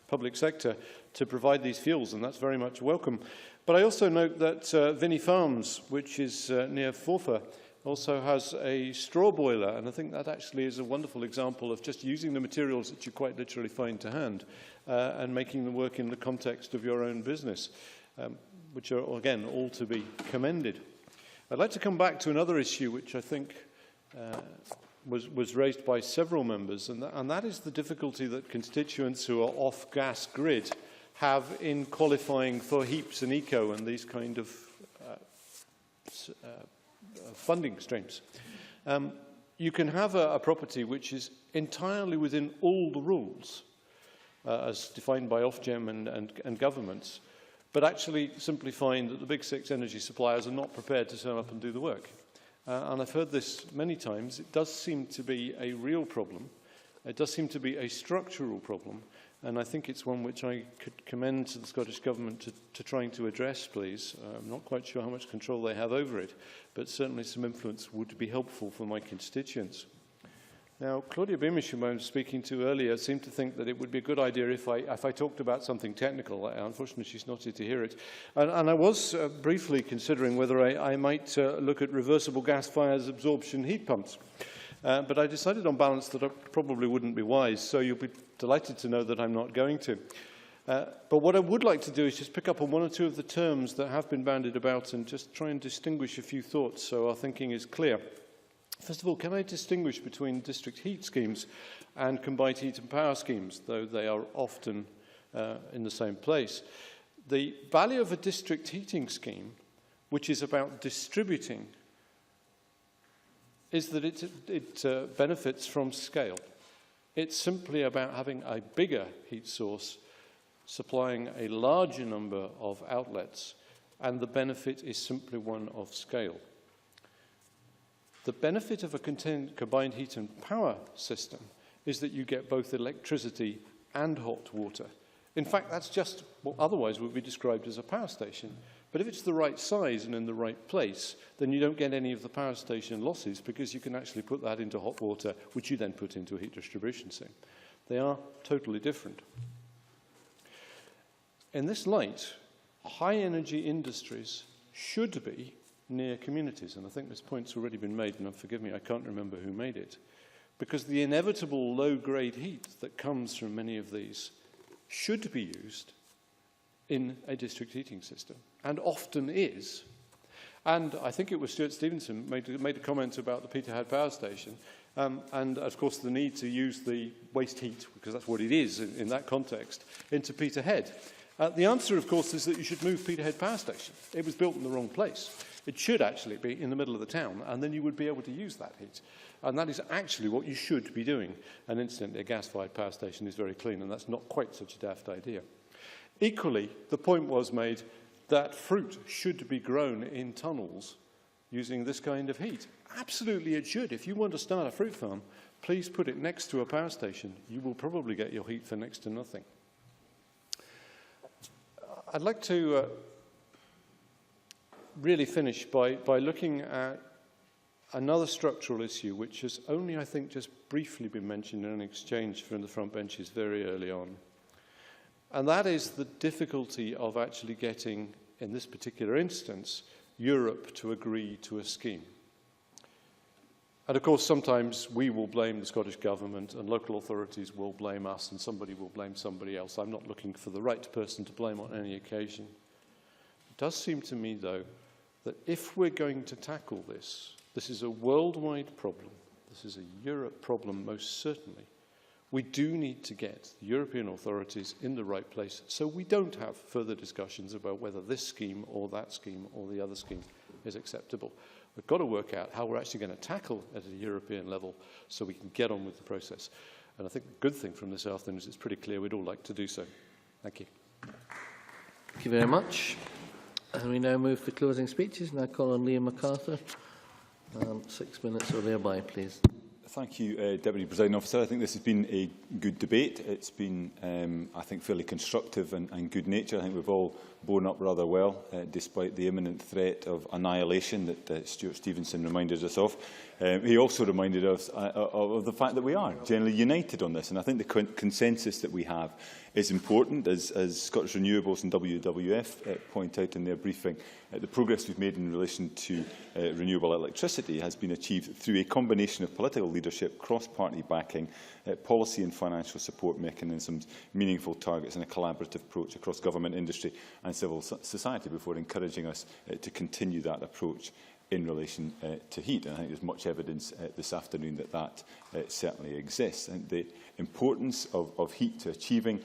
S18: public sector to provide these fuels, and that's very much welcome. But I also note that Vinnie Farms, which is near Forfar, also has a straw boiler, and I think that actually is a wonderful example of just using the materials that you quite literally find to hand and making them work in the context of your own business. Which are, again, all to be commended. I'd like to come back to another issue which I think was raised by several members, and that is the difficulty that constituents who are off gas grid have in qualifying for HEAPS and ECO and these kind of funding streams. You can have a property which is entirely within all the rules as defined by Ofgem and governments, but actually simply find that the big six energy suppliers are not prepared to turn up and do the work. And I've heard this many times. It does seem to be a real problem. It does seem to be a structural problem, and I think it's one which I could commend to the Scottish Government to trying to address, please. I'm not quite sure how much control they have over it, but certainly some influence would be helpful for my constituents. Now, Claudia Beamish, whom I was speaking to earlier, seemed to think that it would be a good idea if I talked about something technical. Unfortunately, she's not here to hear it. And I was briefly considering whether I might look at reversible gas-fired absorption heat pumps. But I decided on balance that it probably wouldn't be wise, so you'll be delighted to know that I'm not going to. But what I would like to do is just pick up on one or two of the terms that have been bandied about and just try and distinguish a few thoughts so our thinking is clear. First of all, can I distinguish between district heat schemes and combined heat and power schemes, though they are often in the same place? The value of a district heating scheme, which is about distributing, is that it benefits from scale. It's simply about having a bigger heat source supplying a larger number of outlets, and the benefit is simply one of scale. The benefit of a combined heat and power system is that you get both electricity and hot water. In fact, that's just what otherwise would be described as a power station. But if it's the right size and in the right place, then you don't get any of the power station losses because you can actually put that into hot water, which you then put into a heat distribution sink. They are totally different. In this light, high-energy industries should be near communities, and I think this point's already been made, and forgive me, I can't remember who made it, because the inevitable low-grade heat that comes from many of these should be used in a district heating system, and often is. And I think it was Stuart Stevenson made a comment about the Peterhead power station, and of course the need to use the waste heat, because that's what it is in that context, into Peterhead. The answer, of course, is that you should move Peterhead power station. It was built in the wrong place. It should actually be in the middle of the town, and then you would be able to use that heat. And that is actually what you should be doing. And incidentally, a gas-fired power station is very clean, and that's not quite such a daft idea. Equally, the point was made that fruit should be grown in tunnels using this kind of heat. Absolutely it should. If you want to start a fruit farm, please put it next to a power station. You will probably get your heat for next to nothing. I'd like to really finish by looking at another structural issue which has only, I think, just briefly been mentioned in an exchange from the front benches very early on. And that is the difficulty of actually getting, in this particular instance, Europe to agree to a scheme. And of course, sometimes we will blame the Scottish Government and local authorities will blame us and somebody will blame somebody else. I'm not looking for the right person to blame on any occasion. It does seem to me, though, that if we're going to tackle this, this is a worldwide problem, this is a Europe problem most certainly, We do need to get the European authorities in the right place so we don't have further discussions about whether this scheme or that scheme or the other scheme is acceptable. We've got to work out how we're actually going to tackle at a European level so we can get on with the process. And I think the good thing from this afternoon is it's pretty clear we'd all like to do so. Thank you.
S13: Thank you very much. And we now move to closing speeches. And I call on Liam MacArthur. 6 minutes or thereby, please.
S7: Thank you, Deputy Presiding Officer. I think this has been a good debate. It's been, I think, fairly constructive and good nature. I think we've all borne up rather well, despite the imminent threat of annihilation that Stuart Stevenson reminded us of. He also reminded us of the fact that we are generally united on this, and I think the consensus that we have is important. As Scottish Renewables and WWF point out in their briefing, the progress we've made in relation to renewable electricity has been achieved through a combination of political leadership, cross-party backing, policy and financial support mechanisms, meaningful targets and a collaborative approach across government, industry and civil society before encouraging us to continue that approach in relation to heat. And I think there's much evidence this afternoon that certainly exists. And the importance of heat to achieving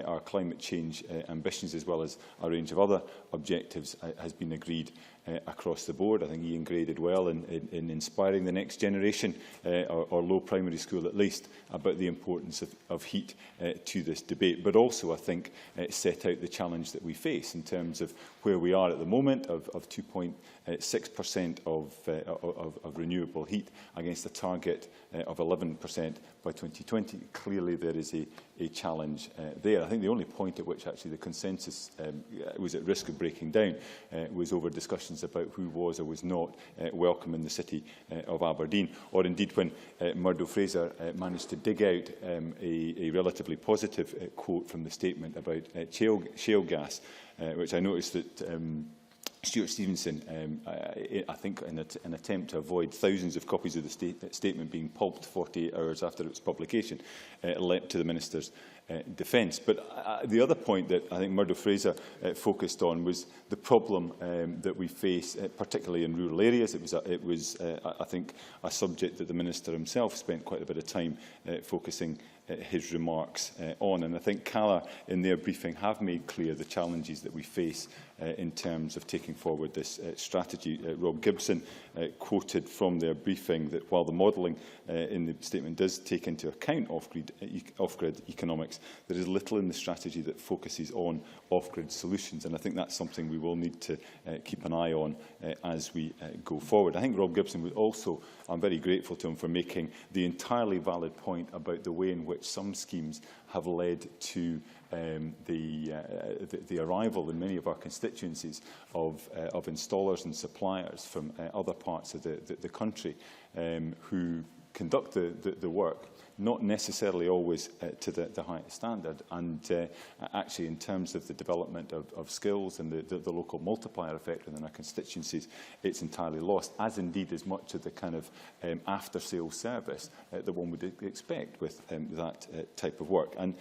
S7: our climate change ambitions, as well as a range of other objectives, has been agreed across the board. I think Ian Gray did well in inspiring the next generation, or low primary school at least, about the importance of heat to this debate. But also, I think, set out the challenge that we face in terms of where we are at the moment of 2.6% of renewable heat against a target of 11% by 2020. Clearly, there is a challenge there. I think the only point at which actually the consensus was at risk of breaking down was over discussions about who was or was not welcome in the city of Aberdeen, or indeed when Murdo Fraser managed to dig out a relatively positive quote from the statement about shale gas, which I noticed that Stuart Stevenson, I think in an attempt to avoid thousands of copies of the statement being pulped 48 hours after its publication, leapt to the Minister's defence. But the other point that I think Murdo Fraser focused on was the problem that we face, particularly in rural areas. It was I think, a subject that the Minister himself spent quite a bit of time focusing his remarks on. And I think CALA, in their briefing, have made clear the challenges that we face in terms of taking forward this strategy. Rob Gibson quoted from their briefing that while the modelling in the statement does take into account off-grid economics, there is little in the strategy that focuses on off-grid solutions. And I think that's something we will need to keep an eye on as we go forward. I think Rob Gibson was also, I'm very grateful to him for making the entirely valid point about the way in which some schemes have led to the arrival in many of our constituencies of installers and suppliers from other parts of the country who conduct the work, not necessarily always to the highest standard. And actually, in terms of the development of skills and the local multiplier effect within our constituencies, it's entirely lost, as indeed is much of the kind of after-sales service that one would expect with that type of work. And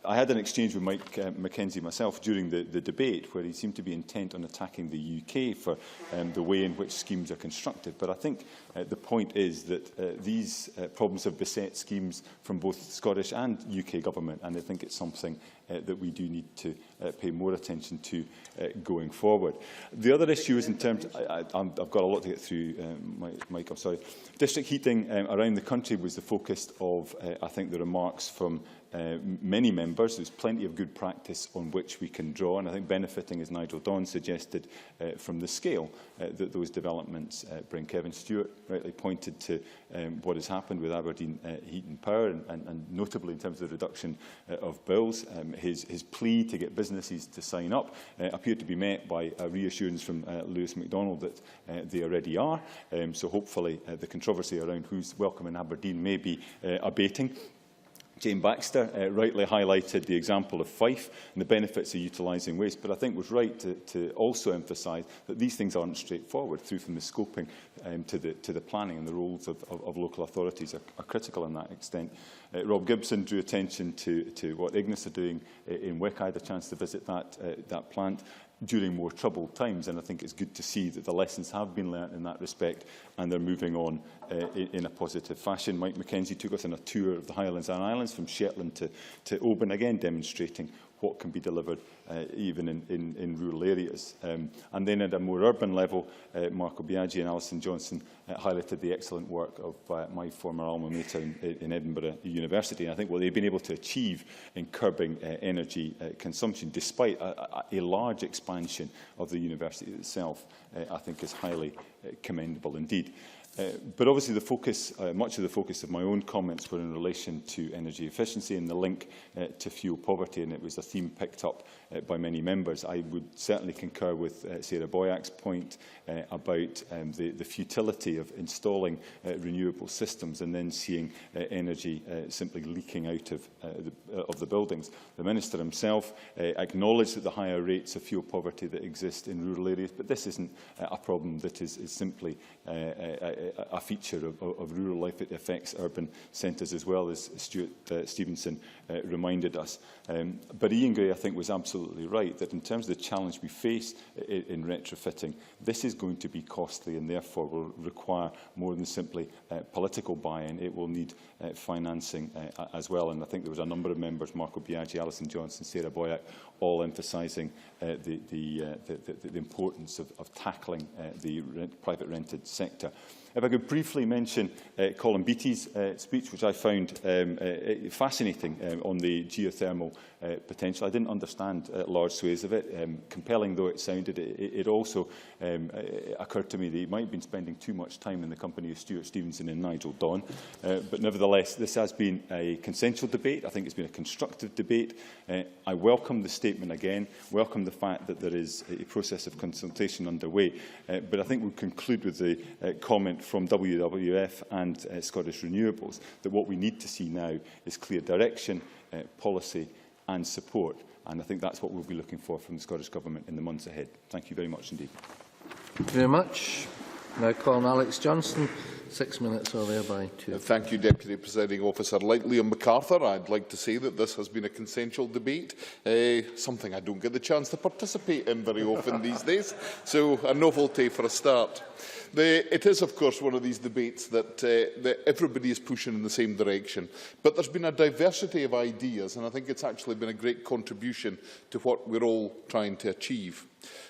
S7: I had an exchange with Mike Mackenzie myself during the debate, where he seemed to be intent on attacking the UK for the way in which schemes are constructed. But I think the point is that these problems have beset schemes from both Scottish and UK government, and I think it's something that we do need to pay more attention to going forward. The other issue is in terms... I've got a lot to get through, Mike, I'm sorry. District heating around the country was the focus of, I think, the remarks from many members. There's plenty of good practice on which we can draw, and I think benefiting, as Nigel Dawn suggested, from the scale that those developments bring. Kevin Stewart rightly pointed to what has happened with Aberdeen Heat and Power, and notably in terms of the reduction of bills. His plea to get businesses to sign up appeared to be met by a reassurance from Lewis MacDonald that they already are. So hopefully the controversy around who's welcome in Aberdeen may be abating. Jane Baxter rightly highlighted the example of Fife and the benefits of utilising waste, but I think was right to also emphasise that these things aren't straightforward, through from the scoping to the planning, and the roles of local authorities are critical in that extent. Rob Gibson drew attention to what Ignis are doing in Wick. I had a chance to visit that plant during more troubled times. And I think it's good to see that the lessons have been learnt in that respect and they're moving on in a positive fashion. Mike Mackenzie took us on a tour of the Highlands and Islands from Shetland to Oban, again demonstrating what can be delivered even in rural areas. And then at a more urban level, Marco Biaggi and Alison Johnson highlighted the excellent work of my former alma mater in Edinburgh University. And I think what they've been able to achieve in curbing energy consumption, despite a large expansion of the university itself, I think is highly commendable indeed. But obviously the focus, much of the focus of my own comments were in relation to energy efficiency and the link to fuel poverty, and it was a theme picked up by many members. I would certainly concur with Sarah Boyack's point about the futility of installing renewable systems and then seeing energy simply leaking out of the buildings. The Minister himself acknowledged that the higher rates of fuel poverty that exist in rural areas, but this isn't a problem that is simply a feature of rural life. It affects urban centres as well, as Stuart Stevenson reminded us. But Ian Gray, I think, was absolutely right that in terms of the challenge we face in retrofitting, this is going to be costly and therefore will require more than simply political buy-in. It will need financing as well. And I think there was a number of members, Marco Biaggi, Alison Johnson, Sarah Boyack, all emphasising the importance of tackling the private rented sector. If I could briefly mention Colin Beattie's speech, which I found fascinating on the geothermal potential. I didn't understand large swathes of it. Compelling though it sounded, it also occurred to me that he might have been spending too much time in the company of Stuart Stevenson and Nigel Dawn. But nevertheless, this has been a consensual debate. I think it's been a constructive debate. I welcome the statement again, welcome the fact that there is a process of consultation underway. But I think we'll conclude with the comment from WWF and Scottish Renewables that what we need to see now is clear direction, policy and support. And I think that's what we'll be looking for from the Scottish Government in the months ahead. Thank you very much indeed.
S13: Thank you very much. Now call on Alex Johnston. 6 minutes or thereby two.
S19: Thank you, Deputy Presiding Officer. Like Liam MacArthur, I'd like to say that this has been a consensual debate, something I don't get the chance to participate in very often these days, so a novelty for a start. It is, of course, one of these debates that everybody is pushing in the same direction, but there's been a diversity of ideas, and I think it's actually been a great contribution to what we're all trying to achieve.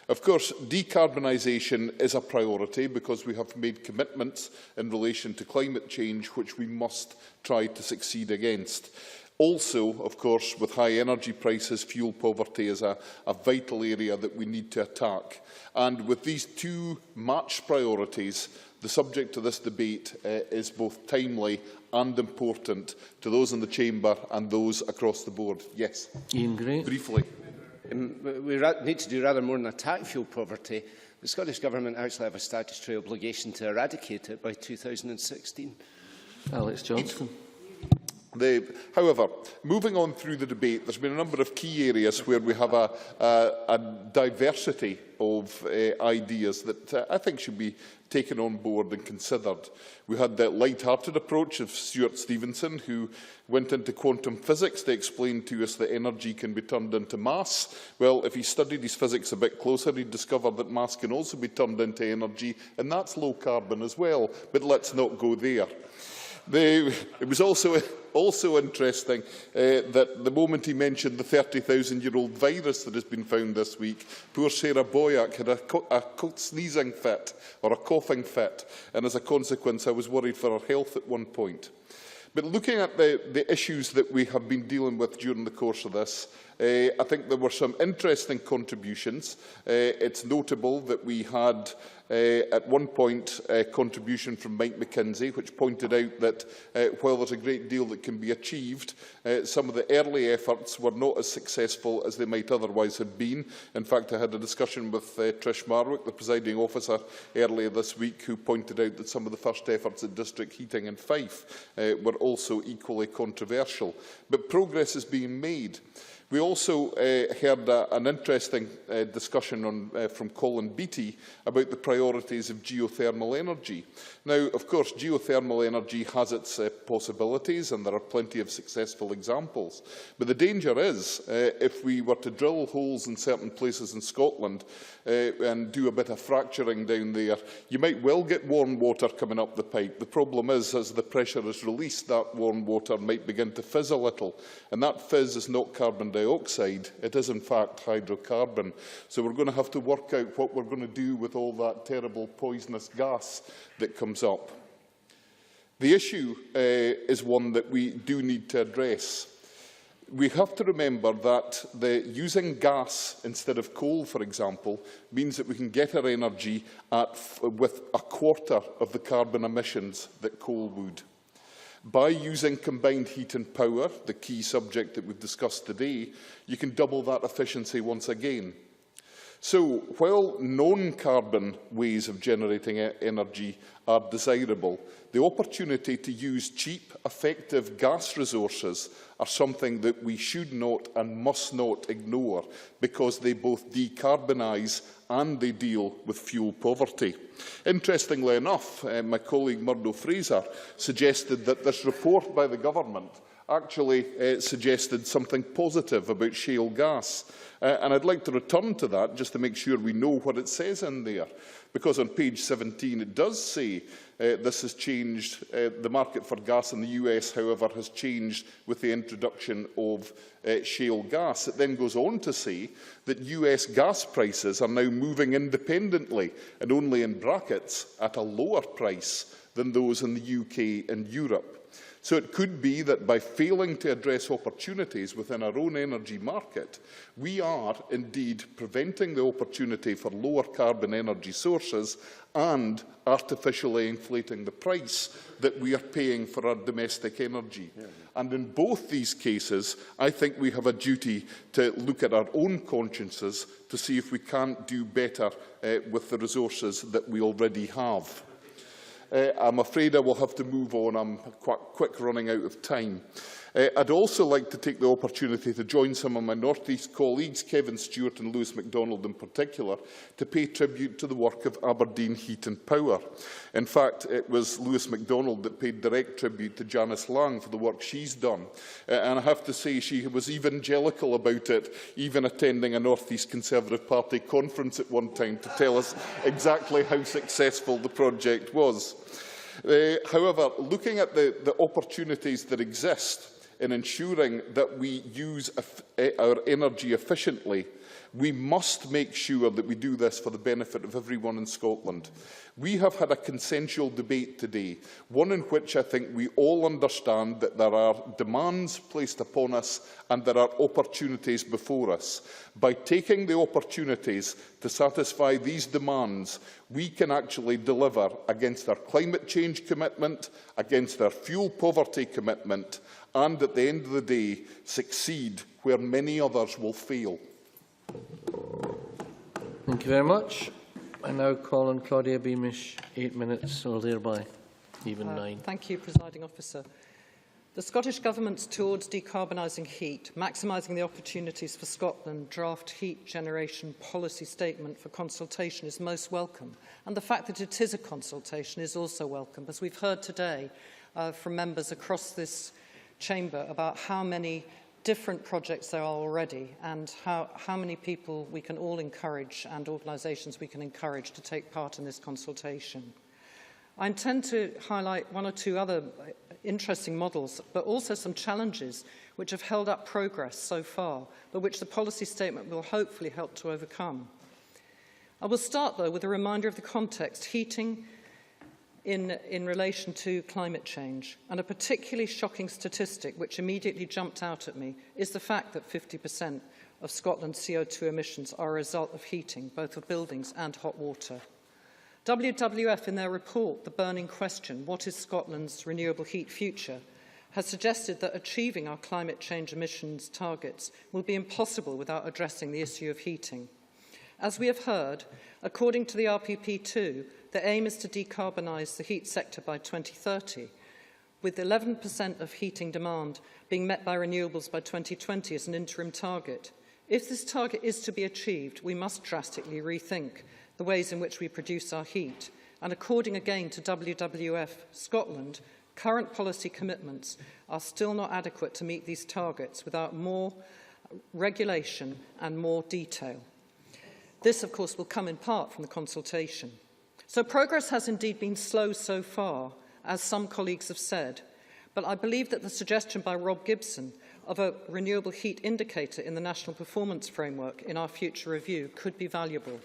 S19: Of course, decarbonisation is a priority because we have made commitments in relation to climate change which we must try to succeed against. Also, of course, with high energy prices, fuel poverty is a vital area that we need to attack. And with these two matched priorities, the subject of this debate is both timely and important to those in the Chamber and those across the board. Yes.
S13: Ian Gray.
S19: Briefly.
S4: We need to do rather more than attack fuel poverty. The Scottish Government actually have a statutory obligation to eradicate it by 2016.
S13: Alex Johnston.
S19: However, moving on through the debate, there's been a number of key areas where we have a diversity of ideas that I think should be taken on board and considered. We had the light-hearted approach of Stuart Stevenson, who went into quantum physics to explain to us that energy can be turned into mass. Well, if he studied his physics a bit closer, he'd discover that mass can also be turned into energy, and that's low carbon as well. But let's not go there. It was also interesting that the moment he mentioned the 30,000-year-old virus that has been found this week, poor Sarah Boyack had a sneezing fit or a coughing fit, and as a consequence I was worried for her health at one point. But looking at the issues that we have been dealing with during the course of this, I think there were some interesting contributions. It's notable that we had at one point a contribution from Mike Mackenzie, which pointed out that while there's a great deal that can be achieved, some of the early efforts were not as successful as they might otherwise have been. In fact, I had a discussion with Trish Marwick, the presiding officer, earlier this week, who pointed out that some of the first efforts at district heating in Fife were also equally controversial. But progress is being made. We also heard an interesting discussion from Colin Beattie about the priorities of geothermal energy. Now, of course, geothermal energy has its possibilities, and there are plenty of successful examples. But the danger is, if we were to drill holes in certain places in Scotland and do a bit of fracturing down there, you might well get warm water coming up the pipe. The problem is, as the pressure is released, that warm water might begin to fizz a little. And that fizz is not carbon dioxide, it is in fact hydrocarbon. So we're going to have to work out what we're going to do with all that terrible poisonous gas that comes up. The issue is one that we do need to address. We have to remember that using gas instead of coal, for example, means that we can get our energy with a quarter of the carbon emissions that coal would. By using combined heat and power, the key subject that we've discussed today, you can double that efficiency once again. So, while non-carbon ways of generating energy are desirable, the opportunity to use cheap, effective gas resources are something that we should not and must not ignore, because they both decarbonise and they deal with fuel poverty. Interestingly enough, my colleague Murdo Fraser suggested that this report by the government actually suggested something positive about shale gas. And I'd like to return to that just to make sure we know what it says in there. Because on page 17 it does say this has changed. The market for gas in the US, however, has changed with the introduction of shale gas. It then goes on to say that US gas prices are now moving independently, and only in brackets, at a lower price than those in the UK and Europe. So it could be that by failing to address opportunities within our own energy market, we are indeed preventing the opportunity for lower carbon energy sources and artificially inflating the price that we are paying for our domestic energy. And in both these cases, I think we have a duty to look at our own consciences to see if we can't do better with the resources that we already have. I'm afraid I will have to move on. I'm quite quick running out of time. I'd also like to take the opportunity to join some of my North East colleagues, Kevin Stewart and Lewis MacDonald in particular, to pay tribute to the work of Aberdeen Heat and Power. In fact, it was Lewis MacDonald that paid direct tribute to Janice Lang for the work she's done. And I have to say she was evangelical about it, even attending a North East Conservative Party conference at one time to tell us exactly how successful the project was. However, looking at the opportunities that exist in ensuring that we use our energy efficiently, we must make sure that we do this for the benefit of everyone in Scotland. We have had a consensual debate today, one in which I think we all understand that there are demands placed upon us and there are opportunities before us. By taking the opportunities to satisfy these demands, we can actually deliver against our climate change commitment, against our fuel poverty commitment, and at the end of the day, succeed where many others will fail.
S13: Thank you very much. I now call on Claudia Beamish, 8 minutes or thereby, even 9.
S20: Thank you, Presiding Officer. The Scottish Government's towards decarbonising heat, maximising the opportunities for Scotland draft heat generation policy statement for consultation is most welcome. And the fact that it is a consultation is also welcome, as we've heard today from members across this chamber about how many different projects there are already and how many people we can all encourage and organisations we can encourage to take part in this consultation. I intend to highlight one or two other interesting models, but also some challenges which have held up progress so far, but which the policy statement will hopefully help to overcome. I will start, though, with a reminder of the context: heating in relation to climate change. And a particularly shocking statistic which immediately jumped out at me is the fact that 50% of Scotland's CO2 emissions are a result of heating, both of buildings and hot water. WWF, in their report, The Burning Question, What is Scotland's Renewable Heat Future?, has suggested that achieving our climate change emissions targets will be impossible without addressing the issue of heating. As we have heard, according to the RPP2, the aim is to decarbonise the heat sector by 2030, with 11% of heating demand being met by renewables by 2020 as an interim target. If this target is to be achieved, we must drastically rethink the ways in which we produce our heat. And according again to WWF Scotland, current policy commitments are still not adequate to meet these targets without more regulation and more detail. This, of course, will come in part from the consultation. So progress has indeed been slow so far, as some colleagues have said, but I believe that the suggestion by Rob Gibson of a renewable heat indicator in the National Performance Framework in our future review could be valuable.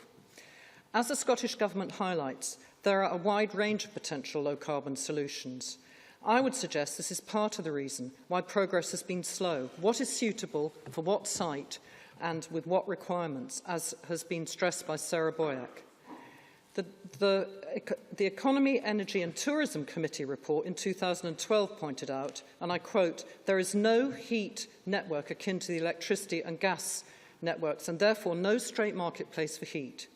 S20: As the Scottish Government highlights, there are a wide range of potential low-carbon solutions. I would suggest this is part of the reason why progress has been slow. What is suitable for what site and with what requirements, as has been stressed by Sarah Boyack. The Economy, Energy and Tourism Committee report in 2012 pointed out, and I quote, "There is no heat network akin to the electricity and gas networks and therefore no straight marketplace for heat."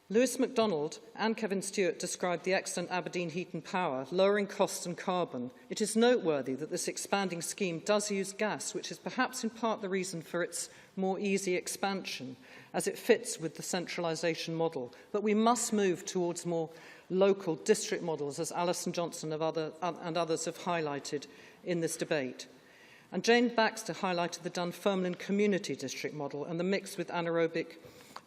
S20: Lewis MacDonald and Kevin Stewart described the excellent Aberdeen Heat and Power, lowering costs and carbon. It is noteworthy that this expanding scheme does use gas, which is perhaps in part the reason for its more easy expansion, as it fits with the centralisation model. But we must move towards more local district models, as Alison Johnson and others have highlighted in this debate. And Jane Baxter highlighted the Dunfermline Community District model and the mix with anaerobic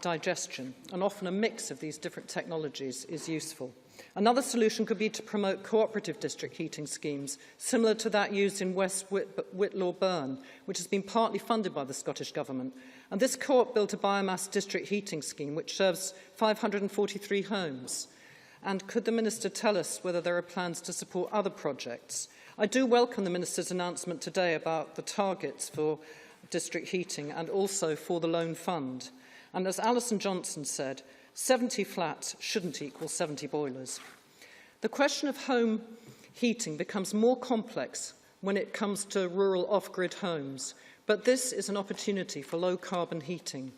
S20: digestion, and often a mix of these different technologies is useful. Another solution could be to promote cooperative district heating schemes, similar to that used in West Whitlaw Burn, which has been partly funded by the Scottish Government. And this co-op built a biomass district heating scheme which serves 543 homes. And could the Minister tell us whether there are plans to support other projects? I do welcome the Minister's announcement today about the targets for district heating and also for the loan fund. And as Alison Johnson said, 70 flats shouldn't equal 70 boilers. The question of home heating becomes more complex when it comes to rural off-grid homes, but this is an opportunity for low-carbon heating.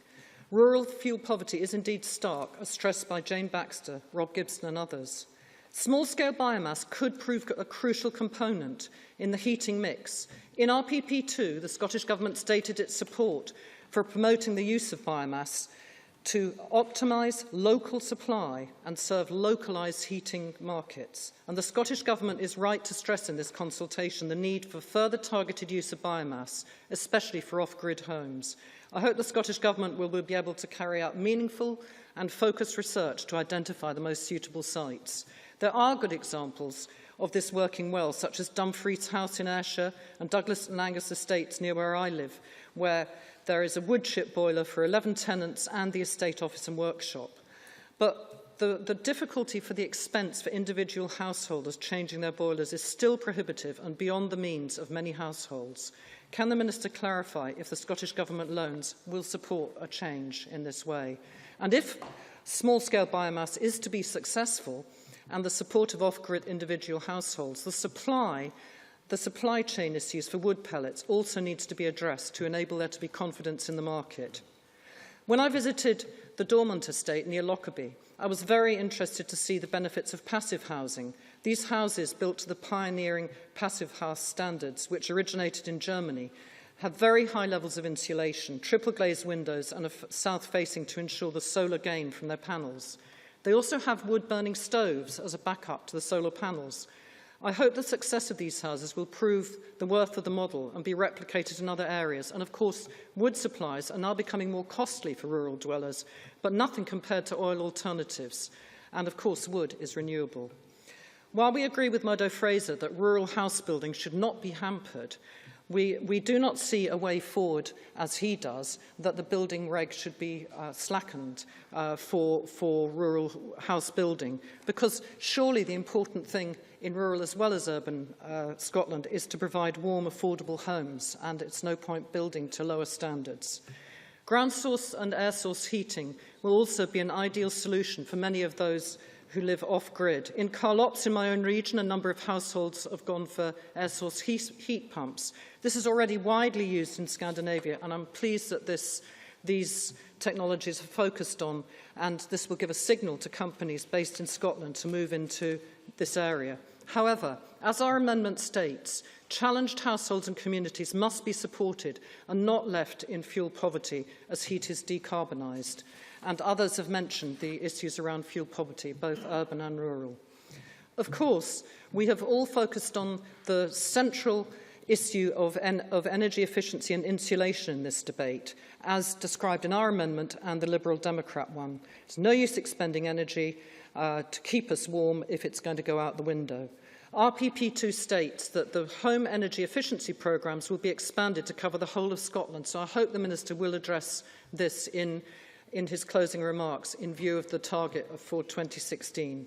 S20: Rural fuel poverty is indeed stark, as stressed by Jane Baxter, Rob Gibson and others. Small-scale biomass could prove a crucial component in the heating mix. In RPP2, the Scottish Government stated its support for promoting the use of biomass to optimise local supply and serve localised heating markets. And the Scottish Government is right to stress in this consultation the need for further targeted use of biomass, especially for off-grid homes. I hope the Scottish Government will be able to carry out meaningful and focused research to identify the most suitable sites. There are good examples of this working well, such as Dumfries House in Ayrshire and Douglas and Angus Estates near where I live, where there is a wood chip boiler for 11 tenants and the estate office and workshop. But the difficulty for the expense for individual householders changing their boilers is still prohibitive and beyond the means of many households. Can the Minister clarify if the Scottish Government loans will support a change in this way? And if small-scale biomass is to be successful and the support of off-grid individual households, the supply chain issues for wood pellets also needs to be addressed to enable there to be confidence in the market. When I visited the Dormont estate near Lockerbie, I was very interested to see the benefits of passive housing. These houses, built to the pioneering passive house standards, which originated in Germany, have very high levels of insulation, triple glazed windows and a south facing to ensure the solar gain from their panels. They also have wood-burning stoves as a backup to the solar panels. I hope the success of these houses will prove the worth of the model and be replicated in other areas. And of course, wood supplies are now becoming more costly for rural dwellers, but nothing compared to oil alternatives. And of course, wood is renewable. While we agree with Murdo Fraser that rural house building should not be hampered, we do not see a way forward, as he does, that the building regs should be slackened for rural house building, because surely the important thing in rural as well as urban Scotland is to provide warm, affordable homes, and it's no point building to lower standards. Ground source and air source heating will also be an ideal solution for many of those who live off-grid. In Carlops, in my own region, a number of households have gone for air source heat pumps. This is already widely used in Scandinavia, and I'm pleased that these technologies are focused on, and this will give a signal to companies based in Scotland to move into this area. However, as our amendment states, challenged households and communities must be supported and not left in fuel poverty as heat is decarbonised. And others have mentioned the issues around fuel poverty, both urban and rural. Of course, we have all focused on the central issue of energy efficiency and insulation in this debate, as described in our amendment and the Liberal Democrat one. It's no use expending energy to keep us warm if it's going to go out the window. RPP2 states that the home energy efficiency programmes will be expanded to cover the whole of Scotland, so I hope the Minister will address this in his closing remarks in view of the target for 2016.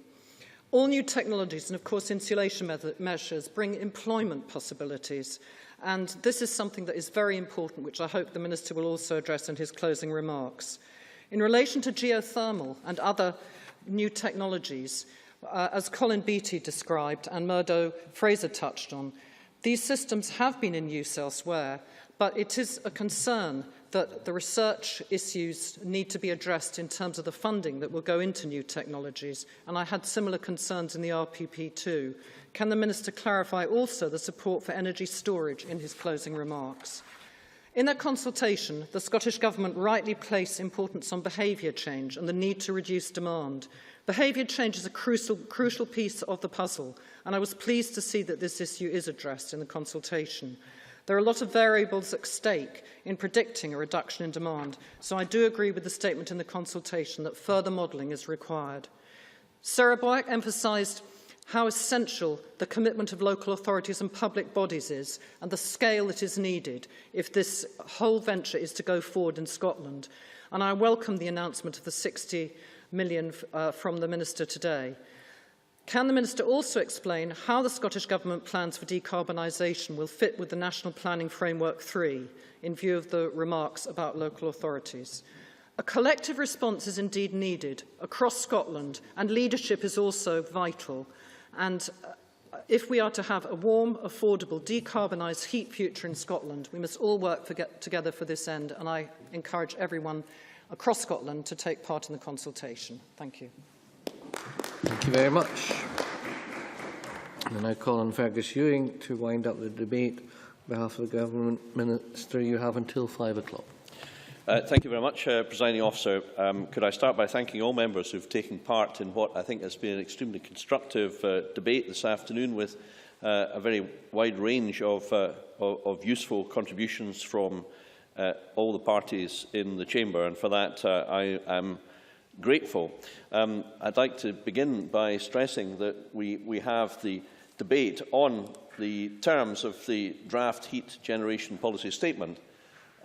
S20: All new technologies and, of course, insulation measures bring employment possibilities, and this is something that is very important, which I hope the Minister will also address in his closing remarks. In relation to geothermal and other new technologies, as Colin Beattie described and Murdo Fraser touched on, these systems have been in use elsewhere, but it is a concern that the research issues need to be addressed in terms of the funding that will go into new technologies, and I had similar concerns in the RPP too. Can the Minister clarify also the support for energy storage in his closing remarks? In their consultation, the Scottish Government rightly placed importance on behaviour change and the need to reduce demand. Behaviour change is a crucial piece of the puzzle, and I was pleased to see that this issue is addressed in the consultation. There are a lot of variables at stake in predicting a reduction in demand, so I do agree with the statement in the consultation that further modelling is required. Sarah Boyack emphasised how essential the commitment of local authorities and public bodies is and the scale that is needed if this whole venture is to go forward in Scotland. And I welcome the announcement of the 60 million from the Minister today. Can the Minister also explain how the Scottish Government plans for decarbonisation will fit with the National Planning Framework 3 in view of the remarks about local authorities? A collective response is indeed needed across Scotland, and leadership is also vital. And if we are to have a warm, affordable, decarbonised heat future in Scotland, we must all work together for this end, and I encourage everyone across Scotland to take part in the consultation. Thank you.
S13: Thank you very much. I now call on Fergus Ewing to wind up the debate. On behalf of the Government, Minister, you have until 5 o'clock.
S2: Thank you very much, Presiding Officer. Could I start by thanking all members who have taken part in what I think has been an extremely constructive debate this afternoon, with a very wide range of useful contributions from all the parties in the Chamber, and for that I am grateful. I'd like to begin by stressing that we have the debate on the terms of the draft heat generation policy statement,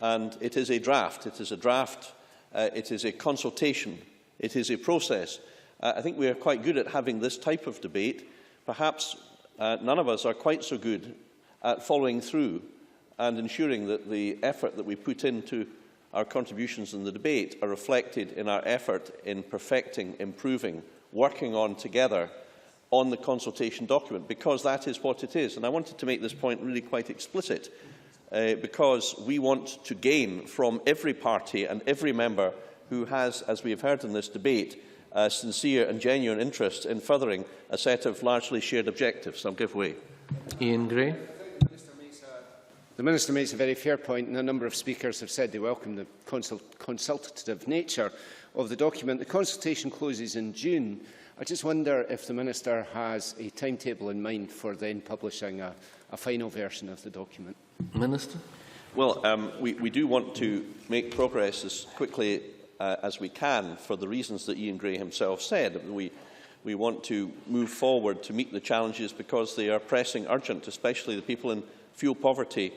S2: and it is a draft. It is a draft. It is a consultation. It is a process. I think we are quite good at having this type of debate. Perhaps none of us are quite so good at following through and ensuring that the effort that we put into our contributions in the debate are reflected in our effort in perfecting, improving, working on together on the consultation document, because that is what it is. And I wanted to make this point really quite explicit, because we want to gain from every party and every member who has, as we have heard in this debate, a sincere and genuine interest in furthering a set of largely shared objectives. I'll give way.
S13: Ian Gray.
S4: The Minister makes a very fair point, and a number of speakers have said they welcome the consultative nature of the document. The consultation closes in June. I just wonder if the Minister has a timetable in mind for then publishing a final version of the document.
S13: Minister?
S2: Well, we do want to make progress as quickly as we can, for the reasons that Ian Gray himself said. We want to move forward to meet the challenges because they are pressing, urgent, especially the people in fuel poverty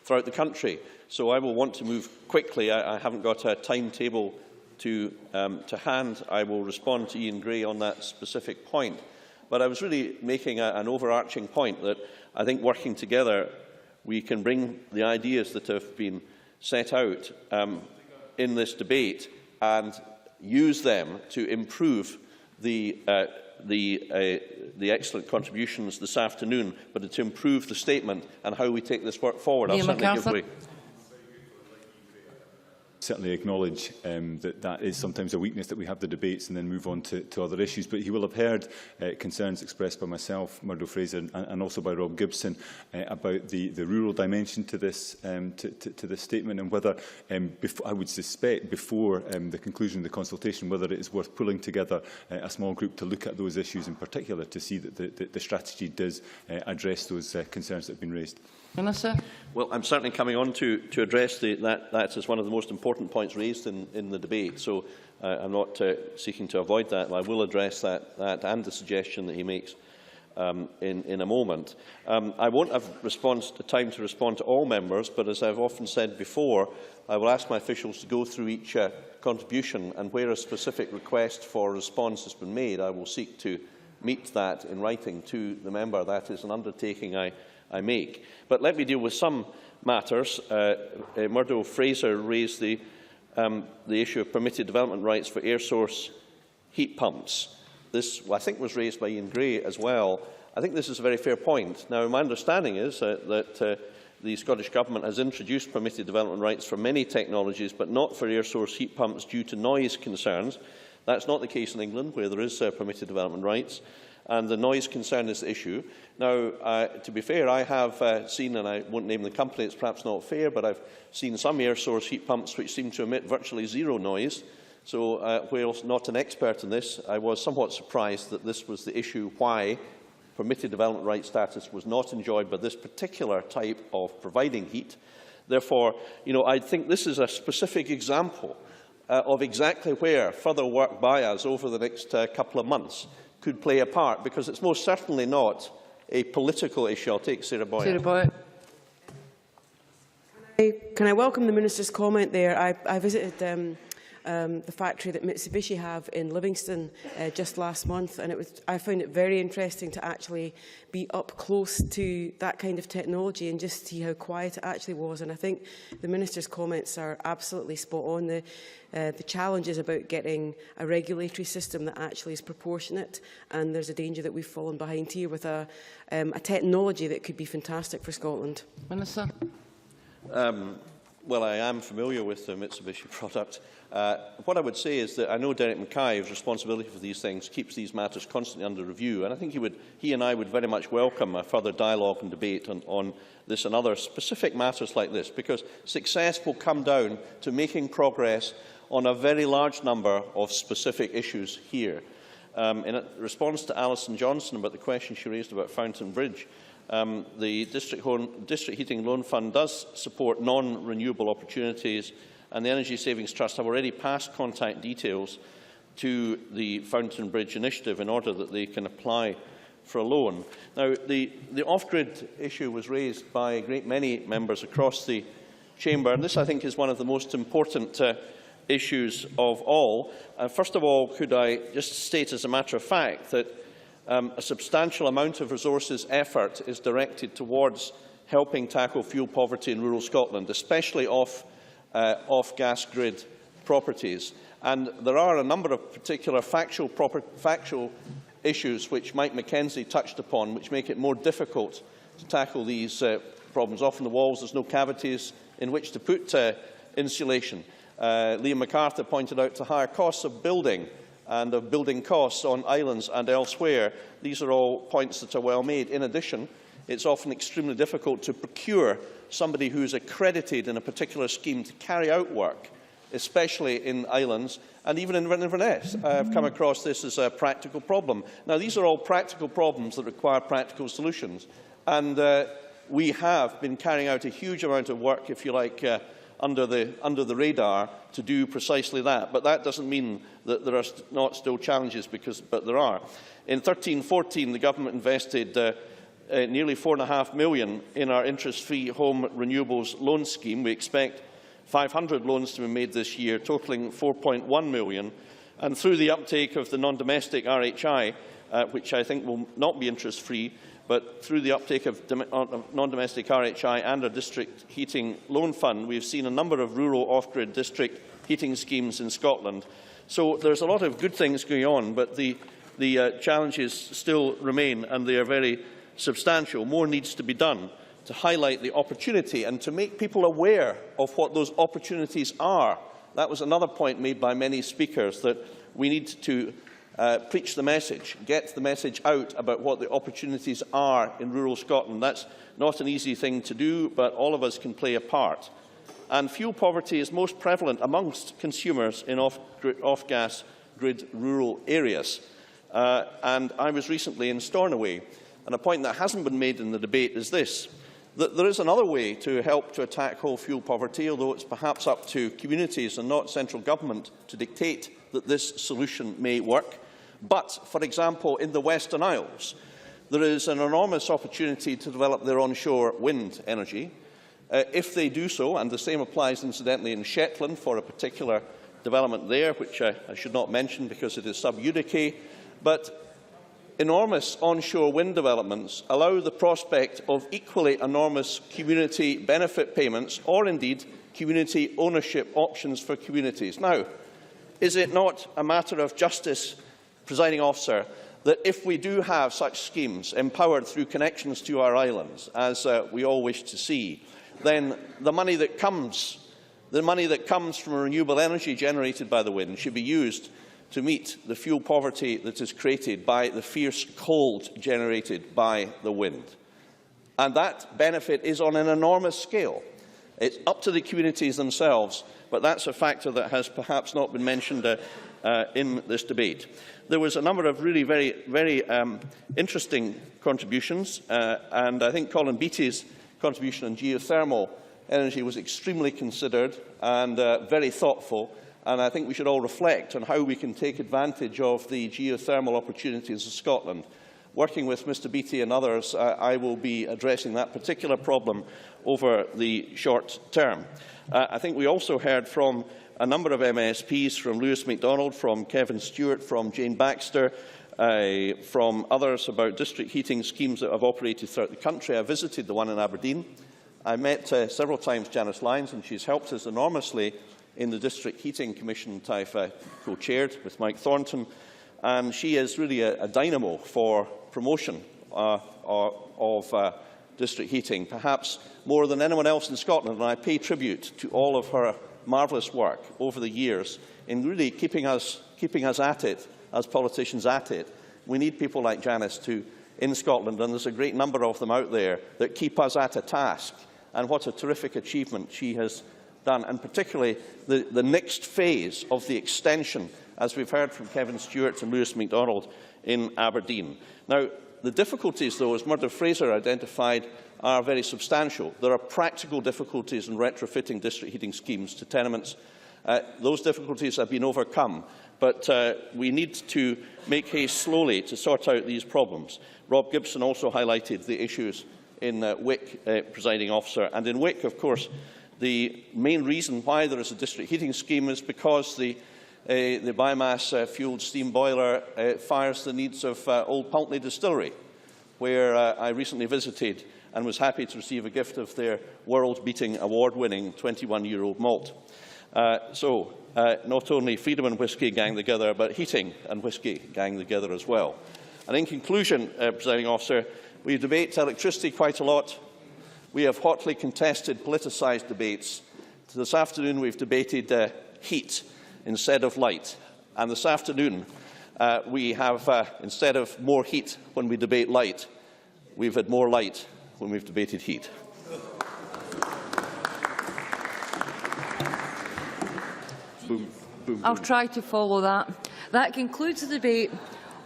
S2: throughout the country. So I will want to move quickly. I haven't got a timetable to hand. I will respond to Ian Gray on that specific point. But I was really making an overarching point that I think working together we can bring the ideas that have been set out in this debate and use them to improve the excellent contributions this afternoon, but to improve the statement and how we take this work forward. I'll certainly give way.
S7: certainly acknowledge that is sometimes a weakness, that we have the debates and then move on to other issues. But he will have heard concerns expressed by myself, Murdo Fraser, and also by Rob Gibson about the rural dimension to this statement, and whether, I would suspect, before the conclusion of the consultation, whether it is worth pulling together a small group to look at those issues in particular, to see that the strategy does address those concerns that have been raised.
S13: Minister.
S2: Well, I'm certainly coming on to address that as one of the most important points raised in the debate. So I'm not seeking to avoid that. I will address that and the suggestion that he makes in a moment. I won't have time to respond to all members, but as I've often said before, I will ask my officials to go through each contribution, and where a specific request for response has been made, I will seek to meet that in writing to the member. That is an undertaking I make. But let me deal with some matters. Murdo Fraser raised the issue of permitted development rights for air source heat pumps. This, I think, was raised by Ian Gray as well. I think this is a very fair point. Now, my understanding is that the Scottish Government has introduced permitted development rights for many technologies, but not for air source heat pumps due to noise concerns. That's not the case in England, where there is permitted development rights, and the noise concern is the issue. Now, to be fair, I have seen, and I won't name the company, it's perhaps not fair, but I've seen some air source heat pumps which seem to emit virtually zero noise. So, whilst not an expert in this, I was somewhat surprised that this was the issue why permitted development right status was not enjoyed by this particular type of providing heat. Therefore, I think this is a specific example of exactly where further work by us over the next couple of months could play a part, because it's most certainly not a political issue. I'll take Sarah Boyer.
S13: Sarah Boyer.
S17: Can I welcome the Minister's comment there? I visited the factory that Mitsubishi have in Livingston just last month, and I found it very interesting to actually be up close to that kind of technology and just see how quiet it actually was. And I think the Minister's comments are absolutely spot on. The challenge is about getting a regulatory system that actually is proportionate, and there's a danger that we've fallen behind here with a technology that could be fantastic for Scotland.
S13: Minister.
S2: Well, I am familiar with the Mitsubishi product. What I would say is that I know Derek Mackay, whose responsibility for these things, keeps these matters constantly under review, and I think he and I would very much welcome a further dialogue and debate on this and other specific matters like this, because success will come down to making progress on a very large number of specific issues here. In response to Alison Johnson about the question she raised about Fountain Bridge, the District Heating Loan Fund does support non-renewable opportunities, and the Energy Savings Trust have already passed contact details to the Fountain Bridge initiative in order that they can apply for a loan. Now, the off-grid issue was raised by a great many members across the Chamber, and this, I think, is one of the most important issues of all. First of all, could I just state as a matter of fact that a substantial amount of resources effort is directed towards helping tackle fuel poverty in rural Scotland, especially off-gas grid properties. And there are a number of particular factual issues which Mike Mackenzie touched upon, which make it more difficult to tackle these problems. Often the walls, there's no cavities in which to put insulation. Liam MacArthur pointed out the higher costs of building and of building costs on islands and elsewhere. These are all points that are well made. In addition, it's often extremely difficult to procure somebody who is accredited in a particular scheme to carry out work, especially in islands and even in Inverness. I've come across this as a practical problem. Now, these are all practical problems that require practical solutions, and we have been carrying out a huge amount of work, if you like, under the radar to do precisely that. But that doesn't mean that there are not still challenges, but there are. In 13-14, the Government invested nearly £4.5 million in our interest-free home renewables loan scheme. We expect 500 loans to be made this year, totalling £4.1 million. And through the uptake of the non-domestic RHI, which I think will not be interest-free, but through the uptake of non-domestic RHI and our district heating loan fund, we have seen a number of rural off-grid district heating schemes in Scotland. So there's a lot of good things going on, but the challenges still remain, and they are very substantial. More needs to be done to highlight the opportunity and to make people aware of what those opportunities are that was another point made by many speakers, that we need to preach the message, get the message out about what the opportunities are in rural Scotland. That's not an easy thing to do, but all of us can play a part. And fuel poverty is most prevalent amongst consumers in off-gas grid rural areas. And I was recently in Stornoway, and a point that hasn't been made in the debate is this, that there is another way to help to attack whole fuel poverty, although it's perhaps up to communities and not central government to dictate that this solution may work. But, for example, in the Western Isles, there is an enormous opportunity to develop their onshore wind energy. If they do so, and the same applies incidentally in Shetland for a particular development there, which I should not mention because it is sub judice, but enormous onshore wind developments allow the prospect of equally enormous community benefit payments, or indeed community ownership options for communities. Now, is it not a matter of justice, Presiding Officer, that if we do have such schemes empowered through connections to our islands, as we all wish to see, then the money that comes from renewable energy generated by the wind should be used to meet the fuel poverty that is created by the fierce cold generated by the wind. And that benefit is on an enormous scale. It's up to the communities themselves, but that's a factor that has perhaps not been mentioned in this debate. There was a number of really very interesting contributions, and I think Colin Beattie's contribution on geothermal energy was extremely considered and very thoughtful, and I think we should all reflect on how we can take advantage of the geothermal opportunities of Scotland. Working with Mr Beattie and others, I will be addressing that particular problem over the short term. I think we also heard from a number of MSPs, from Lewis MacDonald, from Kevin Stewart, from Jane Baxter, from others, about district heating schemes that have operated throughout the country. I visited the one in Aberdeen. I met several times Janice Lyons, and she's helped us enormously in the District Heating Commission that I've co-chaired with Mike Thornton, and she is really a dynamo for promotion of district heating, perhaps more than anyone else in Scotland, and I pay tribute to all of her marvellous work over the years in really keeping us at it, as politicians at it. We need people like Janice in Scotland, and there's a great number of them out there that keep us at a task, and what a terrific achievement she has done, and particularly the next phase of the extension, as we've heard from Kevin Stewart and Lewis MacDonald in Aberdeen. Now, the difficulties, though, as Murdo Fraser identified, are very substantial. There are practical difficulties in retrofitting district heating schemes to tenements. Those difficulties have been overcome, but we need to make haste slowly to sort out these problems. Rob Gibson also highlighted the issues in Wick, Presiding Officer. And in Wick, of course, the main reason why there is a district heating scheme is because the biomass-fuelled steam boiler fires the needs of Old Pulteney Distillery, where I recently visited and was happy to receive a gift of their world-beating, award-winning 21-year-old malt. So not only freedom and whisky gang together, but heating and whisky gang together as well. And in conclusion, Presiding Officer, we debate electricity quite a lot. We have hotly contested, politicised debates. This afternoon we've debated heat instead of light. And this afternoon we have, instead of more heat when we debate light, we've had more light when we've debated heat.
S21: Boom, boom, I'll try to follow that. That concludes the debate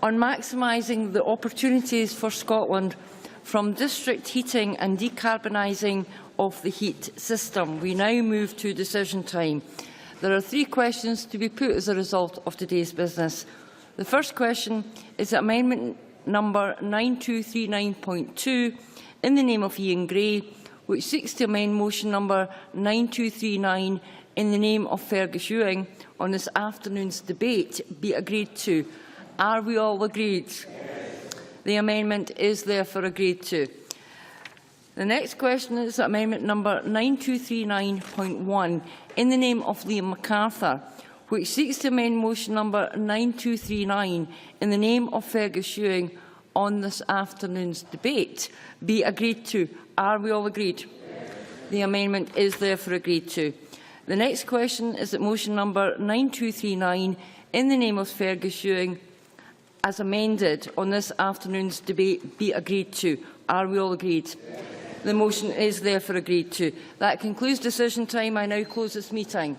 S21: on maximising the opportunities for Scotland from district heating and decarbonising of the heat system. We now move to decision time. There are 3 questions to be put as a result of today's business. The first question is amendment number 9239.2 in the name of Ian Gray, which seeks to amend motion number 9239 in the name of Fergus Ewing on this afternoon's debate, be agreed to. Are we all agreed? Yes. The amendment is therefore agreed to. The next question is amendment number 9239.1 in the name of Liam MacArthur, which seeks to amend motion number 9239 in the name of Fergus Ewing on this afternoon's debate, be agreed to. Are we all agreed? Yes. The amendment is therefore agreed to. The next question is that motion number 9239, in the name of Fergus Ewing, as amended on this afternoon's debate, be agreed to. Are we all agreed? The motion is therefore agreed to. That concludes decision time. I now close this meeting.